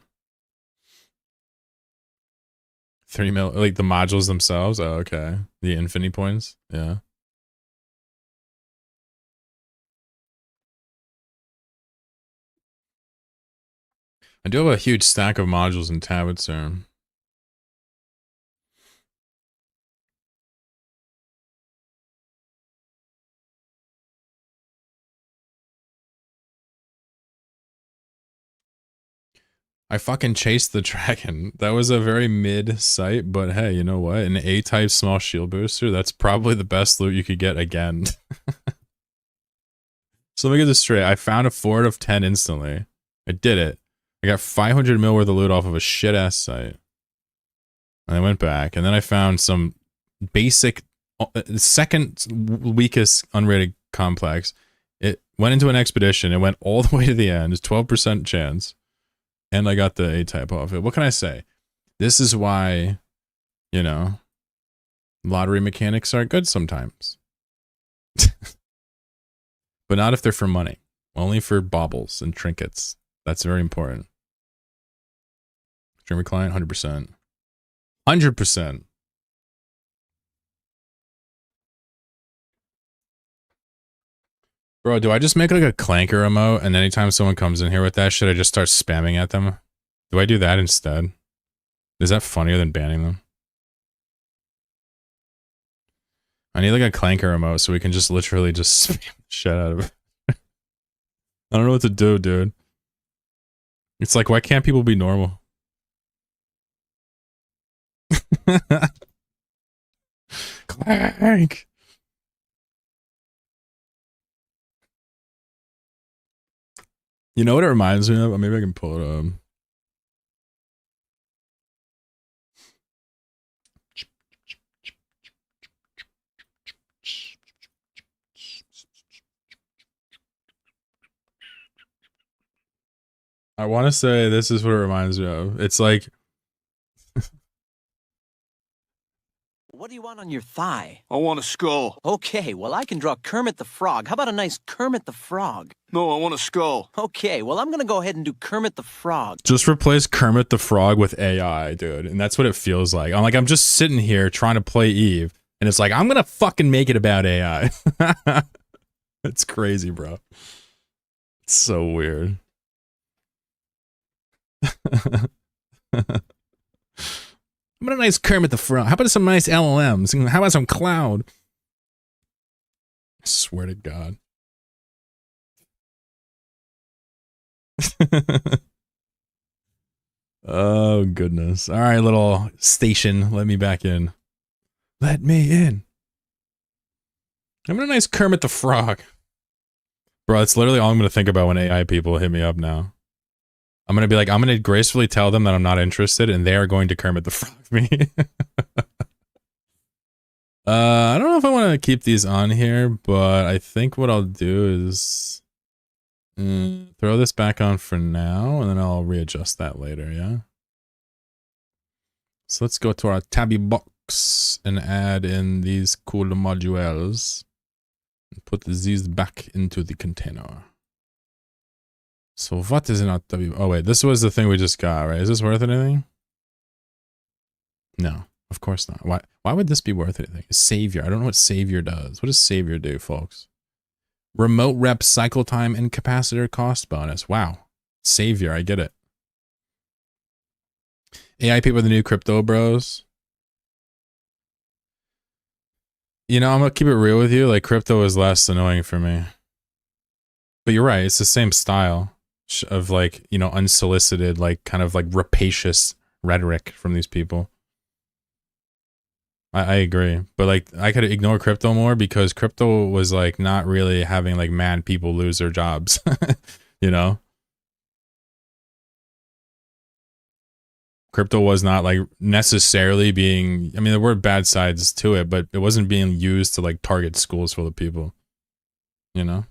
3 mil, like the modules themselves? Oh, okay. The infinity points? Yeah. I do have a huge stack of modules in Tablet, sir. I fucking chased the dragon. That was a very mid sight, but hey, you know what? An A-type small shield booster, that's probably the best loot you could get again. So let me get this straight. I found a 4 out of 10 instantly. I did it. I got 500 mil worth of loot off of a shit-ass site. And I went back, and then I found some basic, second weakest unrated complex. It went into an expedition. It went all the way to the end. It's 12% chance. And I got the A-type off it. What can I say? This is why, you know, lottery mechanics are good sometimes. But not if they're for money. Only for baubles and trinkets. That's very important. Streamer client, 100%. 100%. Bro, do I just make like a clanker emote and anytime someone comes in here with that shit, I just start spamming at them? Do I do that instead? Is that funnier than banning them? I need like a clanker emote so we can just literally just spam the shit out of it. I don't know what to do, dude. It's like, why can't people be normal? Clank! You know what it reminds me of? Maybe I can pull it up. I want to say this is what it reminds me of. It's like... What do you want on your thigh? I want a skull. Okay, well, I can draw Kermit the Frog. How about a nice Kermit the Frog? No, I want a skull. Okay, well, I'm gonna go ahead and do Kermit the Frog. Just replace Kermit the Frog with AI, dude. And that's what it feels like. I'm just sitting here trying to play Eve, and it's like, I'm gonna fucking make it about AI. It's crazy, bro. It's so weird. How about a nice Kermit the Frog? How about some nice LLMs? How about some cloud? I swear to God. Oh, goodness. All right, little station. Let me back in. Let me in. How about a nice Kermit the Frog? Bro, that's literally all I'm going to think about when AI people hit me up now. I'm going to be like, I'm going to gracefully tell them that I'm not interested, and they are going to Kermit the Frog me. I don't know if I want to keep these on here, but I think what I'll do is throw this back on for now, and then I'll readjust that later, yeah? So let's go to our tabby box and add in these cool modules. And put these back into the container. So what is in our W? Oh wait, this was the thing we just got, right? Is this worth anything? No, of course not. Why would this be worth anything? Savior. I don't know what Savior does. What does Savior do, folks? Remote rep cycle time and capacitor cost bonus. Wow. Savior, I get it. AI people, the new crypto bros. You know, I'm gonna keep it real with you. Like, crypto is less annoying for me. But you're right. It's the same style of, like, you know, unsolicited, like, kind of like rapacious rhetoric from these people. I agree. But, like, I could ignore crypto more because crypto was, like, not really having, like, mad people lose their jobs. You know? Crypto was not, like, necessarily being... I mean, there were bad sides to it, but it wasn't being used to, like, target schools full of people. You know?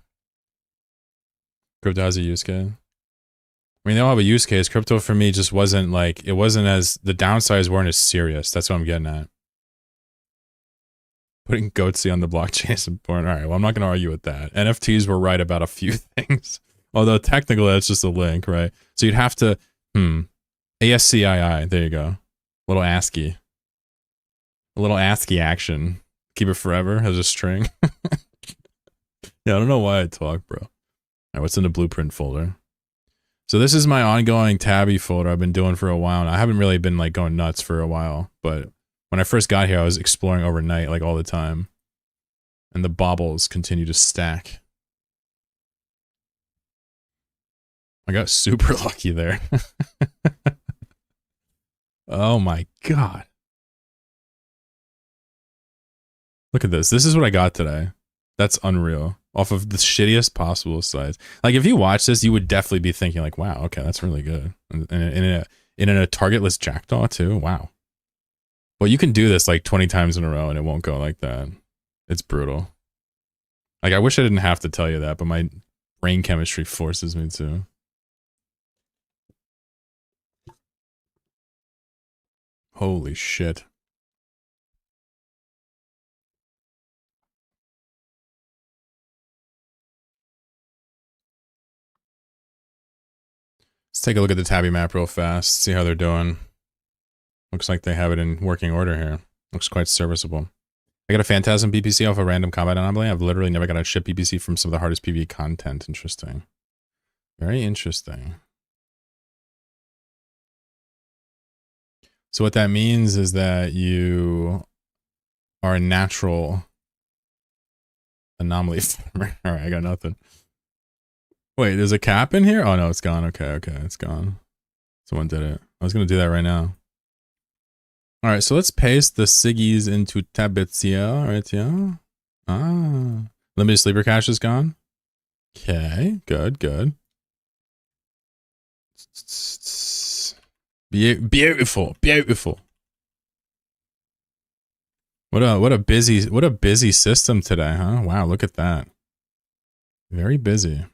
Crypto has a use case. I mean, they all have a use case. Crypto, for me, just wasn't, like... It wasn't as... The downsides weren't as serious. That's what I'm getting at. Putting Goatsy on the blockchain is important. All right, well, I'm not going to argue with that. NFTs were right about a few things. Although, technically, that's just a link, right? So you'd have to... ASCII, there you go. Little ASCII. A little ASCII action. Keep it forever as a string. Yeah, I don't know why I talk, bro. All right, what's in the blueprint folder? So this is my ongoing tabby folder I've been doing for a while. And I haven't really been, like, going nuts for a while. But when I first got here, I was exploring overnight, like, all the time. And the baubles continue to stack. I got super lucky there. Oh my God. Look at this. This is what I got today. That's unreal. Off of the shittiest possible sites. Like, if you watch this, you would definitely be thinking, like, wow, okay, that's really good. And in a targetless Jackdaw, too? Wow. Well, you can do this, like, 20 times in a row, and it won't go like that. It's brutal. Like, I wish I didn't have to tell you that, but my brain chemistry forces me to. Holy shit. Let's take a look at the tabby map real fast, see how they're doing. Looks like they have it in working order here. Looks quite serviceable. I got a Phantasm BPC off a random combat anomaly. I've literally never got a ship BPC from some of the hardest PvE content. Interesting. Very interesting. So what that means is that you are a natural anomaly farmer. Alright, I got nothing. Wait, there's a cap in here? Oh no, it's gone. Okay, it's gone. Someone did it. I was gonna do that right now. Alright, so let's paste the Siggies into Tabitzia right here. Ah. Limited sleeper cache is gone. Okay, good. Beautiful. What a busy system today, huh? Wow, look at that. Very busy.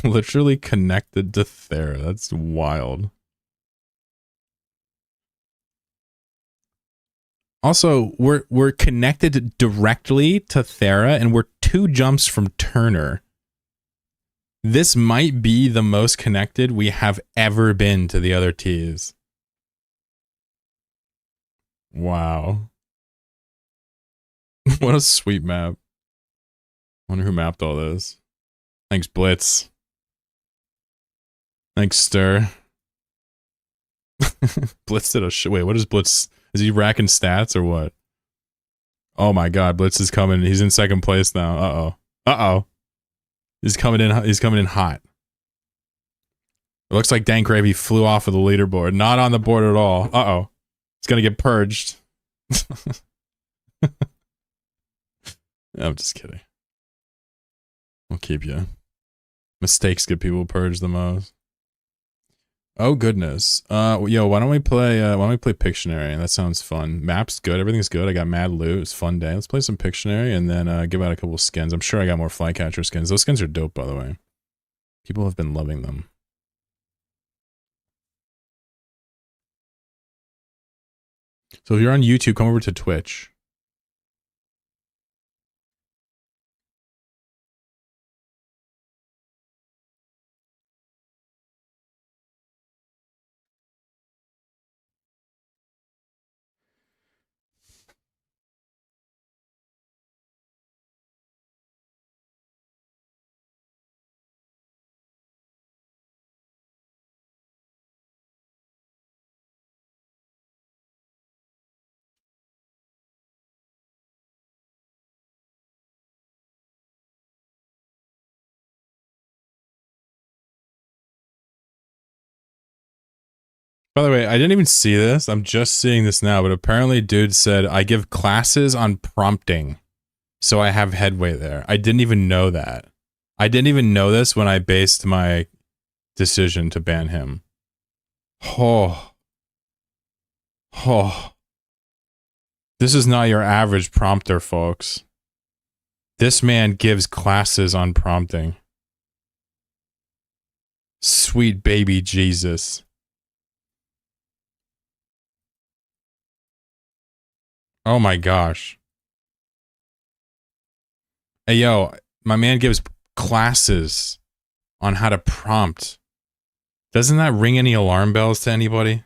Literally connected to Thera. That's wild. Also, we're connected directly to Thera, and we're 2 jumps from Turner. This might be the most connected we have ever been to the other T's. Wow. What a sweet map. Wonder who mapped all this. Thanks, Blitz. Thanks, Stir. Blitz did a wait, what is Blitz? Is he racking stats or what? Oh my god, Blitz is coming. He's in second place now. Uh-oh. He's coming in hot. It looks like Dank Gravy flew off of the leaderboard. Not on the board at all. Uh-oh. He's gonna get purged. I'm just kidding. I'll keep you. Mistakes get people purged the most. Oh goodness. Yo, why don't we play Pictionary? That sounds fun. Map's good, everything's good. I got mad loot. It's a fun day. Let's play some Pictionary and then give out a couple skins. I'm sure I got more Flycatcher skins. Those skins are dope, by the way. People have been loving them. So if you're on YouTube, come over to Twitch. By the way, I didn't even see this. I'm just seeing this now, but apparently dude said, I give classes on prompting, so I have headway there. I didn't even know that. I didn't even know this when I based my decision to ban him. Oh. This is not your average prompter, folks. This man gives classes on prompting. Sweet baby Jesus. Oh my gosh. Hey yo, my man gives classes on how to prompt. Doesn't that ring any alarm bells to anybody?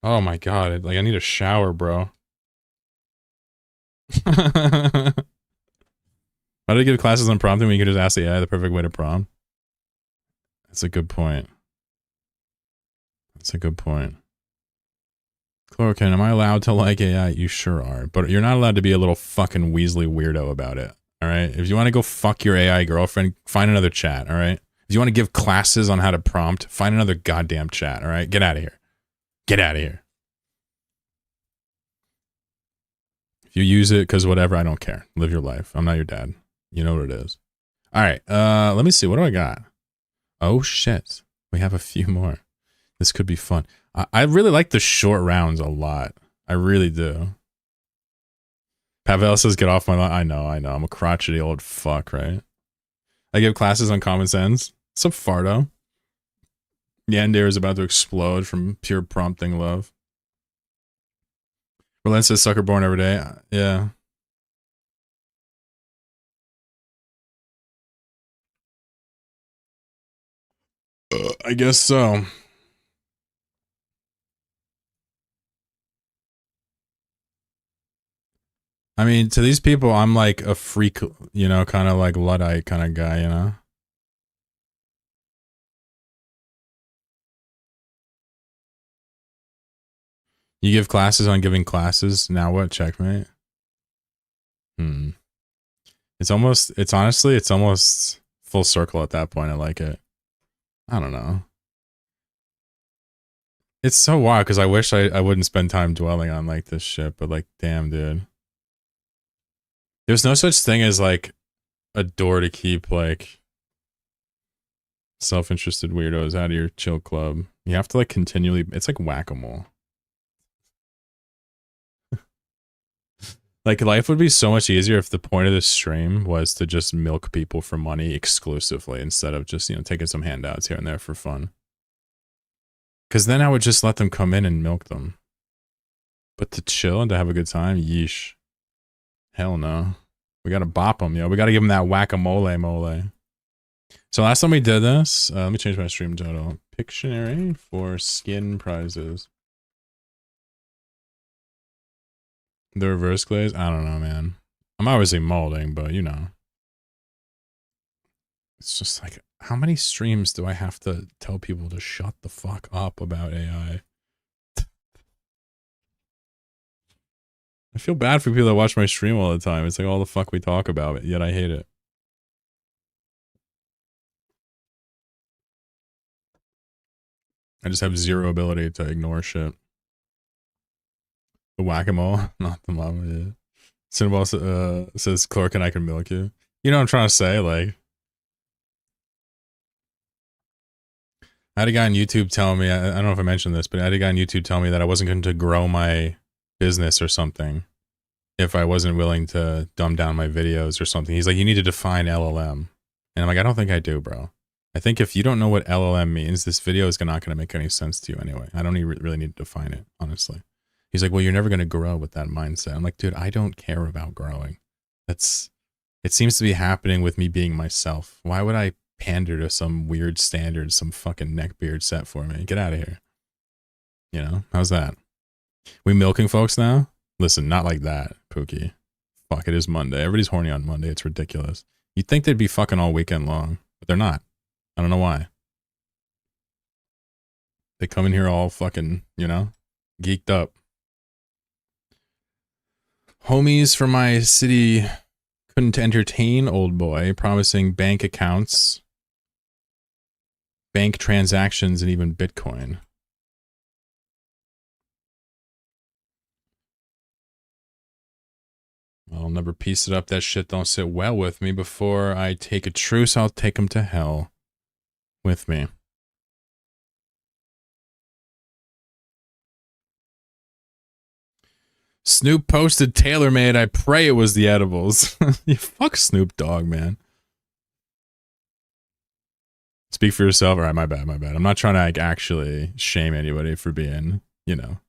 Oh my god, like I need a shower, bro. How do you give classes on prompting when you can just ask the AI the perfect way to prompt? That's a good point. That's a good point. Chlorokin, am I allowed to like AI? You sure are. But you're not allowed to be a little fucking Weasley weirdo about it. Alright? If you want to go fuck your AI girlfriend, find another chat, alright? If you want to give classes on how to prompt, find another goddamn chat, alright? Get out of here. Get out of here. If you use it because whatever, I don't care. Live your life. I'm not your dad. You know what it is. Alright, let me see. What do I got? Oh shit. We have a few more. This could be fun. I really like the short rounds a lot. I really do. Pavel says get off my line. I know. I'm a crotchety old fuck, right? I give classes on common sense. What's up, Fardo? Yandere is about to explode from pure prompting love. Relent says sucker born every day. Yeah. I guess so. I mean, to these people, I'm like a freak, you know, kind of like Luddite kind of guy, you know? You give classes on giving classes. Now what? Checkmate. Hmm. It's almost full circle at that point. I like it. I don't know. It's so wild because I wish I wouldn't spend time dwelling on like this shit, but like, damn, dude. There's no such thing as like a door to keep like self-interested weirdos out of your chill club. You have to like continually, it's like whack-a-mole. Like life would be so much easier if the point of this stream was to just milk people for money exclusively instead of just, you know, taking some handouts here and there for fun. Because then I would just let them come in and milk them. But to chill and to have a good time, yeesh. Hell no. We gotta bop them, yo. We gotta give them that whack-a-mole mole. So last time we did this, let me change my stream title. Pictionary for skin prizes. The reverse glaze? I don't know, man. I'm obviously molding, but you know. It's just like, how many streams do I have to tell people to shut the fuck up about AI? I feel bad for people that watch my stream all the time. It's like all the fuck we talk about it, yet I hate it. I just have zero ability to ignore shit. The whack-a-mole, not the mama, yeah. Cinnaball says, Clark and I can milk you. You know what I'm trying to say? Like, I had a guy on YouTube tell me, I don't know if I mentioned this, but I had a guy on YouTube tell me that I wasn't going to grow my business or something if I wasn't willing to dumb down my videos or something. He's like, you need to define LLM. And I'm like, I don't think I do, bro. I think if you don't know what LLM means, this video is not going to make any sense to you anyway. I don't even really need to define it, honestly. He's like, well, you're never going to grow with that mindset. I'm like, dude, I don't care about growing. It seems to be happening with me being myself. Why would I pander to some weird standard some fucking neckbeard set for me? Get out of here. You know, how's that? We milking folks now? Listen, not like that, Pookie. Fuck, it is Monday. Everybody's horny on Monday. It's ridiculous. You'd think they'd be fucking all weekend long, but they're not. I don't know why. They come in here all fucking, you know, geeked up. Homies from my city couldn't entertain old boy, promising bank accounts, bank transactions, and even Bitcoin. I'll never piece it up. That shit don't sit well with me. Before I take a truce, I'll take him to hell with me. Snoop posted TaylorMade. I pray it was the edibles. You fuck Snoop Dogg, man. Speak for yourself. All right, my bad. I'm not trying to like actually shame anybody for being, you know,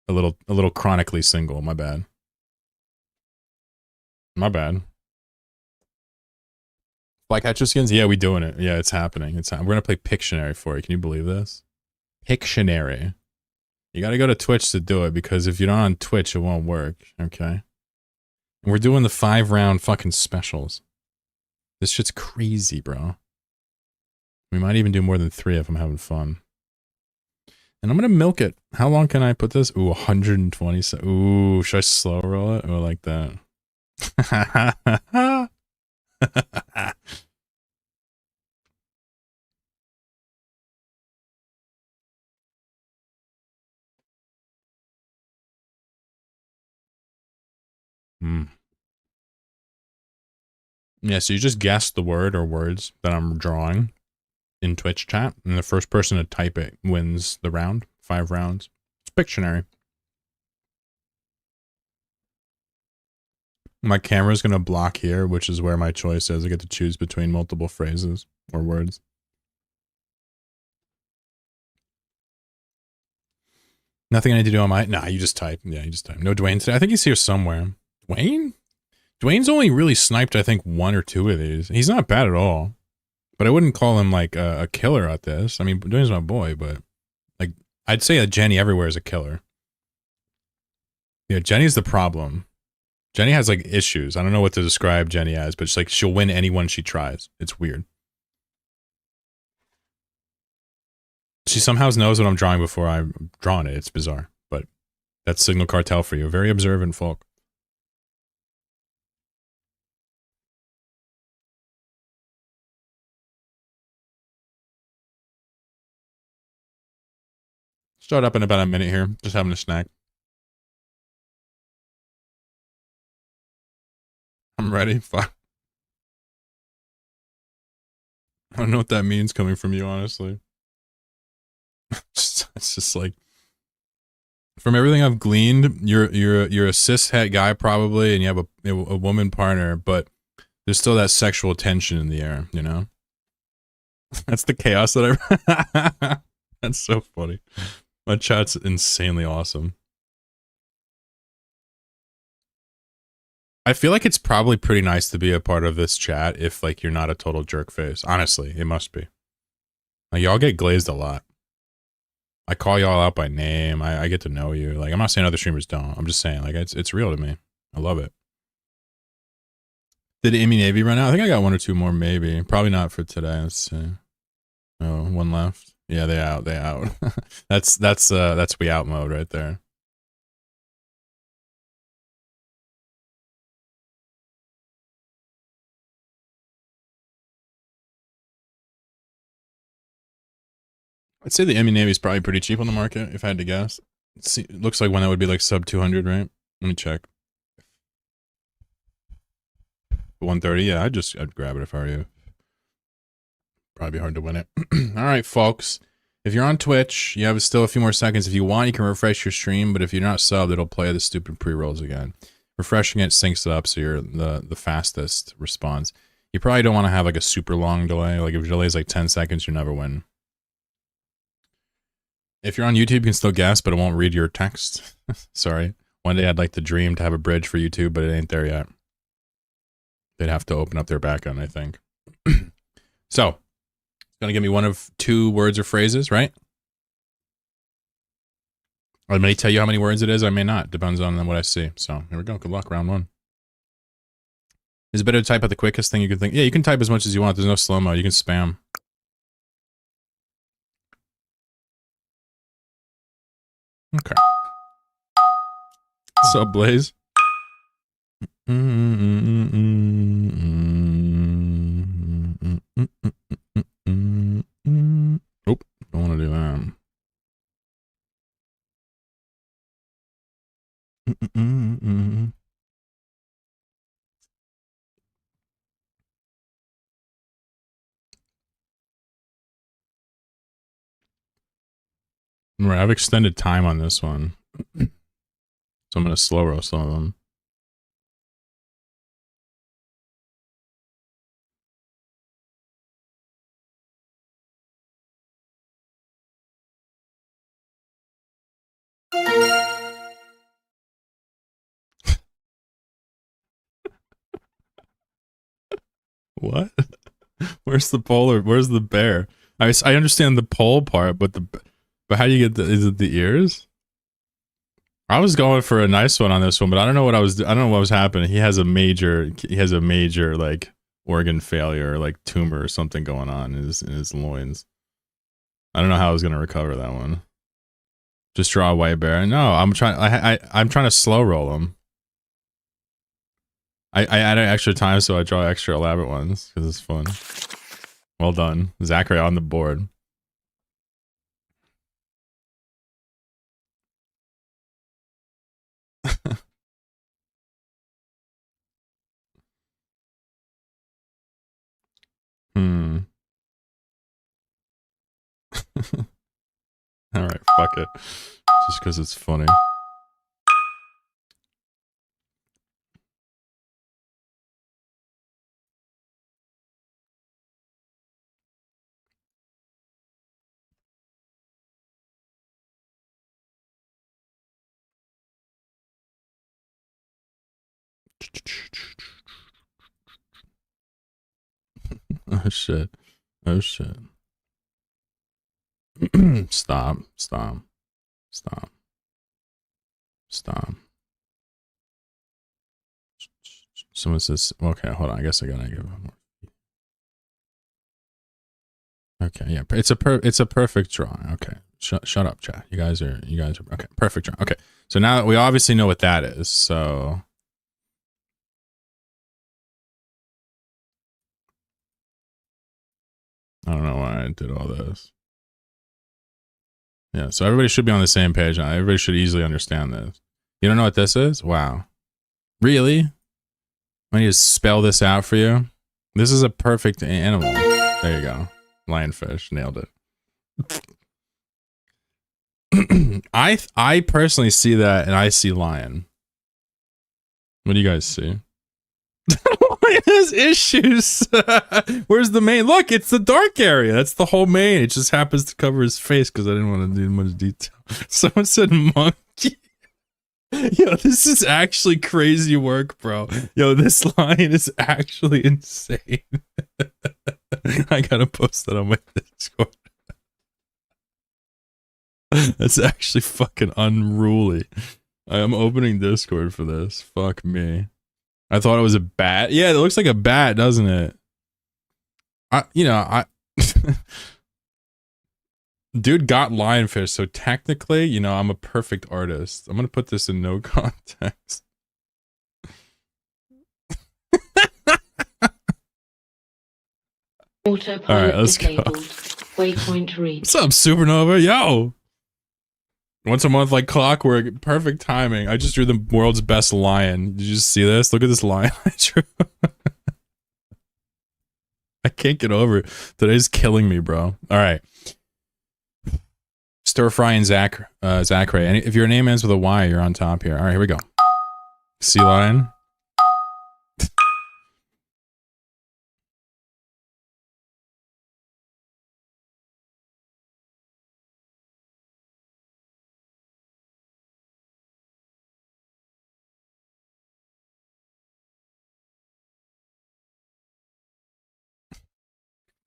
a little chronically single. My bad. Flycatcher skins? Yeah, we doing it. Yeah, it's happening. We're gonna play Pictionary for you. Can you believe this? Pictionary. You gotta go to Twitch to do it, because if you're not on Twitch, it won't work, okay? And we're doing the 5-round fucking specials. This shit's crazy, bro. We might even do more than 3 if I'm having fun. And I'm gonna milk it. How long can I put this? Ooh, 120. Ooh, should I slow roll it? Or like that? Yeah, so you just guess the word or words that I'm drawing in Twitch chat, and the first person to type it wins the round. 5 rounds. It's Pictionary. My camera's gonna block here, which is where my choice is. I get to choose between multiple phrases or words. Nothing I need to do on my... Nah, you just type. Yeah, you just type. No Dwayne today. I think he's here somewhere. Dwayne? Dwayne's only really sniped, I think, 1 or 2 of these. He's not bad at all. But I wouldn't call him like a killer at this. I mean, Dwayne's my boy, but like I'd say that Jenny everywhere is a killer. Yeah, Jenny's the problem. Jenny has like issues. I don't know what to describe Jenny as, but it's like she'll win anyone she tries. It's weird. She somehow knows what I'm drawing before I'm drawing it. It's bizarre, but that's Signal Cartel for you. Very observant folk. Start up in about a minute here. Just having a snack. I'm ready. Fuck. I don't know what that means coming from you, honestly. It's just like, from everything I've gleaned, you're a cis het guy probably, and you have a woman partner, but there's still that sexual tension in the air, you know? That's the chaos that I... That's so funny. My chat's insanely awesome. I feel like it's probably pretty nice to be a part of this chat if, like, you're not a total jerk face. Honestly, it must be. Like, y'all get glazed a lot. I call y'all out by name. I get to know you. Like, I'm not saying other streamers don't. I'm just saying, like, it's real to me. I love it. Did Emmy Navy run out? I think I got one or two more, maybe. Probably not for today. Let's see. Oh, one left. Yeah, they out. That's we out mode right there. I'd say the Emmy Navy is probably pretty cheap on the market, if I had to guess. It looks like one that would be like sub 200, right? Let me check. 130, yeah, I'd grab it if I were you. Probably be hard to win it. All right, folks. If you're on Twitch, you have still a few more seconds. If you want, you can refresh your stream, but if you're not subbed, it'll play the stupid pre-rolls again. Refreshing it syncs it up so you're the fastest response. You probably don't want to have like a super long delay. Like if your delay is like 10 seconds, you never win. If you're on YouTube, you can still guess, but it won't read your text. Sorry. One day I'd like to dream to have a bridge for YouTube, but it ain't there yet. They'd have to open up their backend, I think. So, it's going to give me one of two words or phrases, right? I may tell you how many words it is. I may not. Depends on what I see. So, here we go. Good luck. Round one. Is it better to type out the quickest thing you can think? Yeah, you can type as much as you want. There's no slow-mo. You can spam. Okay. What's up, Blaze? Oh, don't want to do that. Right, I've extended time on this one. So I'm going to slow roll some of them. What? Where's the polar? Where's the bear? I understand the pole part, but how do you get is it the ears? I was going for a nice one on this one, but I don't know what I don't know what was happening. He has a major like organ failure, like tumor or something going on in his loins. I don't know how I was gonna recover that one. Just draw a white bear. No, I'm trying to slow roll him. I added extra time, so I draw extra elaborate ones because it's fun. Well done, Zachary on the board. All right, fuck it. Just because it's funny. Oh shit. Oh shit. Stop. Stop. Stop. Stop. Someone says, okay, hold on. I guess I gotta give him more. Okay, yeah, it's a perfect drawing. Okay, shut up, chat. You guys are okay. Perfect drawing. Okay, so now we obviously know what that is. So I don't know why I did all this. Yeah, so everybody should be on the same page now. Everybody should easily understand this. You don't know what this is? Wow, really? I need to spell this out for you. This is a perfect animal. There you go. Lionfish, nailed it. I personally see that, and I see lion. What do you guys see? Lion has issues. Where's the mane? Look, it's the dark area. That's the whole mane. It just happens to cover his face because I didn't want to do much detail. Someone said monkey. Yo, this is actually crazy work, bro. Yo, this lion is actually insane. I gotta post that on my Discord. That's actually fucking unruly. I am opening Discord for this. Fuck me. I thought it was a bat. Yeah, it looks like a bat, doesn't it? Dude got lionfish, so technically, I'm a perfect artist. I'm gonna put this in no context. Autopilot All right, let's disabled. go. Waypoint reached. What's up, Supernova? Yo! Once a month, like clockwork. Perfect timing. I just drew the world's best lion. Did you just see this? Look at this lion I drew. I can't get over it. Today's killing me, bro. All right. Stir fry and Zachary. And if your name ends with a Y, you're on top here. All right, here we go. Sea lion.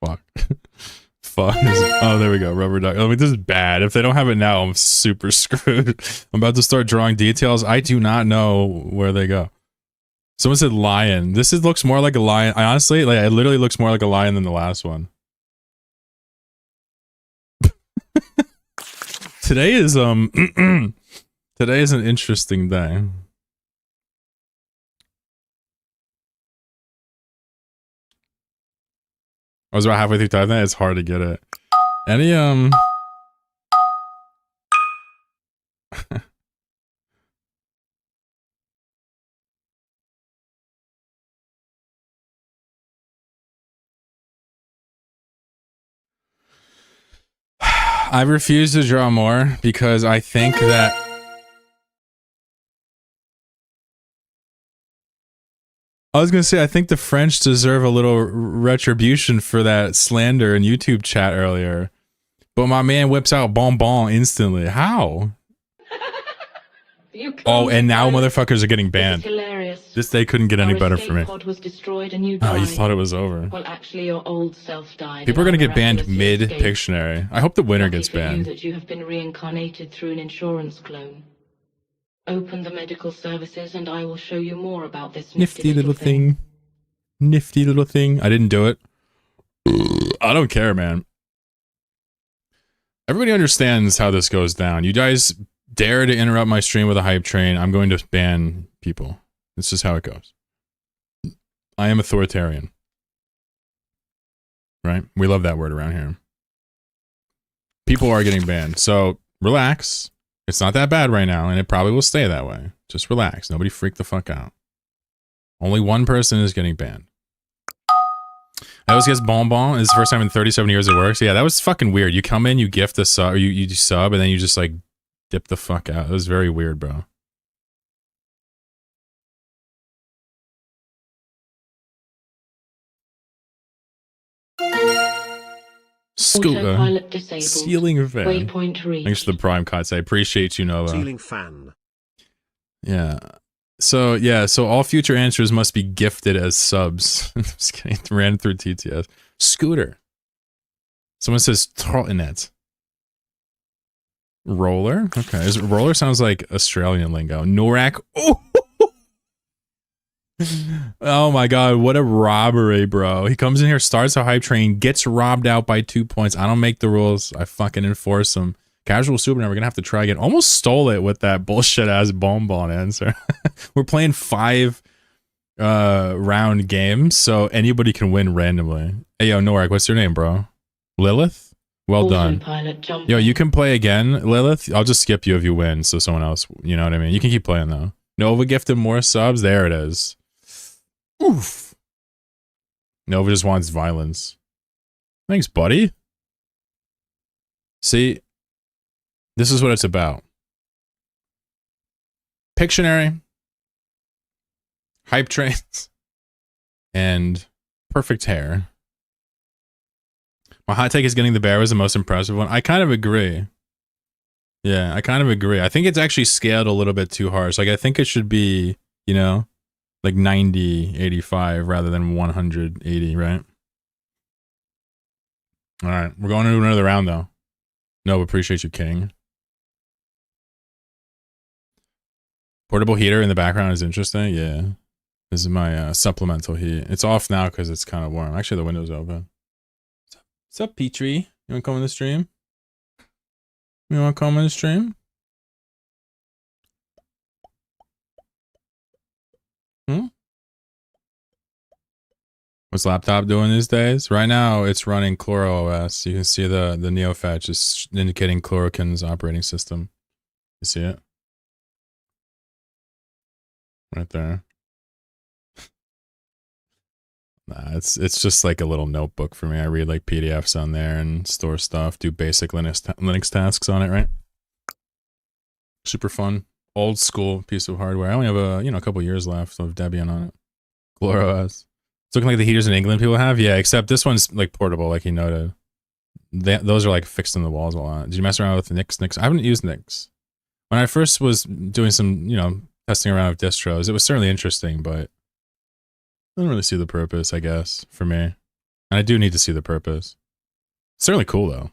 Fuck. Fuck. Oh, there we go. Rubber duck. I mean, this is bad. If they don't have it now, I'm super screwed. I'm about to start drawing details. I do not know where they go. Someone said lion. Looks more like a lion. I honestly, it literally looks more like a lion than the last one. Today is today is an interesting day. I was about halfway through typing that. It's hard to get it. Any I refuse to draw more because I think that I think the French deserve a little retribution for that slander in YouTube chat earlier. But my man whips out bonbon instantly. How? Oh, and now motherfuckers are getting banned. This day couldn't get any better for me. Was destroyed and you Oh, you died. thought it was over. Well, actually, your old self died. People are gonna in our get banned miraculous escape. mid-Pictionary. I hope the winner Lucky gets for you banned. that you have been reincarnated through an insurance clone. Open the medical services and I will show you more about this Nifty little thing. Nifty little thing. I didn't do it. I don't care, man. Everybody understands how this goes down. You guys dare to interrupt my stream with a hype train, I'm going to ban people. This is how it goes. I am authoritarian. Right? We love that word around here. People are getting banned. So relax. It's not that bad right now, and it probably will stay that way. Just relax. Nobody freak the fuck out. Only one person is getting banned. I always guess bonbon is the first time in 37 years it works. Yeah, that was fucking weird. You come in, you gift a sub, or you sub, and then you just like dip the fuck out. It was very weird, bro. Autopilot disabled. Ceiling fan. Waypoint reached. Thanks for the prime cuts. I appreciate you, Nova. Ceiling fan. Yeah. So all future answers must be gifted as subs. Just kidding. Ran through TTS. Scooter. Someone says trottinette. Roller? Okay. Roller sounds like Australian lingo. Norak. Oh! Oh my god, what a robbery, bro. He comes in here, starts a hype train, gets robbed out by 2 points. I don't make the rules. I fucking enforce them. Casual super, we're gonna have to try again. Almost stole it with that bullshit ass bonbon answer. We're playing 5 round games, so anybody can win randomly. Hey yo, Norak, what's your name, bro? Lilith? Well done. Yo, you can play again, Lilith. I'll just skip you if you win, so someone else, you know what I mean? You can keep playing though. Nova gifted more subs. There it is. Oof. Nova just wants violence. Thanks, buddy. See, this is what it's about. Pictionary, hype trains, and perfect hair. My hot take is getting the bear was the most impressive one. I kind of agree. Yeah, I kind of agree. I think it's actually scaled a little bit too harsh. Like, I think it should be, you know, like 90, 85 rather than 180, right? All right, we're going into another round, though. No, appreciate you, King. Portable heater in the background is interesting. Yeah. This is my supplemental heat. It's off now because it's kind of warm. Actually, the window's open. What's up, Petrie? You want to come in the stream? You want to come in the stream? What's laptop doing these days? Right now, it's running ChloroOS. You can see the NeoFetch is indicating Chlorokin's operating system. You see it? Right there. Nah, it's just like a little notebook for me. I read like PDFs on there and store stuff, do basic Linux tasks on it, right? Super fun. Old school piece of hardware. I only have a couple years left of Debian on it. ChloroOS. It's looking like the heaters in England people have. Yeah, except this one's like portable, like you noted. Those are like fixed in the walls a lot. Did you mess around with Nix? I haven't used Nix. When I first was doing some, testing around with distros, it was certainly interesting, but I don't really see the purpose, I guess, for me. And I do need to see the purpose. It's certainly cool though.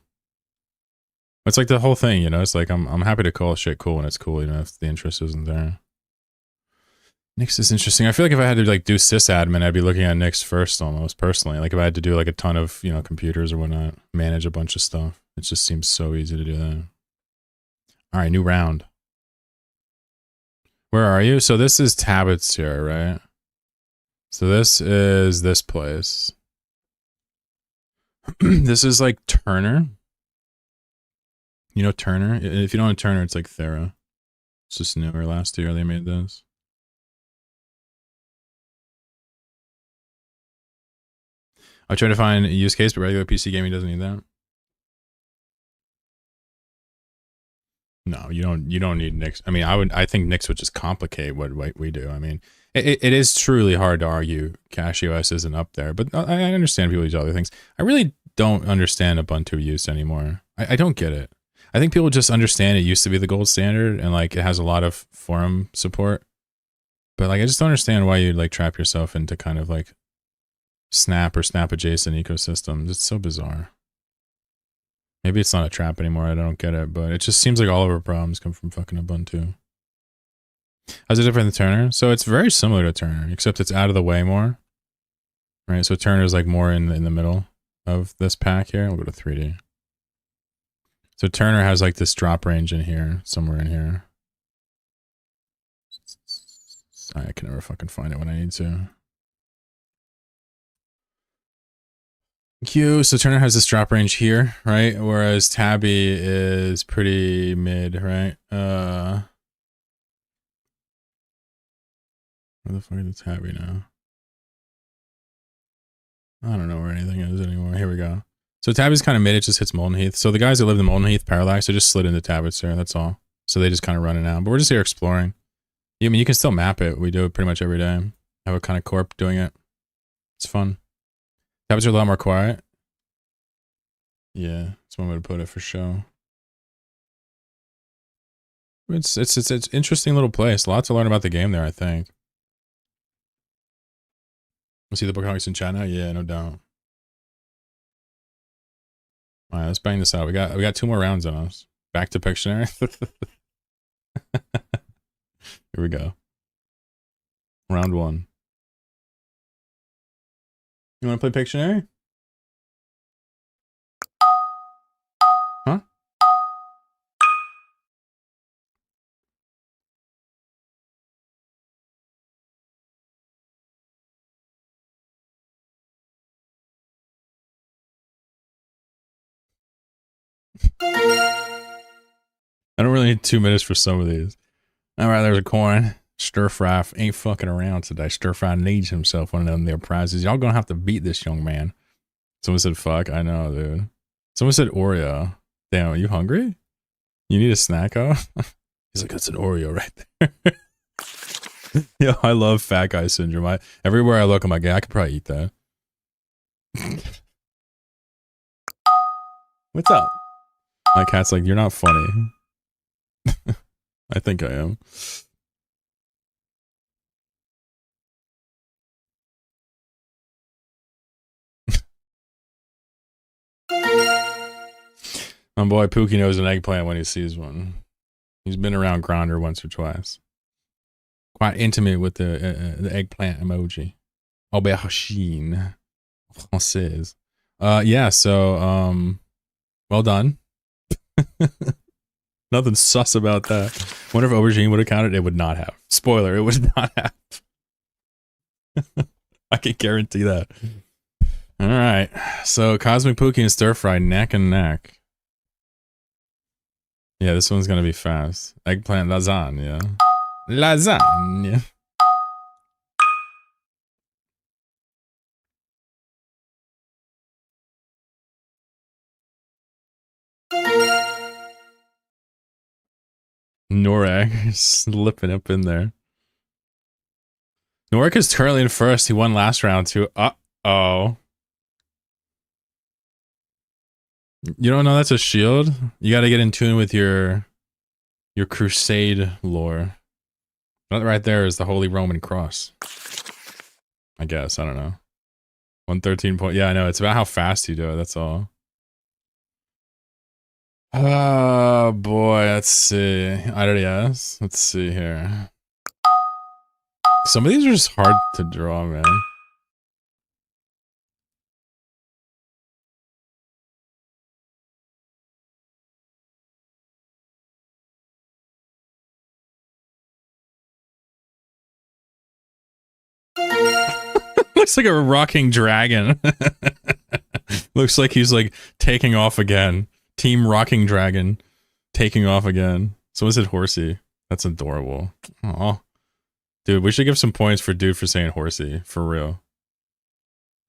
It's like the whole thing, it's like I'm happy to call shit cool when it's cool, if the interest isn't there. Nix is interesting. I feel like if I had to like do sysadmin, I'd be looking at Nix first almost personally. Like if I had to do like a ton of, computers or whatnot, manage a bunch of stuff. It just seems so easy to do that. All right, new round. Where are you? So this is Tabit's here, right? So this is this place. This is like Turner. You know Turner? If you don't know Turner, it's like Thera. It's just newer. Last year they made this. I tried to find a use case, but regular PC gaming doesn't need that. No, you don't need Nix. I mean, I think Nix would just complicate what we do. I mean, it is truly hard to argue CachyOS isn't up there, but I understand people use other things. I really don't understand Ubuntu use anymore. I don't get it. I think people just understand it used to be the gold standard and like it has a lot of forum support. But like I just don't understand why you'd like trap yourself into kind of like Snap or Snap adjacent ecosystems. It's so bizarre. Maybe it's not a trap anymore. I don't get it, but it just seems like all of our problems come from fucking Ubuntu. How's it different than Turner? So it's very similar to Turner, except it's out of the way more. Right? So Turner's like more in the middle of this pack here. We'll go to 3D. So Turner has like this drop range in here, somewhere in here. I can never fucking find it when I need to. So Turner has this drop range here, right? Whereas Tabby is pretty mid, right? Where the fuck is Tabby now? I don't know where anything is anymore. Here we go. So Tabby's kind of mid, it just hits Molten Heath. So the guys that live in Molten Heath, Parallax, they just slid into Tabby's there, that's all. So they just kind of run it out. But we're just here exploring. I mean, you can still map it. We do it pretty much every day. Have a kind of corp doing it. It's fun. Tabby's are a lot more quiet. Yeah, that's one way to put it for sure. It's an interesting little place. A lot to learn about the game there, I think. We'll see the bookmarks in chat now? Yeah, no doubt. All right, let's bang this out. We got 2 more rounds on us. Back to Pictionary. Here we go. Round 1. You want to play Pictionary? Huh? I don't really need 2 minutes for some of these. All right, there's a coin. Stir Fry ain't fucking around today. Stir Fry needs himself one of them there prizes. Y'all gonna have to beat this young man. Someone said fuck. I know, dude. Someone said Oreo. Damn, are you hungry? You need a snack, huh? He's like, that's an Oreo right there. Yo, I love fat guy syndrome. Everywhere I look, I'm like, yeah, I could probably eat that. What's up? My cat's like, you're not funny. I think I am. My boy Pookie knows an eggplant when he sees one. He's been around Grindr once or twice. Quite intimate with the eggplant emoji. Aubergine. Française. Yeah, so, well done. Nothing sus about that. Wonder if aubergine would have counted. It would not have. Spoiler, it would not have. I can guarantee that. All right. So Cosmic Pookie and Stir Fry neck and neck. Yeah, this one's gonna be fast. Eggplant lasagna. Lasagna. Norak slipping up in there. Norak is currently in first. He won last round too. Uh-oh. You don't know that's a shield? You gotta get in tune with your crusade lore. That right there is the Holy Roman Cross. I guess. I don't know. 113 point. Yeah, I know. It's about how fast you do it. That's all. Oh, boy. Let's see. I already asked. Let's see here. Some of these are just hard to draw, man. Looks like a rocking dragon. Looks like he's like taking off again. Team Rocking Dragon taking off again. Someone said horsey. That's adorable. Aw. Dude, we should give some points for dude for saying horsey. For real.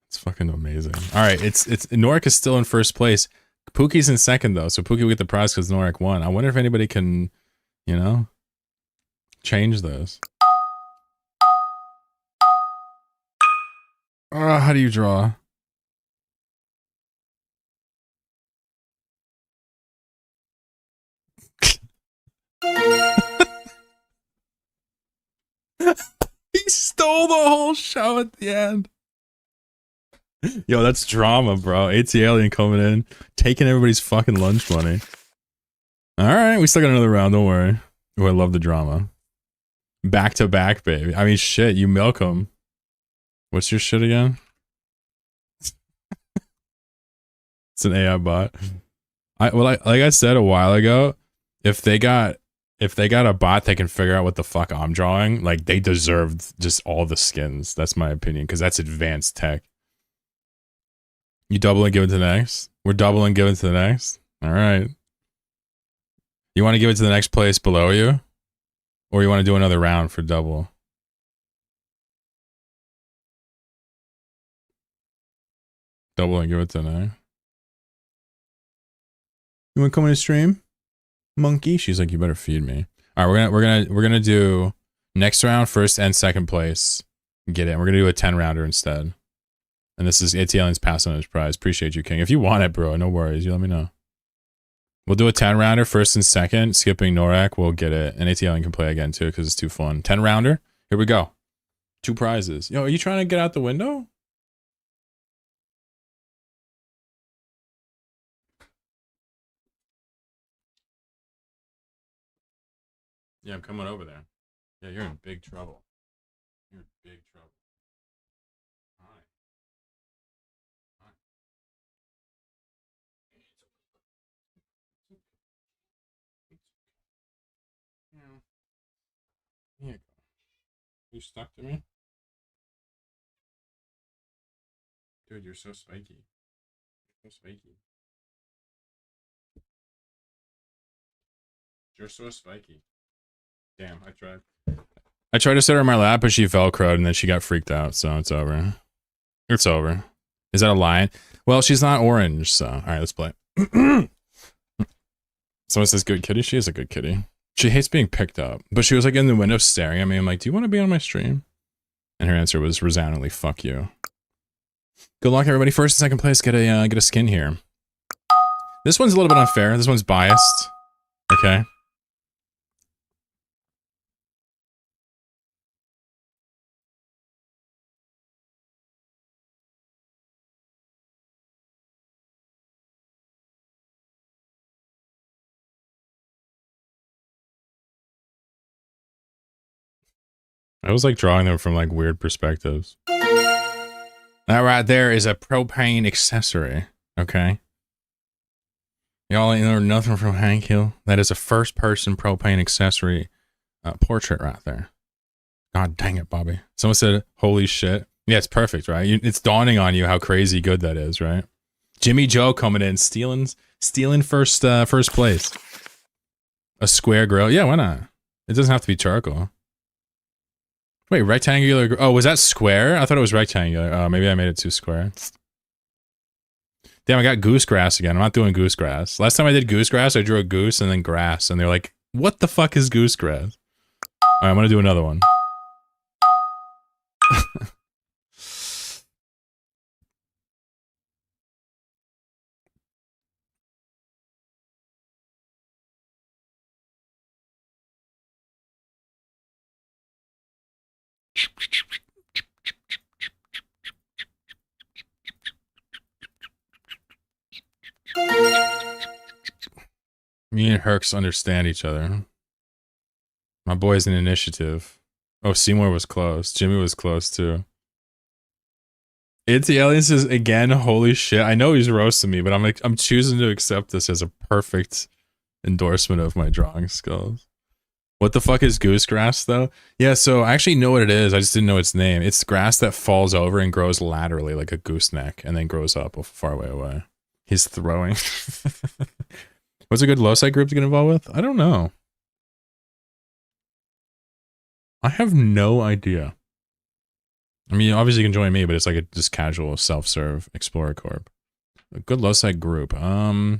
It's fucking amazing. Alright, it's Norik is still in first place. Pookie's in second though, so Pookie will get the prize because Norik won. I wonder if anybody can, you know, change this. How do you draw? He stole the whole show at the end. Yo, that's drama, bro. AT Alien coming in, taking everybody's fucking lunch money. Alright, we still got another round, don't worry. Oh, I love the drama. Back to back, baby. I mean, shit, you milk them. What's your shit again? It's an AI bot. Like I said a while ago, if they got a bot that can figure out what the fuck I'm drawing, like they deserved just all the skins. That's my opinion, because that's advanced tech. You double and give it to the next? We're double and give it to the next? Alright. You want to give it to the next place below you? Or you want to do another round for double? Double and give it to the next. You want to come in and stream? Monkey? She's like, you better feed me. Alright, we're gonna do next round, first and second place. Get it. We're gonna do a 10 rounder instead. And this is AT Alien's passing on his prize. Appreciate you, King. If you want it, bro, no worries. You let me know. We'll do a 10 rounder, first and second. Skipping Norak, we'll get it. And AT Alien can play again too, because it's too fun. 10 rounder. Here we go. 2 prizes. Yo, are you trying to get out the window? Yeah, I'm coming over there. Yeah, you're in big trouble. You're in big trouble. Hi. Hi. Yeah. Here you go. You stuck to me? Dude, you're so spiky. You're so spiky. You're so spiky. Damn, I tried. I tried to set her on my lap, but she velcroed and then she got freaked out, so it's over. It's over. Is that a lion? Well, she's not orange, so alright, let's play. Someone says good kitty. She is a good kitty. She hates being picked up, but she was like in the window staring at me. I'm like, do you want to be on my stream? And her answer was resoundingly, fuck you. Good luck, everybody. First and second place, get a skin here. This one's a little bit unfair. This one's biased. Okay. I was like drawing them from like weird perspectives. That right there is a propane accessory. Okay. Y'all ain't learned nothing from Hank Hill. That is a first person propane accessory portrait right there. God dang it, Bobby. Someone said, holy shit. Yeah, it's perfect, right? It's dawning on you how crazy good that is, right? Jimmy Joe coming in, stealing first place. A square grill. Yeah, why not? It doesn't have to be charcoal. Wait, rectangular. Oh, was that square? I thought it was rectangular. Oh, maybe I made it too square. Damn, I got goosegrass again. I'm not doing goosegrass. Last time I did goosegrass, I drew a goose and then grass. And they're like, what the fuck is goosegrass? All right, I'm going to do another one. Me and Herx understand each other. My boy's an initiative. Oh, Seymour was close. Jimmy was close too. It's Alien says again, holy shit. I know he's roasting me, but I'm choosing to accept this as a perfect endorsement of my drawing skills. What the fuck is goosegrass though? Yeah, so I actually know what it is. I just didn't know its name. It's grass that falls over and grows laterally like a gooseneck and then grows up a far way away. He's throwing. What's a good loci group to get involved with? I don't know. I have no idea. I mean, obviously you can join me, but it's like a just casual self-serve Explorer Corp. A good loci group. I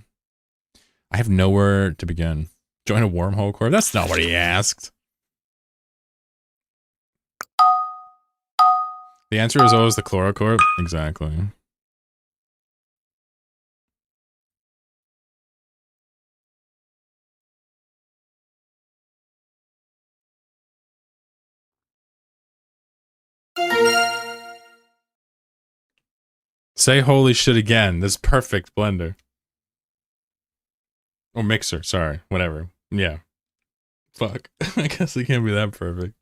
have nowhere to begin. Join a wormhole corp? That's not what he asked. The answer is always the chlorocorp. Exactly. Say holy shit again. This perfect blender. Or mixer, sorry. Whatever. Yeah. Fuck. I guess it can't be that perfect.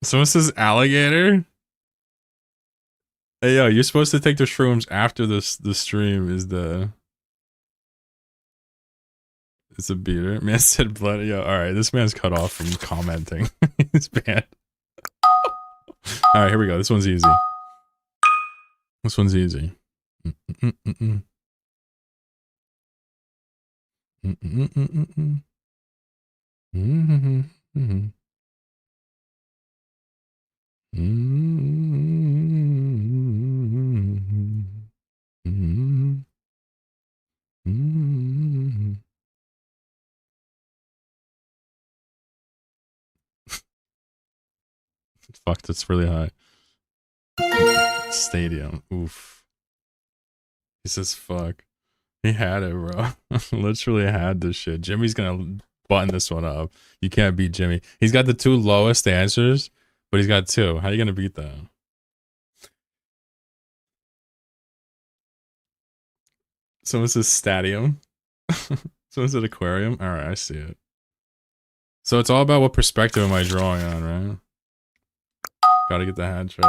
Someone says alligator? Hey yo, you're supposed to take the shrooms after the stream is the... It's a beater. Man said blood. Yo, alright, this man's cut off from commenting. He's banned. Alright, here we go. This one's easy. This one's easy. Fuck, that's really high. Stadium. Oof. He says fuck. He had it, bro. Literally had this shit. Jimmy's gonna button this one up. You can't beat Jimmy. He's got the two lowest answers, but he's got two. How are you gonna beat that? Someone says stadium. So is it aquarium? All right, I see it. So it's all about what perspective am I drawing on, right? Gotta get the hat trick.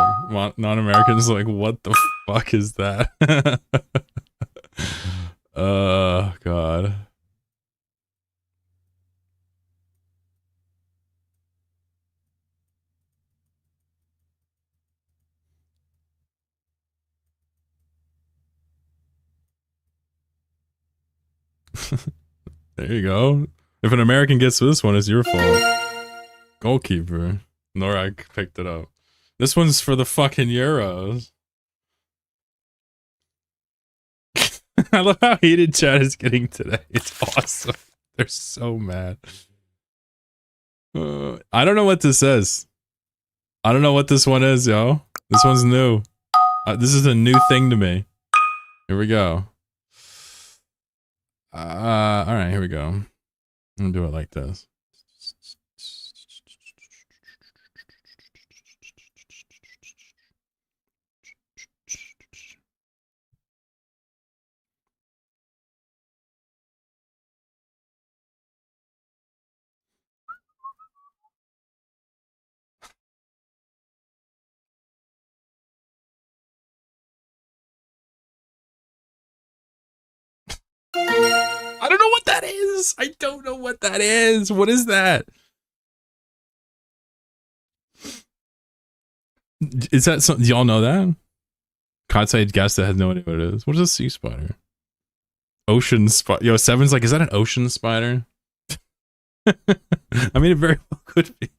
Non-Americans like, what the fuck is that? God. There you go. If an American gets this one, it's your fault. Goalkeeper. Norak picked it up. This one's for the fucking Euros. I love how heated chat is getting today. It's awesome. They're so mad. I don't know what this says. I don't know what this one is, yo. This one's new. This is a new thing to me. Here we go. Alright, here we go. I'm gonna do it like this. I don't know what that is. I don't know what that is. What is that? Is that something? Do y'all know that? Katsai guessed that has no idea what it is. What is a sea spider? Ocean spider. Yo, Seven's like, is that an ocean spider? I mean, it very well could be.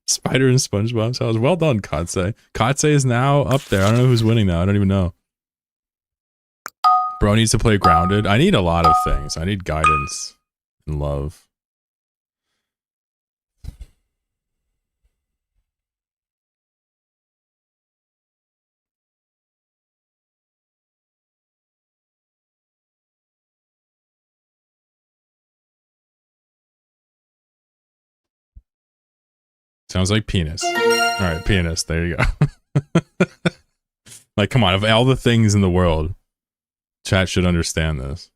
Spider in SpongeBob's house. Well done, Katsai. Katsai is now up there. I don't know who's winning now. I don't even know. Bro needs to play grounded. I need a lot of things. I need guidance and love. Sounds like penis. Alright, penis. There you go. Like, come on. Of all the things in the world, chat should understand this.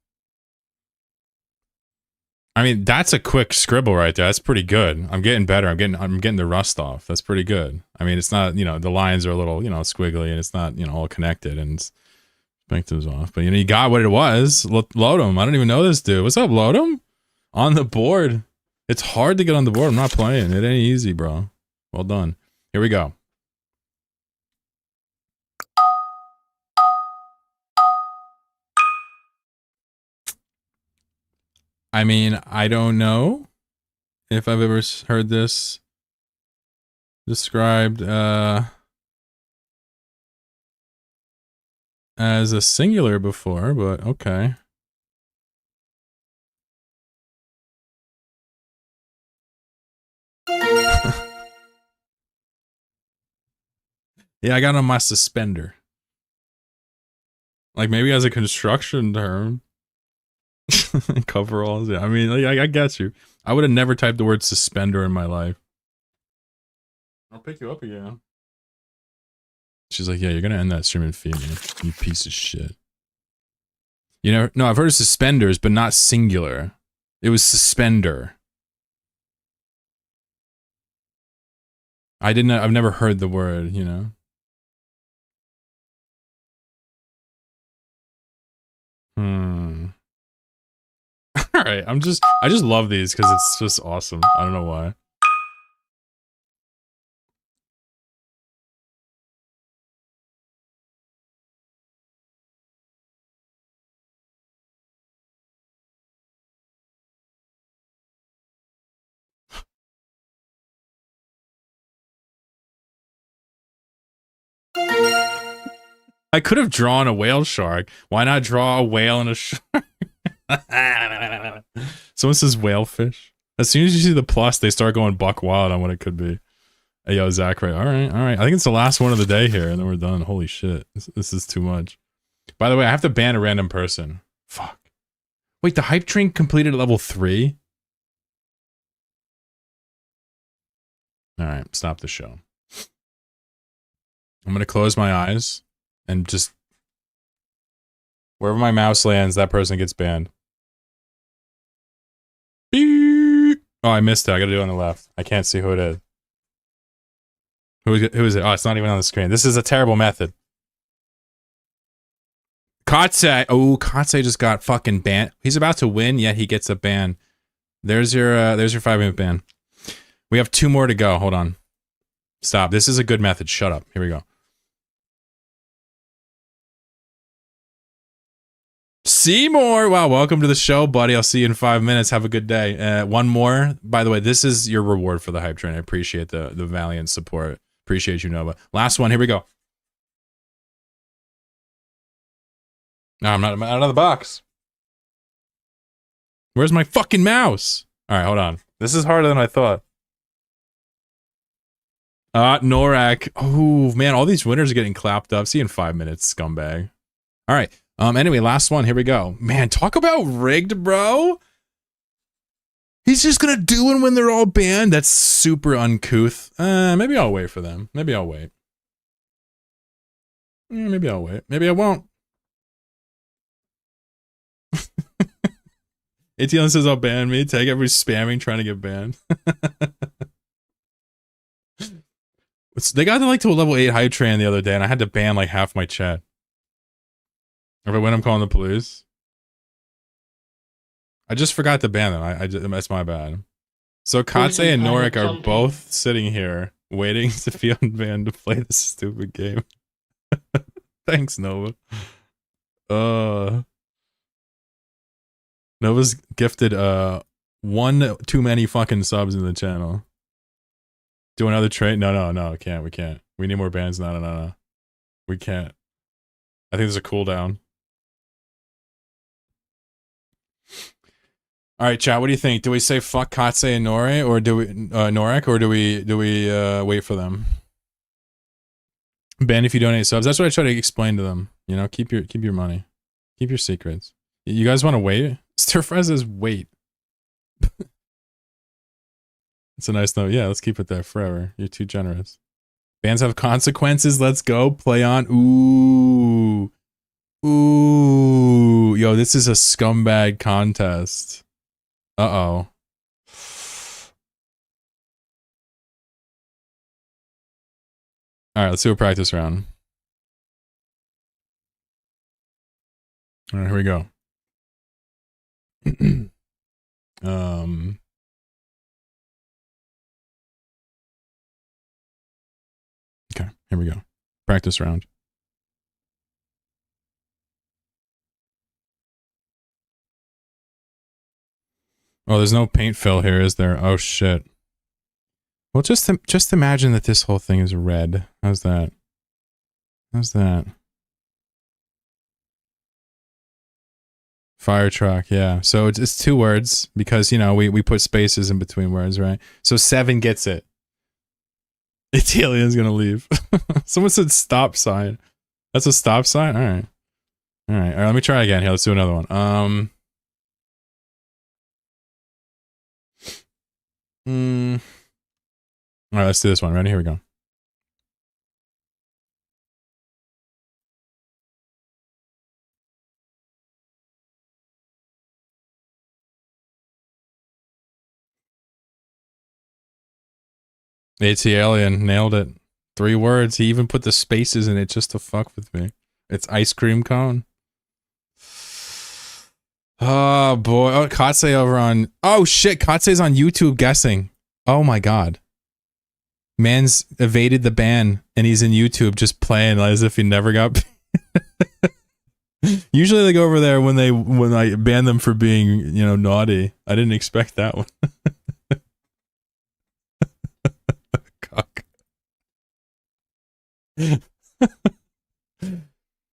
I mean, that's a quick scribble right there. That's pretty good. I'm getting better. I'm getting the rust off. That's pretty good. I mean, it's not, you know, the lines are a little, you know, squiggly and it's not, you know, all connected and it's perspectives off. But, you know, you got what it was. Lodom. I don't even know this dude. What's up, Lodom? On the board. It's hard to get on the board. I'm not playing. It ain't easy, bro. Well done. Here we go. I mean, I don't know if I've ever heard this described as a singular before, but okay. Yeah, I got on my suspender. Like maybe as a construction term. Coveralls. Yeah, I mean, like, I get you. I would have never typed the word suspender in my life. I'll pick you up again. She's like, yeah, you're gonna end that stream and feed me, you piece of shit. You know, no, I've heard of suspenders, but not singular. It was suspender. I've never heard the word, you know. Alright, I just love these because it's just awesome. I don't know why. I could have drawn a whale shark. Why not draw a whale and a shark? Someone says whalefish. As soon as you see the plus, they start going buck wild on what it could be. Hey, yo, Zach, right? All right. I think it's the last one of the day here, and then we're done. Holy shit. This is too much. By the way, I have to ban a random person. Fuck. Wait, the hype train completed at level 3? Alright, stop the show. I'm gonna close my eyes and just... wherever my mouse lands, that person gets banned. Beep. Oh, I missed it. I gotta do it on the left. I can't see who it is. Who is it? Oh, it's not even on the screen. This is a terrible method. Kotse. Oh, Kotse just got fucking banned. He's about to win, yet he gets a ban. There's your 5-minute ban. We have 2 more to go. Hold on. Stop. This is a good method. Shut up. Here we go. Seymour! Wow, welcome to the show, buddy. I'll see you in 5 minutes. Have a good day. One more. By the way, this is your reward for the hype train. I appreciate the valiant support. Appreciate you, Nova. Last one. Here we go. No, I'm not out of the box. Where's my fucking mouse? All right, hold on. This is harder than I thought. Norak. Oh, man, all these winners are getting clapped up. See you in 5 minutes, scumbag. All right. Anyway, last one. Here we go. Man, talk about rigged, bro. He's just gonna do it when they're all banned. That's super uncouth. Maybe I'll wait for them. Maybe I'll wait. Maybe I'll wait. Maybe I won't. ATL says I'll ban me. Tag every spamming trying to get banned. They got to a level 8 hype train the other day, and I had to ban like half my chat. If I win, I'm calling the police. I just forgot to ban them. That's my bad. So Katse and Norik are both sitting here waiting to be unbanned to play this stupid game. Thanks, Nova. Nova's gifted 1 too many fucking subs in the channel. Do another trade? No, we can't. We need more bans. No. We can't. I think there's a cooldown. All right, chat. What do you think? Do we say fuck Katse and Nori, or do we Norik, or do we wait for them? Ban if you donate subs. That's what I try to explain to them. You know, keep your money, keep your secrets. You guys want to wait? Stir Fry says wait. It's a nice note. Yeah, let's keep it there forever. You're too generous. Bans have consequences. Let's go. Play on. Ooh. Yo, this is a scumbag contest. Uh-oh. Alright, let's do a practice round. Alright, here we go. Okay, here we go. Practice round. Oh, there's no paint fill here, is there? Oh shit. Well, just imagine that this whole thing is red. How's that? How's that? Fire truck, yeah. So it's 2 words because, you know, we put spaces in between words, right? So 7 gets it. Italian's gonna leave. Someone said stop sign. That's a stop sign? Alright. Alright, let me try again. Here, let's do another one. Alright, let's do this one. Ready? Here we go. AT Alien nailed it. 3 words. He even put the spaces in it just to fuck with me. It's ice cream cone. Oh boy. Oh, Katse over on. Oh shit. Katse's on YouTube guessing. Oh my god. Man's evaded the ban and he's in YouTube just playing as if he never got. Usually they go over there when I ban them for being, you know, naughty. I didn't expect that one. Cock.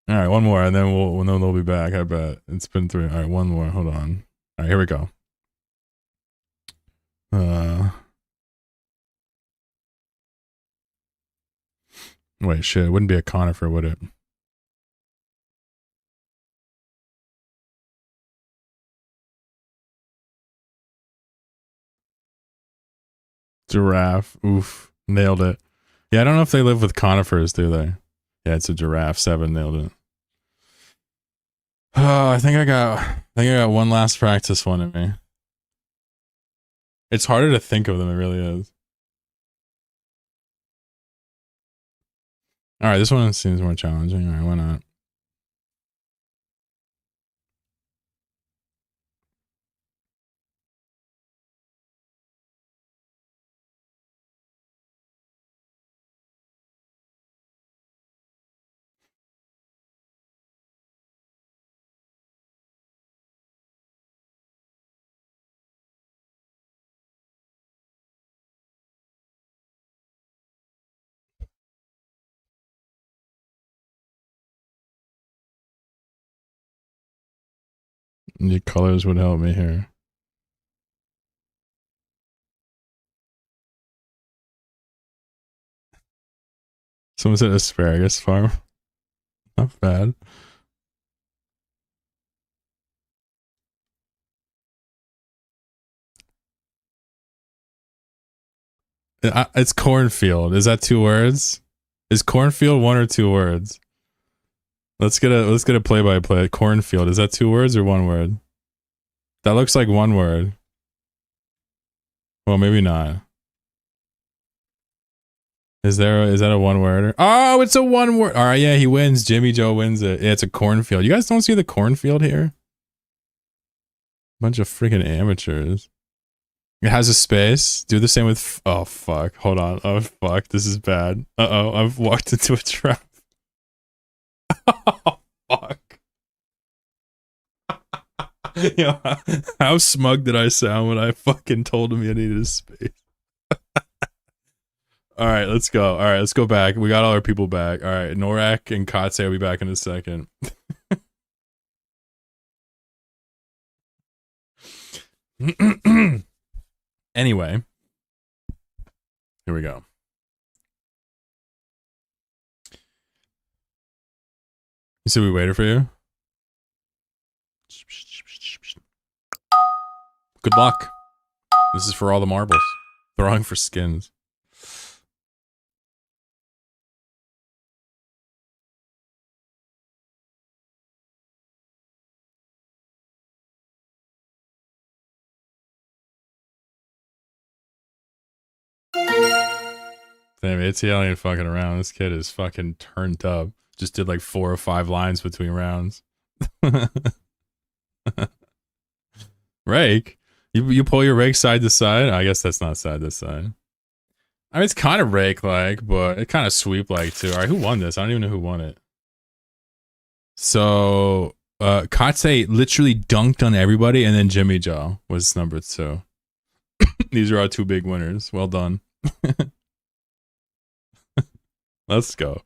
All right, one more, and then they'll be back. I bet it's been 3. All right, one more. Hold on. All right, here we go. Wait, shit. It wouldn't be a conifer, would it? Giraffe. Oof. Nailed it. Yeah, I don't know if they live with conifers, do they? Yeah, it's a giraffe. 7 nailed it. Oh, I think I got one last practice one in me. It's harder to think of them, it really is. Alright, this one seems more challenging. Alright, why not? The colors would help me here. Someone said asparagus farm. Not bad. It's cornfield. Is that 2 words? Is cornfield 1 or 2 words? Let's get a play by play. Cornfield. Is that 2 words or 1 word? That looks like 1 word. Well, maybe not. Is that a 1 worder? Oh, it's a 1 word. All right, yeah, he wins. Jimmy Joe wins it. Yeah, it's a cornfield. You guys don't see the cornfield here? Bunch of freaking amateurs. It has a space. Do the same with. Oh fuck! Hold on. Oh fuck! This is bad. I've walked into a trap. Oh fuck! Yo, how smug did I sound when I fucking told him I needed a space? All right, let's go. All right, let's go back. We got all our people back. All right, Norak and Katse will be back in a second. Anyway, here we go. You said we waited for you? Good luck. This is for all the marbles. Throwing for skins. Damn, ATL ain't fucking around. This kid is fucking turned up. Just did like 4 or 5 lines between rounds. Rake? You pull your rake side to side? I guess that's not side to side. I mean, it's kind of rake-like, but it kind of sweep-like too. All right, who won this? I don't even know who won it. So, Katse literally dunked on everybody, and then Jimmy Joe was number 2. These are our 2 big winners. Well done. Let's go.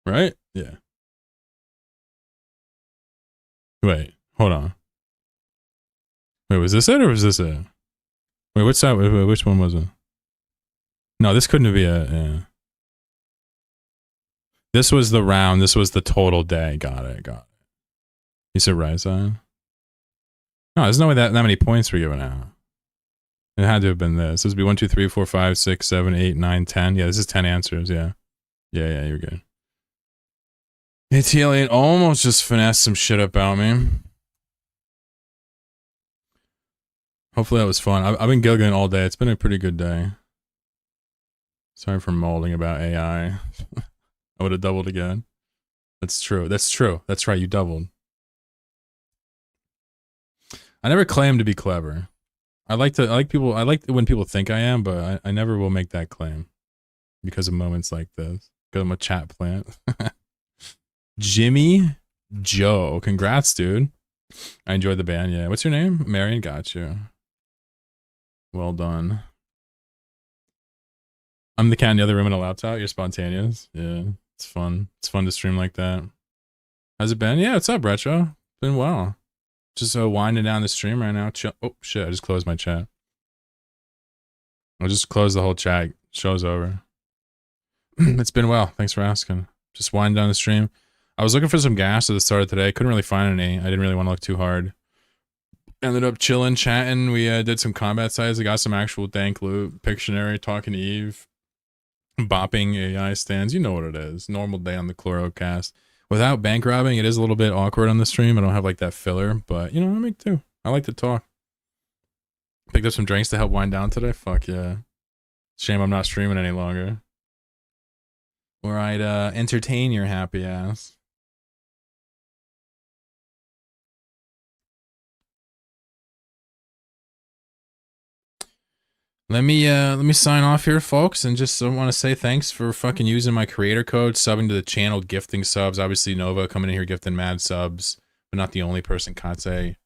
Right? Yeah. Wait, hold on. Wait, was this it or was this it? Wait, which side? Wait, which one was it? No, this couldn't be it. Yeah. This was the round. This was the total day. Got it. You said right side? No, there's no way that many points were given out. It had to have been this. This would be 1, 2, 3, 4, 5, 6, 7, 8, 9, 10. Yeah, this is 10 answers. Yeah. Yeah, you're good. ATL almost just finessed some shit about me. Hopefully that was fun. I've been giggling all day. It's been a pretty good day. Sorry for molding about AI. I would have doubled again. That's true. That's right. You doubled. I never claim to be clever. I like when people think I am, but I never will make that claim because of moments like this. Because I'm a chat plant. Jimmy Joe. Congrats, dude. I enjoyed the band. Yeah. What's your name? Marion. Got you. Well done. I'm the cat in the other room in a laptop. You're spontaneous. Yeah. It's fun. It's fun to stream like that. How's it been? Yeah. What's up, Retro? Been well. Just winding down the stream right now. Oh, shit. I just closed my chat. I'll just close the whole chat. Show's over. It's been well. Thanks for asking. Just winding down the stream. I was looking for some gas at the start of today. Couldn't really find any. I didn't really want to look too hard. Ended up chilling, chatting. We did some combat sites. I got some actual dank loot. Pictionary, talking to Eve. Bopping AI stands. You know what it is. Normal day on the Chlorocast. Without bank robbing, it is a little bit awkward on the stream. I don't have like that filler, but you know, I make do. I like to talk. Picked up some drinks to help wind down today. Fuck yeah. Shame I'm not streaming any longer. Or I'd entertain your happy ass. Let me sign off here, folks, and just want to say thanks for fucking using my creator code, subbing to the channel, gifting subs. Obviously, Nova coming in here gifting mad subs, but not the only person. Katse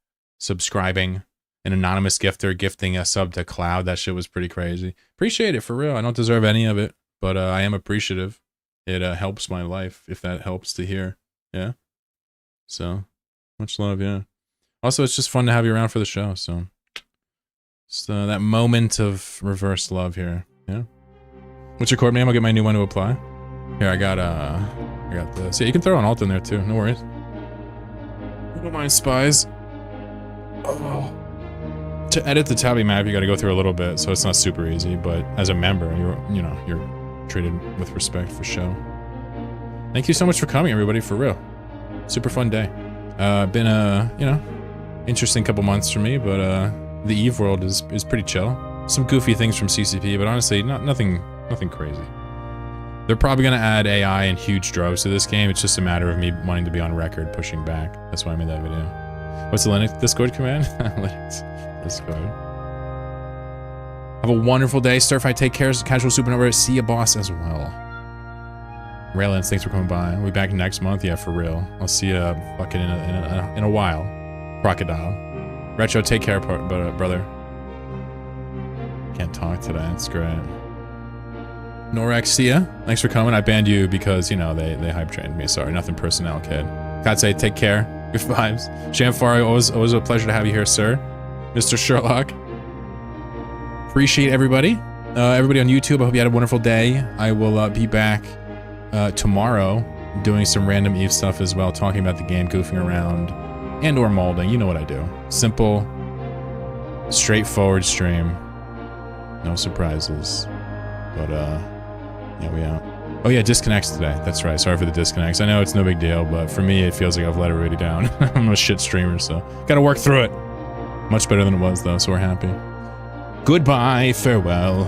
subscribing, an anonymous gifter gifting a sub to Cloud. That shit was pretty crazy. Appreciate it for real. I don't deserve any of it, but I am appreciative. It helps my life if that helps to hear. Yeah. So much love. Yeah. Also, it's just fun to have you around for the show. So. So that moment of reverse love here. Yeah. What's your corp name? I'll get my new one to apply. Here, I got this. Yeah, you can throw an alt in there too. No worries. I don't mind spies. Oh. To edit the tabby map, you got to go through a little bit, so it's not super easy. But as a member, you're treated with respect for show. Thank you so much for coming, everybody. For real, super fun day. Been a interesting couple months for me, but the Eve world is pretty chill. Some goofy things from CCP, but honestly, nothing crazy. They're probably gonna add AI in huge droves to this game. It's just a matter of me wanting to be on record pushing back. That's why I made that video. What's the Linux Discord command? Linux Discord. Have a wonderful day. Starfight, take care. Casual Supernova, see ya, boss, as well. Raylance, thanks for coming by. I'll be back next month. Yeah, for real. I'll see ya fucking in a while. Crocodile. Retro, take care, brother. Can't talk today. That's great. Norex, see ya. Thanks for coming. I banned you because, they hype trained me. Sorry, nothing personnel, kid. Katse, take care. Good vibes. Shamfari, always a pleasure to have you here, sir. Mr. Sherlock. Appreciate everybody. Everybody on YouTube, I hope you had a wonderful day. I will be back tomorrow doing some random Eve stuff as well, talking about the game, goofing around. And or molding, you know what I do. Simple, straightforward stream. No surprises. But, yeah, we out. Oh yeah, disconnects today. That's right, sorry for the disconnects. I know it's no big deal, but for me, it feels like I've let everybody down. I'm a shit streamer, so gotta work through it. Much better than it was, though, so we're happy. Goodbye, farewell.